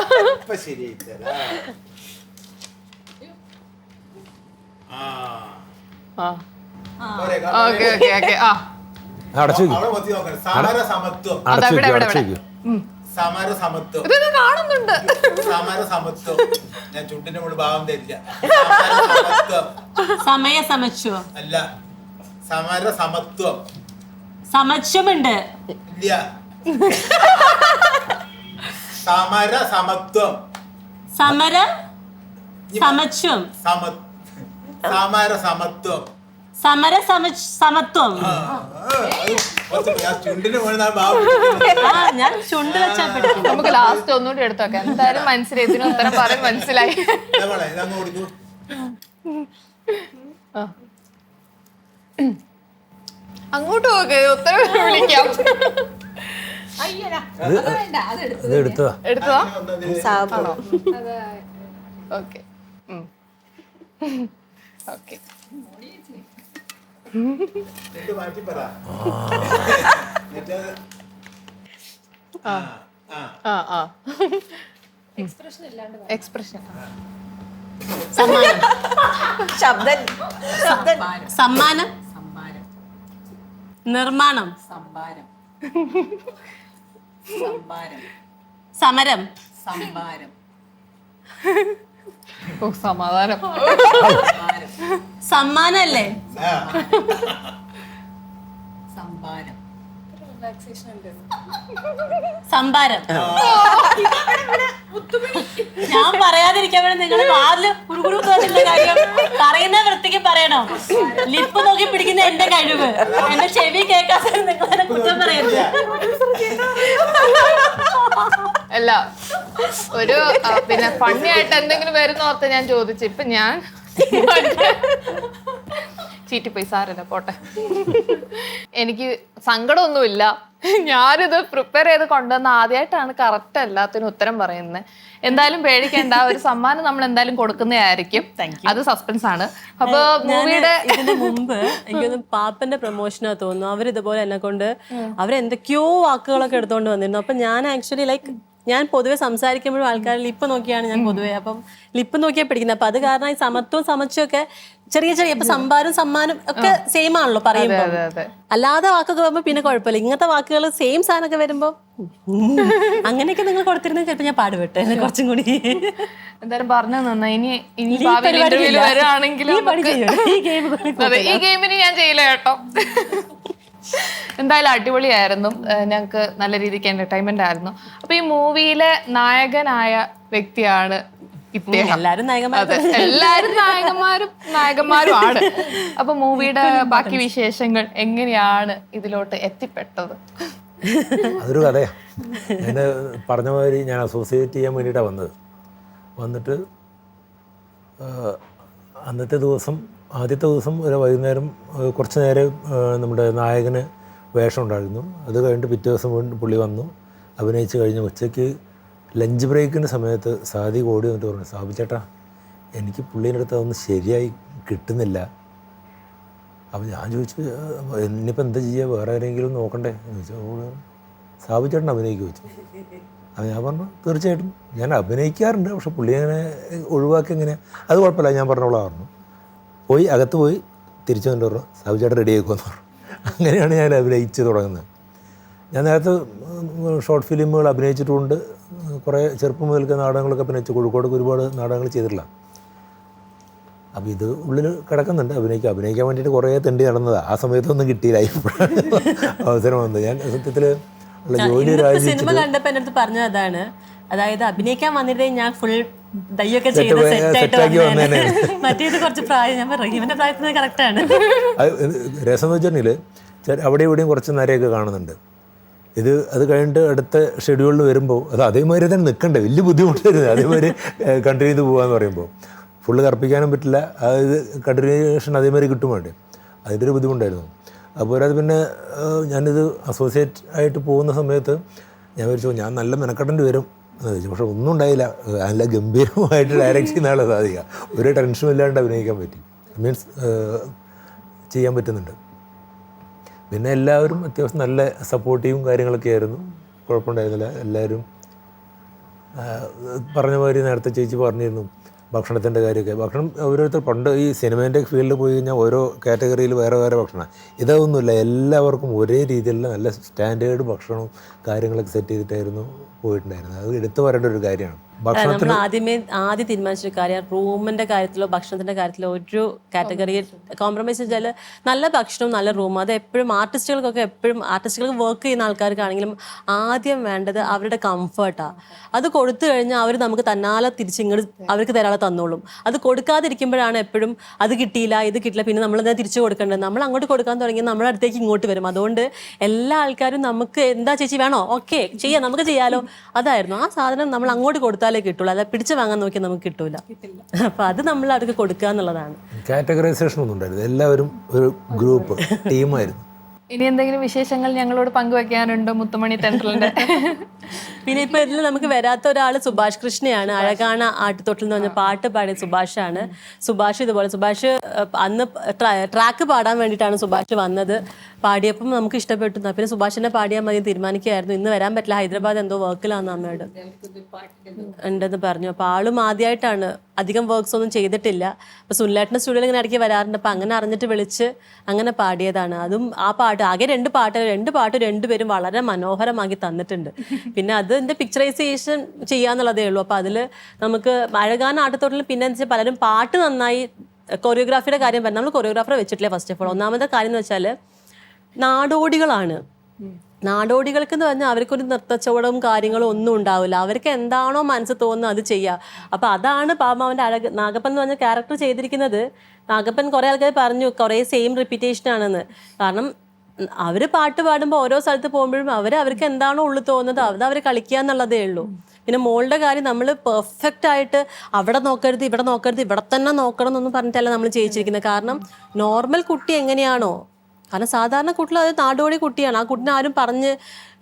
അടച്ചു ഇതൊക്കെ കാണുന്നുണ്ട്. ഞാൻ ചുണ്ടിന്റെ മുകളിൽ ഭാവം തരില്ല. സമയസമത്വം. അല്ല, സമര സമത്വം. സമത്വമുണ്ട്. ഇല്ല, സമര സമത്വം. സമര സമത്വം. സമര സമത്വം. സമത്വം. ചുണ്ടിന്റെ മുകളിൽ ഭാവം. ഞാൻ ചുണ്ട് വെച്ചാ പഠിക്കും. നമുക്ക് ലാസ്റ്റ് ഒന്നുകൂടി എടുത്തു നോക്കാം. എന്തായാലും മനസ്സിലായി, ഇതിന് ഉത്തരം പറയാൻ മനസ്സിലായി. അങ്ങോട്ട് നോക്ക്, ഉത്തരം വിളിക്കാം. എടുത്തോ? സാബു. ഓക്കെ. എക്സ്പ്രഷൻ. സമ്മാനം. നിർമ്മാണം. സമരം. സമാധാനം. സമ്മാനല്ലേ? സംഭാരം. ഞാൻ പറയാതിരിക്കാൻ വേണ്ടി നിങ്ങൾ വാതില് കുറുകുറുക്കുന്ന കാര്യം പറയുന്ന വൃത്തിക്ക് പറയണോ? ലിപ്പ് നോക്കി പിടിക്കുന്ന എന്റെ കഴിവ്, എന്റെ ചെവി കേൾക്കാതെ നിങ്ങളെ കുറ്റം പറയരുത്. അല്ല, ഒരു പിന്നെ ഫണ്ണി ആയിട്ട് എന്തെങ്കിലും വരുന്ന ഓർത്ത് ഞാൻ ചോദിച്ചു. ഇപ്പൊ ഞാൻ ചീറ്റിപ്പോയി, സാരല്ല പോട്ടെ. എനിക്ക് സങ്കടമൊന്നുമില്ല. ഞാനിത് പ്രിപ്പയർ ചെയ്ത് കൊണ്ടുവന്ന ആദ്യമായിട്ടാണ് കറക്റ്റ് എല്ലാത്തിനും ഉത്തരം പറയുന്നത്. എന്തായാലും പേടിക്കേണ്ട, ഒരു സമ്മാനം നമ്മൾ എന്തായാലും കൊടുക്കുന്നതായിരിക്കും. അത് സസ്പെൻസ് ആണ്. അപ്പൊ മൂവിയുടെ ഇതിന് മുമ്പ് എനിക്കൊന്ന് പാപ്പന്റെ പ്രൊമോഷനാ തോന്നുന്നു, അവരിതുപോലെ എന്നെ കൊണ്ട് അവരെന്തൊക്കെയോ വാക്കുകളൊക്കെ എടുത്തോണ്ട് വന്നിരുന്നു. അപ്പൊ ഞാൻ ആക്ച്വലി ലൈക്ക് ഞാൻ പൊതുവെ സംസാരിക്കുമ്പോഴും ആൾക്കാർ ലിപ്പ് നോക്കിയാണ് ഞാൻ പൊതുവെ, അപ്പം ലിപ്പ് നോക്കിയാൽ പിടിക്കുന്നത്. അപ്പൊ അത് കാരണം ഈ സമത്വവും സമച്ചും ചെറിയ ചെറിയ ഇപ്പൊ സംഭാരം സമ്മാനം ഒക്കെ സെയിം ആണല്ലോ പറയുമ്പോ. അല്ലാതെ വാക്കൊക്കെ വരുമ്പോ പിന്നെ കുഴപ്പമില്ല, ഇങ്ങനത്തെ വാക്കുകൾ സെയിം സാധനമൊക്കെ വരുമ്പോ അങ്ങനെയൊക്കെ നിങ്ങൾ കൊടുത്തിരുന്ന ചിലപ്പോ ഞാൻ പാടുപെട്ടെ എന്നെ കുറച്ചും കൂടി. എന്തായാലും പറഞ്ഞു തന്ന ഇനി ഭാവിയിൽ ഇന്റർവ്യൂല് വരികയാണെങ്കിലും ഈ ഗെയിമിന് ഞാൻ ചെയ്യില്ല കേട്ടോ. എന്തായാലും അടിപൊളിയായിരുന്നു, ഞങ്ങൾക്ക് നല്ല രീതിക്ക് എന്റർടൈൻമെന്റ് ആയിരുന്നു. അപ്പൊ ഈ മൂവിയിലെ നായകനായ വ്യക്തിയാണ് ഇദ്ദേഹം. എല്ലാരും എല്ലാരും നായകന്മാരും ആണ്. അപ്പൊ മൂവിയുടെ ബാക്കി വിശേഷങ്ങൾ എങ്ങനെയാണ് ഇതിലോട്ട് എത്തിപ്പെട്ടത്? അതൊരു കഥയാണ്. ഞാൻ പറഞ്ഞ മാതിരി ഞാൻ അസോസിയേറ്റ് ചെയ്യാൻ വേണ്ടിയിട്ടാണ് വന്നിട്ട് അന്നത്തെ ദിവസം ആദ്യത്തെ ദിവസം ഒരു വൈകുന്നേരം കുറച്ച് നേരം നമ്മുടെ നായകന് വേഷം ഉണ്ടായിരുന്നു. അത് കഴിഞ്ഞിട്ട് പിറ്റേ ദിവസം പുള്ളി വന്നു അഭിനയിച്ച് കഴിഞ്ഞ് ഉച്ചയ്ക്ക് ലഞ്ച് ബ്രേക്കിൻ്റെ സമയത്ത് സാദിഖ് ഓടി വന്നിട്ട് പറഞ്ഞു, സാബു ചേട്ടാ എനിക്ക് പുള്ളീൻ്റെ അടുത്ത് അതൊന്നും ശരിയായി കിട്ടുന്നില്ല. അപ്പോൾ ഞാൻ ചോദിച്ചു ഇനിയിപ്പോൾ എന്താ ചെയ്യുക, വേറെ ആരെങ്കിലും നോക്കണ്ടേ എന്ന് ചോദിച്ചു. സാബു ചേട്ടൻ അഭിനയിക്കുക ചോദിച്ചു. അപ്പോൾ ഞാൻ പറഞ്ഞു തീർച്ചയായിട്ടും ഞാൻ അഭിനയിക്കാറുണ്ട്, പക്ഷെ പുള്ളി അങ്ങനെ ഒഴിവാക്കി എങ്ങനെയാണ്, അത് കുഴപ്പമില്ല ഞാൻ പറഞ്ഞോളാം പറഞ്ഞു. പോയി അകത്ത് പോയി തിരിച്ചു വന്നിട്ട് പറഞ്ഞു സാബു ചേട്ടൻ റെഡി ആക്കുമെന്ന് പറഞ്ഞു. അങ്ങനെയാണ് ഞാൻ അഭിനയിച്ച് തുടങ്ങുന്നത്. ഞാൻ നേരത്തെ ഷോർട്ട് ഫിലിമുകൾ അഭിനയിച്ചിട്ടുണ്ട്, കുറേ ചെറുപ്പം മുതൽക്ക് നാടകങ്ങളൊക്കെ അഭിനയിച്ചു, കോഴിക്കോടൊക്കെ ഒരുപാട് നാടകങ്ങൾ ചെയ്തിട്ടില്ല. അപ്പോൾ ഇത് ഉള്ളിൽ കിടക്കുന്നുണ്ട്, അഭിനയിക്കാൻ വേണ്ടിയിട്ട് കുറേ തെണ്ടി നടന്നതാണ്. ആ സമയത്തൊന്നും കിട്ടിയില്ല, ഇപ്പോഴാണ് അവസരം വന്നത്. ഞാൻ സത്യത്തിൽ ഉള്ള ജോലി സിനിമ കണ്ടപ്പോൾ എൻ്റെ അടുത്ത് പറഞ്ഞത് അതാണ്, അതായത് അഭിനയിക്കാൻ വന്നിരുന്നെങ്കിൽ ഞാൻ ഫുൾ ദയ്യൊക്കെ ചെയ്ത് സെറ്റാക്കി വന്നേനെ. മറ്റേത് കുറച്ച് പ്രായം, ഞാൻ പറഞ്ഞു ഇവൻ്റെ പ്രായത്തിന് കറക്റ്റാണ്. രസം എന്ന് വെച്ചിട്ടുണ്ടെങ്കിൽ അവിടെ ഇവിടെയും കുറച്ച് നേരെയൊക്കെ കാണുന്നുണ്ട്. അത് കഴിഞ്ഞിട്ട് അടുത്ത ഷെഡ്യൂളിൽ വരുമ്പോൾ അത് അതേമാതിരി തന്നെ നിൽക്കണ്ടേ, വലിയ ബുദ്ധിമുട്ടായിരുന്നു. അതേമാതിരി കണ്ടിന്യൂ ചെയ്ത് പോകാമെന്ന് പറയുമ്പോൾ ഫുള്ള് കറപ്പിക്കാനും പറ്റില്ല, അതായത് കണ്ടിന്യൂഷൻ അതേമാതിരി കിട്ടും വേണ്ടേ, അതിൻ്റെ ഒരു ബുദ്ധിമുട്ടായിരുന്നു. അപ്പോൾ അത് പിന്നെ ഞാനിത് അസോസിയേറ്റ് ആയിട്ട് പോകുന്ന സമയത്ത് ഞാൻ വിചാരിച്ചു ഞാൻ നല്ല മെനക്കെടേണ്ടി വരും എന്ന് ചോദിച്ചു. പക്ഷെ ഒന്നും ഉണ്ടായില്ല, നല്ല ഗംഭീരമായിട്ട് ഡയറക്റ്റ് ചെയ്യുന്ന ആളെ സാധിക്കുക, ഒരു ടെൻഷനും ഇല്ലാണ്ട് അഭിനയിക്കാൻ പറ്റി, മീൻസ് ചെയ്യാൻ പറ്റുന്നുണ്ട്. പിന്നെ എല്ലാവരും അത്യാവശ്യം നല്ല സപ്പോർട്ടീവും കാര്യങ്ങളൊക്കെ ആയിരുന്നു, കുഴപ്പമുണ്ടായിരുന്നില്ല. എല്ലാവരും പറഞ്ഞ മാതിരി നേരത്തെ ചേച്ചി പറഞ്ഞിരുന്നു ഭക്ഷണത്തിൻ്റെ കാര്യമൊക്കെ. ഭക്ഷണം ഓരോരുത്തർ പണ്ട് ഈ സിനിമേൻ്റെ ഫീൽഡിൽ പോയി കഴിഞ്ഞാൽ ഓരോ കാറ്റഗറിയിൽ വേറെ വേറെ ഭക്ഷണം, ഇതൊന്നുമില്ല, എല്ലാവർക്കും ഒരേ രീതിയിലുള്ള നല്ല സ്റ്റാൻഡേർഡ് ഭക്ഷണവും കാര്യങ്ങളൊക്കെ സെറ്റ് ചെയ്തിട്ടായിരുന്നു പോയിട്ടുണ്ടായിരുന്നത്. അത് എടുത്തു പറയേണ്ട ഒരു കാര്യമാണ്. നമ്മൾ ആദ്യം തീരുമാനിച്ചൊരു കാര്യം, റൂമിൻ്റെ കാര്യത്തിലോ ഭക്ഷണത്തിൻ്റെ കാര്യത്തിലോ ഒരു കാറ്റഗറിയിൽ കോംപ്രമൈസ് വെച്ചാൽ നല്ല ഭക്ഷണവും നല്ല റൂമും. അത് എപ്പോഴും ആർട്ടിസ്റ്റുകൾക്ക് വർക്ക് ചെയ്യുന്ന ആൾക്കാർക്കാണെങ്കിലും ആദ്യം വേണ്ടത് അവരുടെ കംഫർട്ടാണ്. അത് കൊടുത്തു കഴിഞ്ഞാൽ അവർ നമുക്ക് തന്നാലെ തിരിച്ചിങ്ങോട്ട് അവർക്ക് തരാളെ തന്നോളും. അത് കൊടുക്കാതിരിക്കുമ്പോഴാണ് എപ്പോഴും അത് കിട്ടിയില്ല ഇത് കിട്ടില്ല, പിന്നെ നമ്മളെന്താ തിരിച്ചു കൊടുക്കേണ്ടത്, നമ്മൾ അങ്ങോട്ട് കൊടുക്കാൻ തുടങ്ങി നമ്മുടെ അടുത്തേക്ക് ഇങ്ങോട്ട് വരും. അതുകൊണ്ട് എല്ലാ ആൾക്കാരും നമുക്ക് എന്താ ചേച്ചി വേണോ, ഓക്കെ ചെയ്യാം നമുക്ക് ചെയ്യാലോ, അതായിരുന്നു. ആ സാധനം നമ്മൾ അങ്ങോട്ട് കൊടുത്താലേ കിട്ടുള്ളൂ, അല്ല പിടിച്ചു വാങ്ങാൻ നോക്കിയാൽ നമുക്ക് കിട്ടൂല. അപ്പൊ അത് നമ്മൾ അവർക്ക് കൊടുക്കുക എന്നുള്ളതാണ്. കാറ്റഗറൈസേഷൻ ഒന്നും ഉണ്ടായിരുന്നു, എല്ലാവരും ഒരു ഗ്രൂപ്പ് ടീമായിരുന്നു. ഇനി എന്തെങ്കിലും വിശേഷങ്ങൾ ഞങ്ങളോട് പങ്കുവെക്കാനുണ്ടോ മുത്തുമണി തെൻട്രലിന്റെ? പിന്നെ ഇപ്പൊ ഇതിൽ നമുക്ക് വരാത്ത ഒരാൾ സുഭാഷ് കൃഷ്ണയാണ്. അഴകാണ ആട്ടുതൊട്ടിൽ എന്ന് പറഞ്ഞ പാട്ട് പാടിയ സുഭാഷാണ്. സുഭാഷ് അന്ന് ട്രാക്ക് പാടാൻ വേണ്ടിയിട്ടാണ് സുഭാഷ് വന്നത്. പാടിയപ്പം നമുക്ക് ഇഷ്ടപ്പെട്ടു. പിന്നെ സുഭാഷിനെ പാടിയാൽ മതി തീരുമാനിക്കുകയായിരുന്നു. ഇന്ന് വരാൻ പറ്റില്ല, ഹൈദരാബാദ് എന്തോ വർക്കിലാന്ന് അമ്മയോട് ഉണ്ടെന്ന് പറഞ്ഞു. അപ്പോൾ ആളും ആദ്യമായിട്ടാണ്, അധികം വർക്ക്സ് ഒന്നും ചെയ്തിട്ടില്ല. അപ്പോൾ സുനിലേട്ടൻ്റെ സ്റ്റുഡിയോയിൽ ഇങ്ങനെ ഇടയ്ക്ക് വരാറുണ്ട്. അപ്പോൾ അങ്ങനെ അറിഞ്ഞിട്ട് വിളിച്ച് അങ്ങനെ പാടിയതാണ്. അതും ആ പാട്ട് ആകെ രണ്ട് പാട്ട് രണ്ടുപേരും വളരെ മനോഹരമാക്കി തന്നിട്ടുണ്ട്. പിന്നെ അതിൻ്റെ പിക്ചറൈസേഷൻ ചെയ്യാന്നുള്ളതേ ഉള്ളൂ. അപ്പോൾ അതിൽ നമുക്ക് അഴകാന ആട്ടത്തോട്ടിൽ പിന്നെ എന്താ വെച്ചാൽ പലരും പാട്ട് നന്നായി, കൊറിയോഗ്രാഫിയുടെ കാര്യം പറഞ്ഞാൽ നമ്മൾ കൊറിയോഗ്രാഫറെ വെച്ചിട്ടില്ല. ഫസ്റ്റ് ഓഫ് ഓൾ ഒന്നാമത്തെ കാര്യം എന്ന് വെച്ചാൽ നാടോടികളാണ്. നാടോടികൾക്ക് എന്ന് പറഞ്ഞാൽ അവർക്കൊരു നൃത്തച്ചുവടവും കാര്യങ്ങളും ഒന്നും ഉണ്ടാവില്ല. അവർക്ക് എന്താണോ മനസ്സ് തോന്നുന്നത് അത് ചെയ്യുക. അപ്പോൾ അതാണ് പാപം അവൻ്റെ നാഗപ്പൻ എന്ന് പറഞ്ഞ ക്യാരക്ടർ ചെയ്തിരിക്കുന്നത്. നാഗപ്പൻ കുറേ ആൾക്കാർ പറഞ്ഞു കുറേ സെയിം റിപ്പീറ്റേഷനാണെന്ന്. കാരണം അവർ പാട്ട് പാടുമ്പോൾ ഓരോ സ്ഥലത്ത് പോകുമ്പോഴും അവർക്ക് എന്താണോ ഉള്ളു തോന്നുന്നത് അത് അവർ കളിക്കുക എന്നുള്ളതേ ഉള്ളൂ. പിന്നെ മോളുടെ കാര്യം നമ്മൾ പെർഫെക്റ്റ് ആയിട്ട് അവിടെ നോക്കരുത് ഇവിടെ നോക്കരുത് ഇവിടെ തന്നെ നോക്കണം എന്നൊന്നും പറഞ്ഞിട്ടല്ല നമ്മൾ ചെയ്യിച്ചിരിക്കുന്നത്. കാരണം നോർമൽ കുട്ടി എങ്ങനെയാണോ, കാരണം സാധാരണ കുട്ടികൾ അത് നാടോടി കുട്ടിയാണ്. ആ കുട്ടിനെ ആരും പറഞ്ഞ്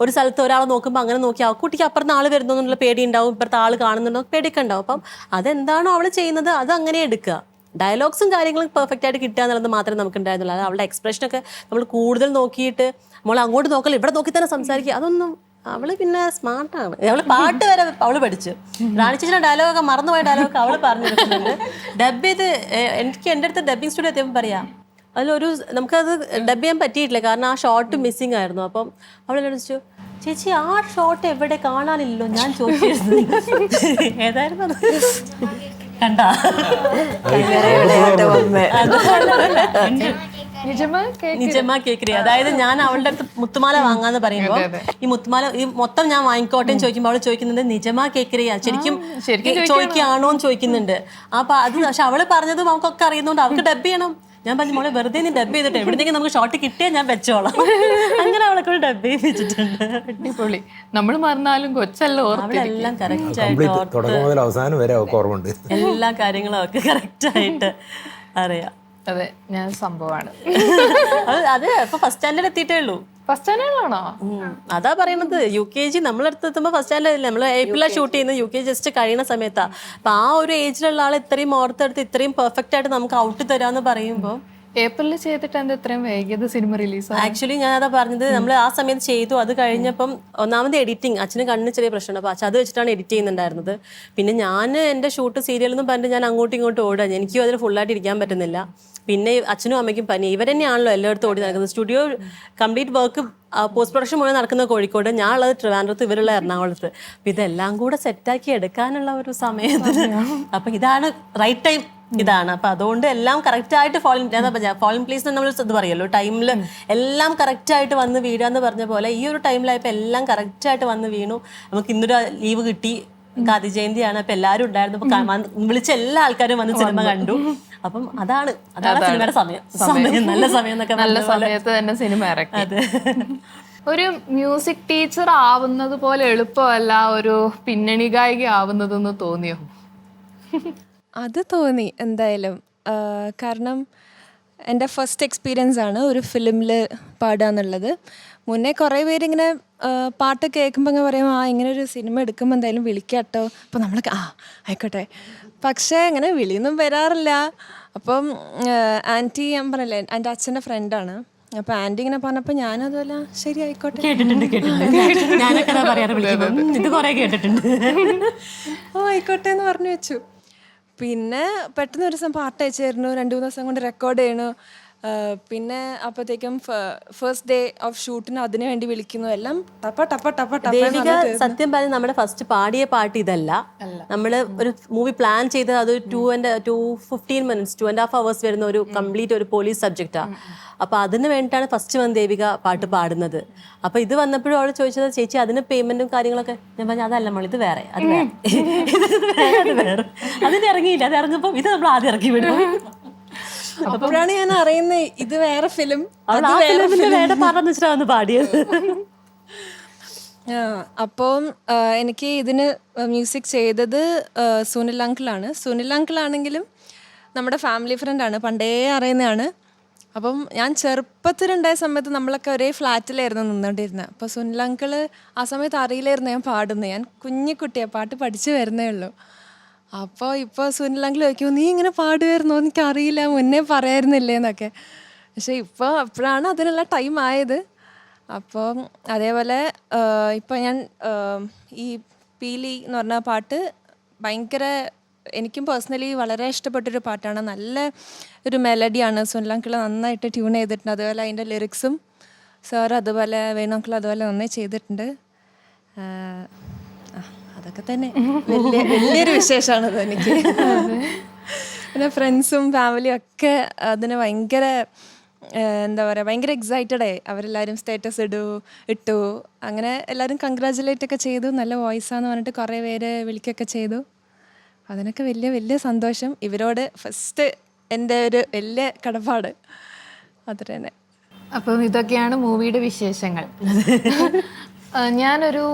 ഒരു സ്ഥലത്ത് ഒരാളെ നോക്കുമ്പോൾ അങ്ങനെ നോക്കി ആ കുട്ടിക്ക് അപ്പുറത്ത് ആൾ വരുന്നതെന്നുള്ള പേടി ഉണ്ടാവും, ഇപ്പുറത്തെ ആൾ കാണുന്നുണ്ടോ പേടിയൊക്കെ ഉണ്ടാവും. അപ്പം അതെന്താണോ അവൾ ചെയ്യുന്നത് അത് അങ്ങനെ എടുക്കുക. ഡയലോഗ്സും കാര്യങ്ങളും പെർഫെക്റ്റ് ആയിട്ട് കിട്ടുക എന്നുള്ളത് മാത്രമേ നമുക്ക് ഉണ്ടായിരുന്നുള്ളൂ. അത് അവളുടെ എക്സ്പ്രഷനൊക്കെ നമ്മൾ കൂടുതൽ നോക്കിയിട്ട് നമ്മൾ അങ്ങോട്ട് നോക്കല ഇവിടെ നോക്കി തന്നെ സംസാരിക്കുക, അതൊന്നും അവള് പിന്നെ സ്മാർട്ടാണ്. അവള് പാട്ട് വരെ അവള് പഠിച്ചു. റാണി ചേച്ചിയുടെ ഡയലോഗൊക്കെ മറന്നുപോയ ഡയലോഗൊക്കെ അവള് പറഞ്ഞിട്ടുണ്ട്. ഡബ് ചെയ്ത് എനിക്ക് എൻ്റെ അടുത്ത് ഡബിങ് സ്റ്റുഡിയോ എത്തിയപ്പോൾ പറയാം, അതിലൊരു നമുക്കത് ഡബ് ചെയ്യാൻ പറ്റിയിട്ടില്ല കാരണം ആ ഷോട്ട് മിസ്സിങ് ആയിരുന്നു. അപ്പം അവളെന്നോട് ചോദിച്ചു, ചേച്ചി ആ ഷോട്ട് എവിടെ കാണാനില്ലല്ലോ ഞാൻ ചോദിച്ചിരുന്നു. ഏതായിരുന്നു അത്? കണ്ടാ നിജമാ കേക്കറി. അതായത് ഞാൻ അവളുടെ അടുത്ത് മുത്തുമാല വാങ്ങാന്ന് പറയുമ്പോൾ ഈ മുത്തുമാല ഈ മൊത്തം ഞാൻ വാങ്ങിക്കോട്ടെ ചോദിക്കുമ്പോൾ അവള് ചോദിക്കുന്നുണ്ട് നിജമാ കേക്കറിയാ ശരിക്കും ചോദിക്കുകയാണോ എന്ന് ചോദിക്കുന്നുണ്ട്. അപ്പൊ അത് പക്ഷെ അവള് പറഞ്ഞത് നമുക്കൊക്കെ അറിയുന്നതുകൊണ്ട് അവൾക്ക് ഡബ് ചെയ്യണം. ഞാൻ പറഞ്ഞു മോളെ വെറുതെ നീ ഡബ് ചെയ്തിട്ട് എവിടെയെങ്കിലും നമുക്ക് ഷോട്ട് കിട്ടിയാൽ ഞാൻ വെച്ചോളാം. അങ്ങനെ അവളൊക്കെ ഡബ് ചെയ്യിപ്പിച്ചിട്ടുണ്ട്. അടിപൊളി. നമ്മൾ മറന്നാലും കൊച്ചല്ല അവളെല്ലാം കറക്റ്റ് ആയിട്ട് തുടക്കം മുതൽ അവസാനം വരെ അവർക്ക് ഓർമ്മയുണ്ട്. എല്ലാ കാര്യങ്ങളും അവർക്ക് കറക്റ്റ് ആയിട്ട് അറിയാം. അതെ, ഞാൻ സംഭവമാണ്. അത് ഇപ്പൊ ഫസ്റ്റ് സ്റ്റാൻഡേർഡ് എത്തിയിട്ടേ ഉള്ളൂ. ഫസ്റ്റ് സ്റ്റാൻഡേർഡിലാണോ? അതാ പറയുന്നത്. UKG നമ്മളടുത്ത് എത്തുമ്പോൾ ഫസ്റ്റ് സ്റ്റാൻഡേർഡ് നമ്മൾ ഏപ്രിലാണ് ഷൂട്ട് ചെയ്യുന്നത്. UKG ജസ്റ്റ് കഴിയുന്ന സമയത്താ. അപ്പൊ ആ ഒരു ഏജിലുള്ള ആൾ ഇത്രയും ഓർത്തെടുത്ത് ഇത്രയും പെർഫെക്റ്റ് ആയിട്ട് നമുക്ക് ഔട്ട് തരാന്ന് പറയുമ്പോൾ ഏപ്രിലിൽ ചെയ്തിട്ട് എന്താ ഇത്രയും വൈകിയത് സിനിമ റിലീസ്? ആക്ച്വലി ഞാൻ അതാ പറഞ്ഞത്, നമ്മൾ ആ സമയത്ത് ചെയ്തു. അത് കഴിഞ്ഞപ്പം ഒന്നാമത് എഡിറ്റിംഗ്, അച്ഛന് കണ്ണിന് ചെറിയ പ്രശ്നമുണ്ട്. അപ്പോൾ അച്ഛൻ അത് വെച്ചിട്ടാണ് എഡിറ്റ് ചെയ്യുന്നുണ്ടായിരുന്നത്. പിന്നെ ഞാൻ എൻ്റെ ഷൂട്ട് സീരിയലെന്നും പറഞ്ഞിട്ട് ഞാൻ അങ്ങോട്ടും ഇങ്ങോട്ടും ഓടുക. എനിക്കും അതിൽ ഫുള്ളായിട്ട് ഇരിക്കാൻ പറ്റുന്നില്ല. പിന്നെ അച്ഛനും അമ്മയ്ക്കും പനി. ഇവരെന്നെയാണല്ലോ എല്ലായിടത്തും ഓടി നടക്കുന്നത്. Studio complete work post production മുഴുവൻ നടക്കുന്നത് കോഴിക്കോട്, ഞാൻ ഉള്ളത് ട്രിവാൻഡ്രത്ത്, ഇവരുള്ള എറണാകുളത്ത്. അപ്പം ഇതെല്ലാം കൂടെ സെറ്റാക്കി എടുക്കാനുള്ള ഒരു സമയത്ത് അപ്പം ഇതാണ് റൈറ്റ് ടൈം ഇതാണ്. അപ്പം അതുകൊണ്ട് എല്ലാം കറക്റ്റായിട്ട് ഫോളിൻ പ്ലേസ് നമ്മൾ ഇത് പറയുമല്ലോ, ടൈമിൽ എല്ലാം കറക്റ്റായിട്ട് വന്ന് വീഴാന്ന് പറഞ്ഞ പോലെ ഈ ഒരു ടൈമിലായപ്പോൾ എല്ലാം കറക്റ്റായിട്ട് വന്ന് വീണു. നമുക്ക് ഇന്നൊരു ലീവ് കിട്ടി, ഗാന്ധി ജയന്തിയാണ്. അപ്പം എല്ലാവരും ഉണ്ടായിരുന്നു. അപ്പം വിളിച്ച എല്ലാ ആൾക്കാരും വന്ന് സിനിമ കണ്ടു. അപ്പം അതാണ് സിനിമയുടെ സമയം നല്ല സമയം എന്നൊക്കെ നല്ല സമയത്ത് തന്നെ സിനിമ ഇറക്കി. ഒരു മ്യൂസിക് ടീച്ചർ ആവുന്നത് പോലെ എളുപ്പമല്ല ഒരു പിന്നണി ഗായിക ആവുന്നതെന്ന് തോന്നിയോ? അത് തോന്നി എന്തായാലും. കാരണം എൻ്റെ ഫസ്റ്റ് എക്സ്പീരിയൻസ് ആണ് ഒരു ഫിലിമിൽ പാടുക എന്നുള്ളത്. മുന്നേ കുറേ പേരിങ്ങനെ പാട്ട് കേൾക്കുമ്പോൾ അങ്ങ് പറയും, ആ ഇങ്ങനെ ഒരു സിനിമ എടുക്കുമ്പോൾ എന്തായാലും വിളിക്കാം കേട്ടോ. അപ്പോൾ നമ്മൾ ആയിക്കോട്ടെ. പക്ഷേ ഇങ്ങനെ വിളിയൊന്നും വരാറില്ല. അപ്പം ആൻറ്റി, ഞാൻ പറഞ്ഞില്ലേ എൻ്റെ അച്ഛൻ്റെ ഫ്രണ്ടാണ്. അപ്പോൾ ആൻറ്റി ഇങ്ങനെ പറഞ്ഞപ്പോൾ ഞാനും അതുപോലെ ശരി ആയിക്കോട്ടെ ഓ ആയിക്കോട്ടെ എന്ന് പറഞ്ഞു വെച്ചു. പിന്നെ പെട്ടെന്ന് ഒരു ദിവസം പാട്ട് അയച്ചായിരുന്നു, 2-3 ദിവസം കൊണ്ട് റെക്കോർഡ് ചെയ്യണു. പിന്നെ അപ്പോഴത്തേക്കും ഫസ്റ്റ് ഡേ ഓഫ് ഷൂട്ടിന് അതിനു വേണ്ടി വിളിക്കുന്നു. എല്ലാം ദേവിക സത്യം പറഞ്ഞാൽ നമ്മുടെ ഫസ്റ്റ് പാടിയ പാട്ട് ഇതല്ല. നമ്മൾ ഒരു മൂവി പ്ലാൻ ചെയ്തത് അത് 2.15 minutes 2.5 hours വരുന്ന ഒരു കംപ്ലീറ്റ് ഒരു പോലീസ് സബ്ജക്റ്റാണ്. അപ്പൊ അതിന് വേണ്ടിയിട്ടാണ് ഫസ്റ്റ് വന്ന് ദേവിക പാട്ട് പാടുന്നത്. അപ്പൊ ഇത് വന്നപ്പോഴും അവൾ ചോദിച്ചത്, ചേച്ചി അതിന് പേയ്മെന്റും കാര്യങ്ങളൊക്കെ. ഞാൻ പറഞ്ഞു അതല്ല മോൾ, ഇത് വേറെ, അത് വേറെ. അതിന് ഇറങ്ങിയില്ല, അത് ഇറങ്ങുമ്പോൾ ഇത് നമ്മൾ ആദ്യം ഇറക്കി വിടും. അപ്പോഴാണ് ഞാൻ അറിയുന്നത് ഇത് വേറെ ഫിലിം പറഞ്ഞിട്ടാണ് പാടിയത്. അപ്പം എനിക്ക് ഇതിന് മ്യൂസിക് ചെയ്തത് സുനിൽ അങ്കിളാണ്. സുനിൽ അങ്കിളാണെങ്കിലും നമ്മുടെ ഫാമിലി ഫ്രണ്ടാണ്, പണ്ടേ അറിയുന്നതാണ്. അപ്പം ഞാൻ ചെറുപ്പത്തിലുണ്ടായ സമയത്ത് നമ്മളൊക്കെ ഒരേ ഫ്ലാറ്റിലായിരുന്നു നിന്നുകൊണ്ടിരുന്നത്. അപ്പോൾ സുനിൽ അങ്കിള് ആ സമയത്ത് അറിയില്ലായിരുന്നു ഞാൻ പാടുന്നത്. ഞാൻ കുഞ്ഞിക്കുട്ടിയാണ്, പാട്ട് പഠിച്ചു വരുന്നേ ഉള്ളൂ. അപ്പോൾ ഇപ്പോൾ സുനിൽ അങ്കിൾ ചോദിക്കുമോ നീ ഇങ്ങനെ പാടുമായിരുന്നോ, എനിക്കറിയില്ല, മുന്നേ പറയായിരുന്നില്ലേ എന്നൊക്കെ. പക്ഷേ ഇപ്പോൾ അപ്പോഴാണ് അതിനുള്ള ടൈം ആയത്. അപ്പോൾ അതേപോലെ ഇപ്പോൾ ഞാൻ ഈ പീലി എന്ന് പറഞ്ഞ പാട്ട് ഭയങ്കര എനിക്കും പേഴ്സണലി വളരെ ഇഷ്ടപ്പെട്ടൊരു പാട്ടാണ്. നല്ല ഒരു മെലഡിയാണ്. സുനിൽ അങ്കിൾ നന്നായിട്ട് ട്യൂൺ ചെയ്തിട്ടുണ്ട്. അതുപോലെ അതിൻ്റെ ലിറിക്സും സാർ അതുപോലെ വേണു അങ്കിൾ അതുപോലെ നന്നായി ചെയ്തിട്ടുണ്ട്. അതൊക്കെ തന്നെ വലിയൊരു വിശേഷമാണത് എനിക്ക്. പിന്നെ ഫ്രണ്ട്സും ഫാമിലിയും ഒക്കെ അതിന് ഭയങ്കര എന്താ പറയുക, ഭയങ്കര എക്സൈറ്റഡ് ആയി. അവരെല്ലാവരും സ്റ്റേറ്റസ് ഇട്ടു. അങ്ങനെ എല്ലാവരും കൺഗ്രാജുലേറ്റ് ഒക്കെ ചെയ്തു. നല്ല വോയിസാന്ന് പറഞ്ഞിട്ട് കുറേ പേര് വിളിക്കുകയൊക്കെ ചെയ്തു. അതിനൊക്കെ വലിയ വലിയ സന്തോഷം. ഇവരോട് ഫസ്റ്റ് എൻ്റെ ഒരു വലിയ കടപ്പാട് അത്ര തന്നെ. അപ്പം ഇതൊക്കെയാണ് മൂവിയുടെ വിശേഷങ്ങൾ. ഞാനൊരു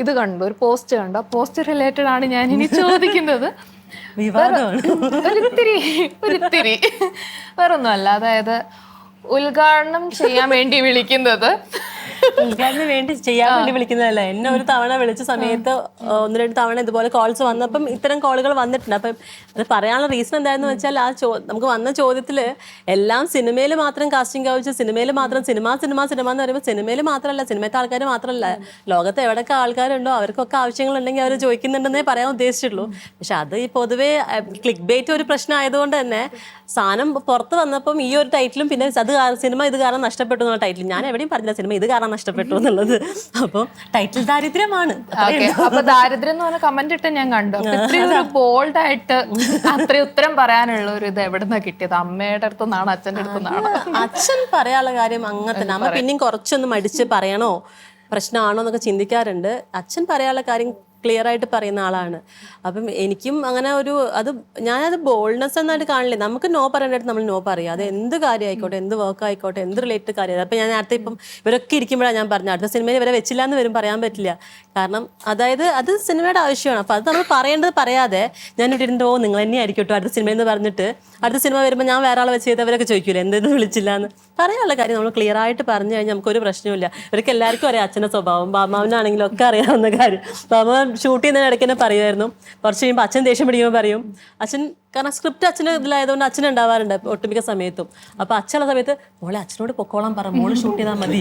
ഇത് കണ്ടു, ഒരു പോസ്റ്റ് കണ്ടു. ആ പോസ്റ്റ് റിലേറ്റഡ് ആണ് ഞാൻ ഇനി ചോദിക്കുന്നത്. ഒരിത്തിരി വേറൊന്നുമല്ല. അതായത് ഉദ്ഘാടനം ചെയ്യാൻ വേണ്ടി വിളിക്കുന്നത്, ഉദ്ഘാടനം വേണ്ടി ചെയ്യാൻ വേണ്ടി വിളിക്കുന്നതല്ല. എന്നെ ഒരു തവണ വിളിച്ച സമയത്ത് 1-2 തവണ ഇതുപോലെ കോൾസ് വന്നപ്പം ഇത്തരം കോളുകൾ വന്നിട്ടുണ്ട്. അപ്പം അത് പറയാനുള്ള റീസൺ എന്താണെന്ന് വെച്ചാൽ നമുക്ക് വന്ന ചോദ്യത്തിൽ എല്ലാം സിനിമയിൽ മാത്രം കാസ്റ്റിംഗ് കൗച്ച്, സിനിമയിൽ മാത്രം സിനിമ എന്ന് പറയുമ്പോൾ സിനിമയിൽ മാത്രമല്ല, സിനിമത്തെ ആൾക്കാർ മാത്രമല്ല, ലോകത്ത് എവിടെയൊക്കെ ആൾക്കാരുണ്ടോ അവർക്കൊക്കെ ആവശ്യങ്ങളുണ്ടെങ്കിൽ അവർ ചോദിക്കുന്നുണ്ടെന്നേ പറയാൻ ഉദ്ദേശിച്ചുള്ളൂ. പക്ഷെ അത് ഈ പൊതുവേ ക്ലിക്ക് ബേറ്റ് ഒരു പ്രശ്നം ആയതുകൊണ്ട് തന്നെ സാധനം പുറത്ത് വന്നപ്പം ഈ ഒരു ടൈറ്റിലും പിന്നെ അത് സിനിമ ഇത് കാരണം നഷ്ടപ്പെട്ടു എന്നുള്ള ടൈറ്റിൽ ഞാൻ എവിടെയും പറഞ്ഞില്ല സിനിമ ഇത് കാരണം നഷ്ടപ്പെട്ടു എന്നുള്ളത്. അപ്പോൾ ടൈറ്റിൽ ദാരിദ്ര്യമാണ്. അപ്പൊ ദാരിദ്ര്യം എന്ന് പറഞ്ഞ കമന്റ് ഇട്ട് ഞാൻ കണ്ടു. അപ്പൊ ഇത്രയും ഒരു ബോൾഡ് ആയിട്ട് അത്രയും ഉത്തരം പറയാനുള്ള ഒരു ഇത് എവിടുന്നാ കിട്ടിയത്? അമ്മയുടെ അടുത്ത് നിന്നാണ്, അച്ഛൻ്റെ അടുത്ത് നിന്നാണ്? അച്ഛൻ പറയാനുള്ള കാര്യം അങ്ങനെ തന്നെ. അമ്മ പിന്നെയും കുറച്ചൊന്ന് മടിച്ച് പറയണോ പ്രശ്നമാണോ എന്നൊക്കെ ചിന്തിക്കാറുണ്ട്. അച്ഛൻ പറയാനുള്ള കാര്യം ക്ലിയർ ആയിട്ട് പറയുന്ന ആളാണ്. അപ്പം എനിക്കും അങ്ങനെ ഞാനത് ബോൾഡ്നെസ് എന്നായിട്ട് കാണില്ലേ. നമുക്ക് നോ പറയേണ്ടത് നമ്മൾ നോ പറയുക. അത് എന്ത് കാര്യം ആയിക്കോട്ടെ, എന്ത് വർക്ക് ആയിക്കോട്ടെ, എന്ത് റിലേറ്റഡ് കാര്യം. അപ്പം ഞാൻ നേരത്തെ ഇപ്പം ഇവരൊക്കെ ഇരിക്കുമ്പോഴാണ് ഞാൻ പറഞ്ഞത് അടുത്ത സിനിമയിൽ ഇവരെ വെച്ചില്ല എന്ന് വരും, പറയാൻ പറ്റില്ല. കാരണം അതായത് അത് സിനിമയുടെ ആവശ്യമാണ്. അപ്പം അത് നമ്മൾ പറയേണ്ടത് പറയാതെ ഞാനിവിടെ ഇരുന്നോ നിങ്ങൾ തന്നെ ആയിരിക്കട്ടോ അടുത്ത സിനിമ എന്ന് പറഞ്ഞിട്ട് അടുത്ത സിനിമ വരുമ്പോൾ ഞാൻ വേറെ ആളെ വെച്ച് ചെയ്തവരൊക്കെ ചോദിക്കൂലേ എന്തെന്ന് വിളിച്ചില്ല എന്ന്. പറയാനുള്ള കാര്യം നമ്മൾ ക്ലിയർ ആയിട്ട് പറഞ്ഞു കഴിഞ്ഞാൽ നമുക്കൊരു പ്രശ്നമില്ല. ഇവർക്ക് എല്ലാവർക്കും അറിയാം അച്ഛൻ്റെ സ്വഭാവം, ബാമാവിനാണെങ്കിലും ഒക്കെ അറിയാവുന്ന കാര്യം. ബാമാവൻ ഷൂട്ട് ചെയ്യുന്നതിന് ഇടയ്ക്ക് തന്നെ പറയുമായിരുന്നു. കുറച്ച് കഴിയുമ്പോൾ അച്ഛൻ ദേഷ്യം പിടിക്കുമ്പോൾ പറയും അച്ഛൻ, കാരണം സ്ക്രിപ്റ്റ് അച്ഛന് ഇതിലായതുകൊണ്ട് അച്ഛൻ ഉണ്ടാവാറുണ്ട് ഒട്ടുമിക്ക സമയത്തും. അപ്പൊ അച്ഛനുള്ള സമയത്ത് മോളെ അച്ഛനോട് പൊക്കോളാൻ പറ, മോള് ഷൂട്ട് ചെയ്താൽ മതി.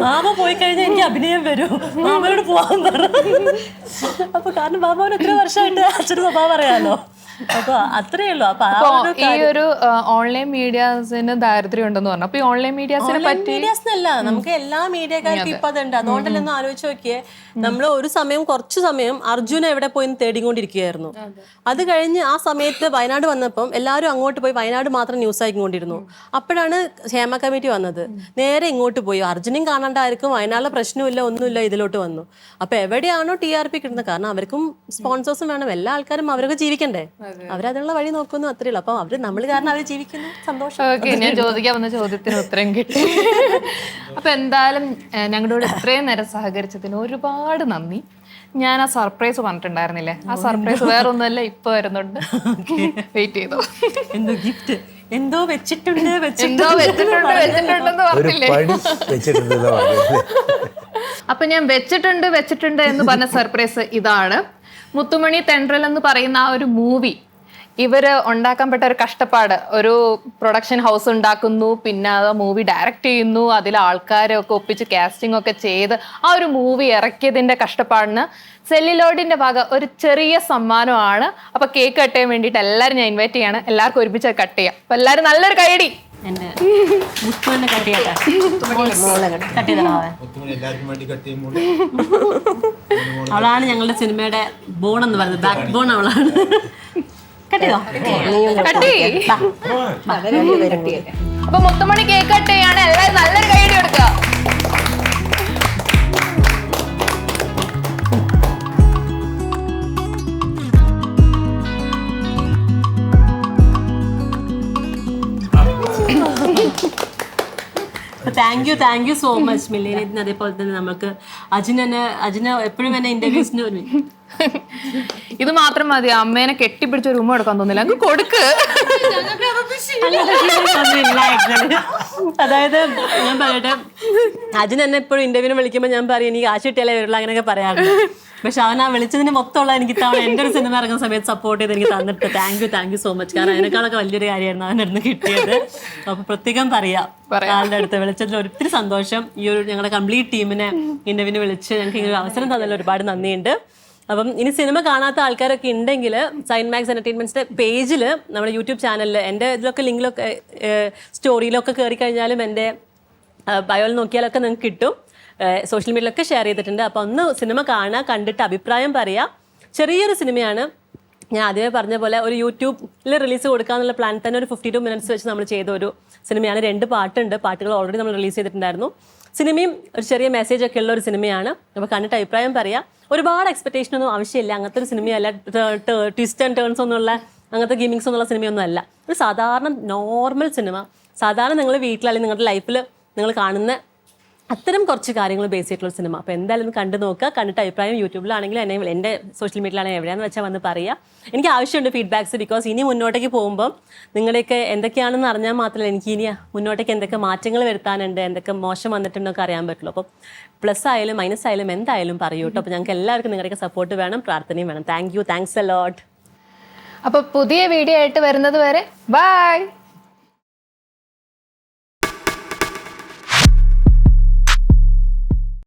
മാമ പോയി കഴിഞ്ഞാൽ എനിക്ക് അഭിനയം വരും, മാമയോട് പോവാൻ പറ. അപ്പൊ കാരണം ബാബാവിന് എത്ര വർഷമായിട്ട് അച്ഛന് സ്വഭാവം അറിയാലോ. അപ്പൊ അത്രേ ഉള്ളൂ. അപ്പൊ ഈ ഒരു ഓൺലൈൻ മീഡിയാസിന് ദാരിദ്ര്യം ഉണ്ടെന്ന് പറഞ്ഞു. അപ്പൊ ഈ ഓൺലൈൻ മീഡിയാസിനെ പറ്റി മീഡിയാസിനല്ല, നമുക്ക് എല്ലാ മീഡിയക്കാർക്കും ഇപ്പൊ അതുണ്ട്. അതുകൊണ്ടല്ലേ ഒന്ന് ആലോചിച്ച് നോക്കിയേ, നമ്മൾ ഒരു സമയം കുറച്ചു സമയം അർജുന എവിടെ പോയി തേടിക്കൊണ്ടിരിക്കുകയായിരുന്നു. അത് കഴിഞ്ഞ് ആ സമയത്ത് വയനാട് വന്നപ്പം എല്ലാവരും അങ്ങോട്ട് പോയി വയനാട് മാത്രം ന്യൂസ് ആയിക്കൊണ്ടിരുന്നു. അപ്പോഴാണ് ഹേമ കമ്മിറ്റി വന്നത്. നേരെ ഇങ്ങോട്ട് പോയി അർജുനും കാണാണ്ടായിരിക്കും, വയനാട്ടിലെ പ്രശ്നമില്ല ഒന്നുമില്ല, ഇതിലോട്ട് വന്നു. അപ്പൊ എവിടെയാണോ TRP കിട്ടുന്നത്, കാരണം അവർക്കും സ്പോൺസേഴ്സും വേണം, എല്ലാ ആൾക്കാരും അവരൊക്കെ ജീവിക്കണ്ടേ, അവരതിനുള്ള വഴി നോക്കുന്നു, അത്രേ ഉള്ളൂ. അപ്പൊ നമ്മൾ കാരണം അവർ ജീവിക്കുന്നു, സന്തോഷം. ഓക്കെ, ഞാൻ ചോദിക്കാൻ വന്ന ചോദ്യത്തിന് ഉത്തരം കിട്ടി. അപ്പൊ എന്തായാലും ഞങ്ങളോട് ഇത്രയും നേരം സഹകരിച്ചതിന് ഒരുപാട് നന്ദി. ഞാൻ ആ സർപ്രൈസ് പറഞ്ഞിട്ടുണ്ടായിരുന്നില്ലേ, ആ സർപ്രൈസ് വേറെ ഒന്നുമല്ല, ഇപ്പൊ വരുന്നുണ്ട്. വെയിറ്റ് ചെയ്തോ. എന്തോ ഗിഫ്റ്റ് എന്തോ വെച്ചിട്ടുണ്ടെന്ന് പറഞ്ഞില്ലേ. അപ്പൊ ഞാൻ വെച്ചിട്ടുണ്ട് എന്ന് പറഞ്ഞ സർപ്രൈസ് ഇതാണ്. മുത്തുമണി തെൻട്രൽ എന്ന് പറയുന്ന ആ ഒരു മൂവി ഇവര് ഉണ്ടാക്കാൻപ്പെട്ട ഒരു കഷ്ടപ്പാട്, ഒരു പ്രൊഡക്ഷൻ ഹൗസ് ഉണ്ടാക്കുന്നു, പിന്നെ ആ മൂവി ഡയറക്റ്റ് ചെയ്യുന്നു, അതിൽ ആൾക്കാരെ ഒക്കെ ഒപ്പിച്ച് കാസ്റ്റിംഗ് ഒക്കെ ചെയ്ത് ആ ഒരു മൂവി ഇറക്കിയതിന്റെ കഷ്ടപ്പാടിന് സെല്ലിലോഡിന്റെ ഭാഗം ഒരു ചെറിയ സമ്മാനമാണ്. അപ്പൊ കേക്ക് കട്ട് ചെയ്യാൻ വേണ്ടിയിട്ട് എല്ലാവരും ഞാൻ ഇൻവൈറ്റ് ചെയ്യാണ്. എല്ലാവർക്കും ഒരുമിച്ച് കട്ട് ചെയ്യാം. അപ്പൊ എല്ലാവരും നല്ലൊരു കൈയടി. അവളാണ് ഞങ്ങളുടെ സിനിമയുടെ ബോൺ എന്ന് പറയുന്നത്, ബാക്ക് ബോൺ അവളാണ്. അപ്പൊ മുത്തുമണി കേക്ക് കട്ട് ചെയ്യാണ്. എല്ലാവരും നല്ലൊരു കൈയടി കൊടുക്കുക. താങ്ക് യു സോ മച്ച് മില്ലേനിയത്തിന്. അതേപോലെ തന്നെ നമുക്ക് അജിന എപ്പോഴും എന്നെ ഇന്റർവ്യൂസിന് ഇത് മാത്രം മതി, അമ്മേനെ കെട്ടിപ്പിടിച്ച ഒരു ഉമ്മ എടുക്കാൻ തോന്നില്ല, അങ്ങ് കൊടുക്ക്. അതായത് ഞാൻ പറയട്ടെ, അജിൻ എന്നെ എപ്പോഴും ഇന്റർവ്യൂവിന് വിളിക്കുമ്പോൾ ഞാൻ പറയും എനിക്ക് കാശ് കിട്ടിയാലേ വരുള്ളൂ അങ്ങനെയൊക്കെ പറയാറുണ്ട്. പക്ഷെ അവൻ ആ വിളിച്ചതിന് മൊത്തമുള്ള എനിക്ക് തവണ എൻ്റെ ഒരു സിനിമ ഇറങ്ങുന്ന സമയത്ത് സപ്പോർട്ട് ചെയ്ത് എനിക്ക് തന്നിട്ട് താങ്ക് യു സോ മച്ച്. കാരണം അതിനേക്കാളൊക്കെ വലിയൊരു കാര്യമായിരുന്നു അവൻ്റെ കിട്ടിയത്. അപ്പൊ പ്രത്യേകം പറയാം, ആളുടെ അടുത്ത് വിളിച്ചതിൽ ഒത്തിരി സന്തോഷം. ഈ ഒരു ഞങ്ങളുടെ കംപ്ലീറ്റ് ടീമിനെ ഇന്റർവ്യൂവിന് വിളിച്ച് ഞങ്ങൾക്ക് ഇങ്ങനെ ഒരു അവസരം തന്നതിൽ ഒരുപാട് നന്ദിയുണ്ട്. അപ്പം ഇനി സിനിമ കാണാത്ത ആൾക്കാരൊക്കെ ഉണ്ടെങ്കിൽ സൈൻമാക്സ് എന്റർടൈൻമെന്റ്സിന്റെ പേജിൽ നമ്മുടെ യൂട്യൂബ് ചാനലിൽ എൻ്റെ ഇതിലൊക്കെ ലിങ്കിലൊക്കെ സ്റ്റോറിയിലൊക്കെ കയറി കഴിഞ്ഞാലും എൻ്റെ ബയോയിൽ നോക്കിയാലൊക്കെ നിങ്ങൾക്ക് കിട്ടും. സോഷ്യൽ മീഡിയയിലൊക്കെ ഷെയർ ചെയ്തിട്ടുണ്ട്. അപ്പോൾ ഒന്ന് സിനിമ കാണുക, കണ്ടിട്ട് അഭിപ്രായം പറയുക. ചെറിയൊരു സിനിമയാണ്. ഞാൻ ആദ്യമേ പറഞ്ഞ പോലെ ഒരു യൂട്യൂബിൽ റിലീസ് കൊടുക്കാന്നുള്ള പ്ലാൻ തന്നെ ഒരു 52 മിനിറ്റ്സ് വെച്ച് നമ്മൾ ചെയ്ത ഒരു സിനിമയാണ്. 2 പാട്ടുണ്ട്. പാട്ടുകൾ ഓൾറെഡി നമ്മൾ റിലീസ് ചെയ്തിട്ടുണ്ടായിരുന്നു. സിനിമയും ഒരു ചെറിയ മെസ്സേജ് ഒക്കെ ഉള്ള ഒരു സിനിമയാണ്. അപ്പോൾ കണ്ടിട്ട് അഭിപ്രായം പറയാം. ഒരുപാട് എക്സ്പെക്ടേഷൻ ഒന്നും ആവശ്യമില്ല. അങ്ങനത്തെ ഒരു സിനിമയല്ല, ട്വിസ്റ്റ് ആൻഡ് ടേൺസ് ഒന്നുമുള്ള അങ്ങനത്തെ ഗെയിമിങ്സ് ഒന്നുള്ള സിനിമയൊന്നും അല്ല. ഒരു സാധാരണ നോർമൽ സിനിമ. സാധാരണ നിങ്ങൾ വീട്ടിൽ അല്ലെങ്കിൽ നിങ്ങളുടെ ലൈഫിൽ നിങ്ങൾ കാണുന്ന അത്തരം കുറച്ച് കാര്യങ്ങൾ ബേസ് ചെയ്തിട്ടുള്ള സിനിമ. അപ്പോൾ എന്തായാലും കണ്ടു നോക്കുക. കണ്ടിട്ട് അഭിപ്രായം യൂട്യൂബിലാണെങ്കിലും എന്നെ എൻ്റെ സോഷ്യൽ മീഡിയയിലാണെങ്കിൽ എവിടെയാണെന്ന് വെച്ചാൽ വന്ന് പറയുക. എനിക്ക് ആവശ്യമുണ്ട് ഫീഡ്ബാക്സ്. ബിക്കോസ് ഇനി മുന്നോട്ടേക്ക് പോകുമ്പം നിങ്ങളുടെയൊക്കെ എന്തൊക്കെയാണെന്ന് അറിഞ്ഞാൽ മാത്രമല്ല എനിക്ക് ഇനി മുന്നോട്ടേക്ക് എന്തൊക്കെ മാറ്റങ്ങൾ വരുത്താനുണ്ട്, എന്തൊക്കെ മോശം വന്നിട്ടുണ്ടൊക്കെ അറിയാൻ പറ്റുള്ളൂ. അപ്പോൾ പ്ലസ് ആയാലും മൈനസ് ആയാലും എന്തായാലും പറയൂ കേട്ടോ. അപ്പോൾ ഞങ്ങൾക്ക് എല്ലാവർക്കും നിങ്ങളുടെയൊക്കെ സപ്പോർട്ട് വേണം, പ്രാർത്ഥനയും വേണം. Thanks a lot. അപ്പോൾ പുതിയ വീഡിയോ ആയിട്ട് വരുന്നത് വരെ ബൈ.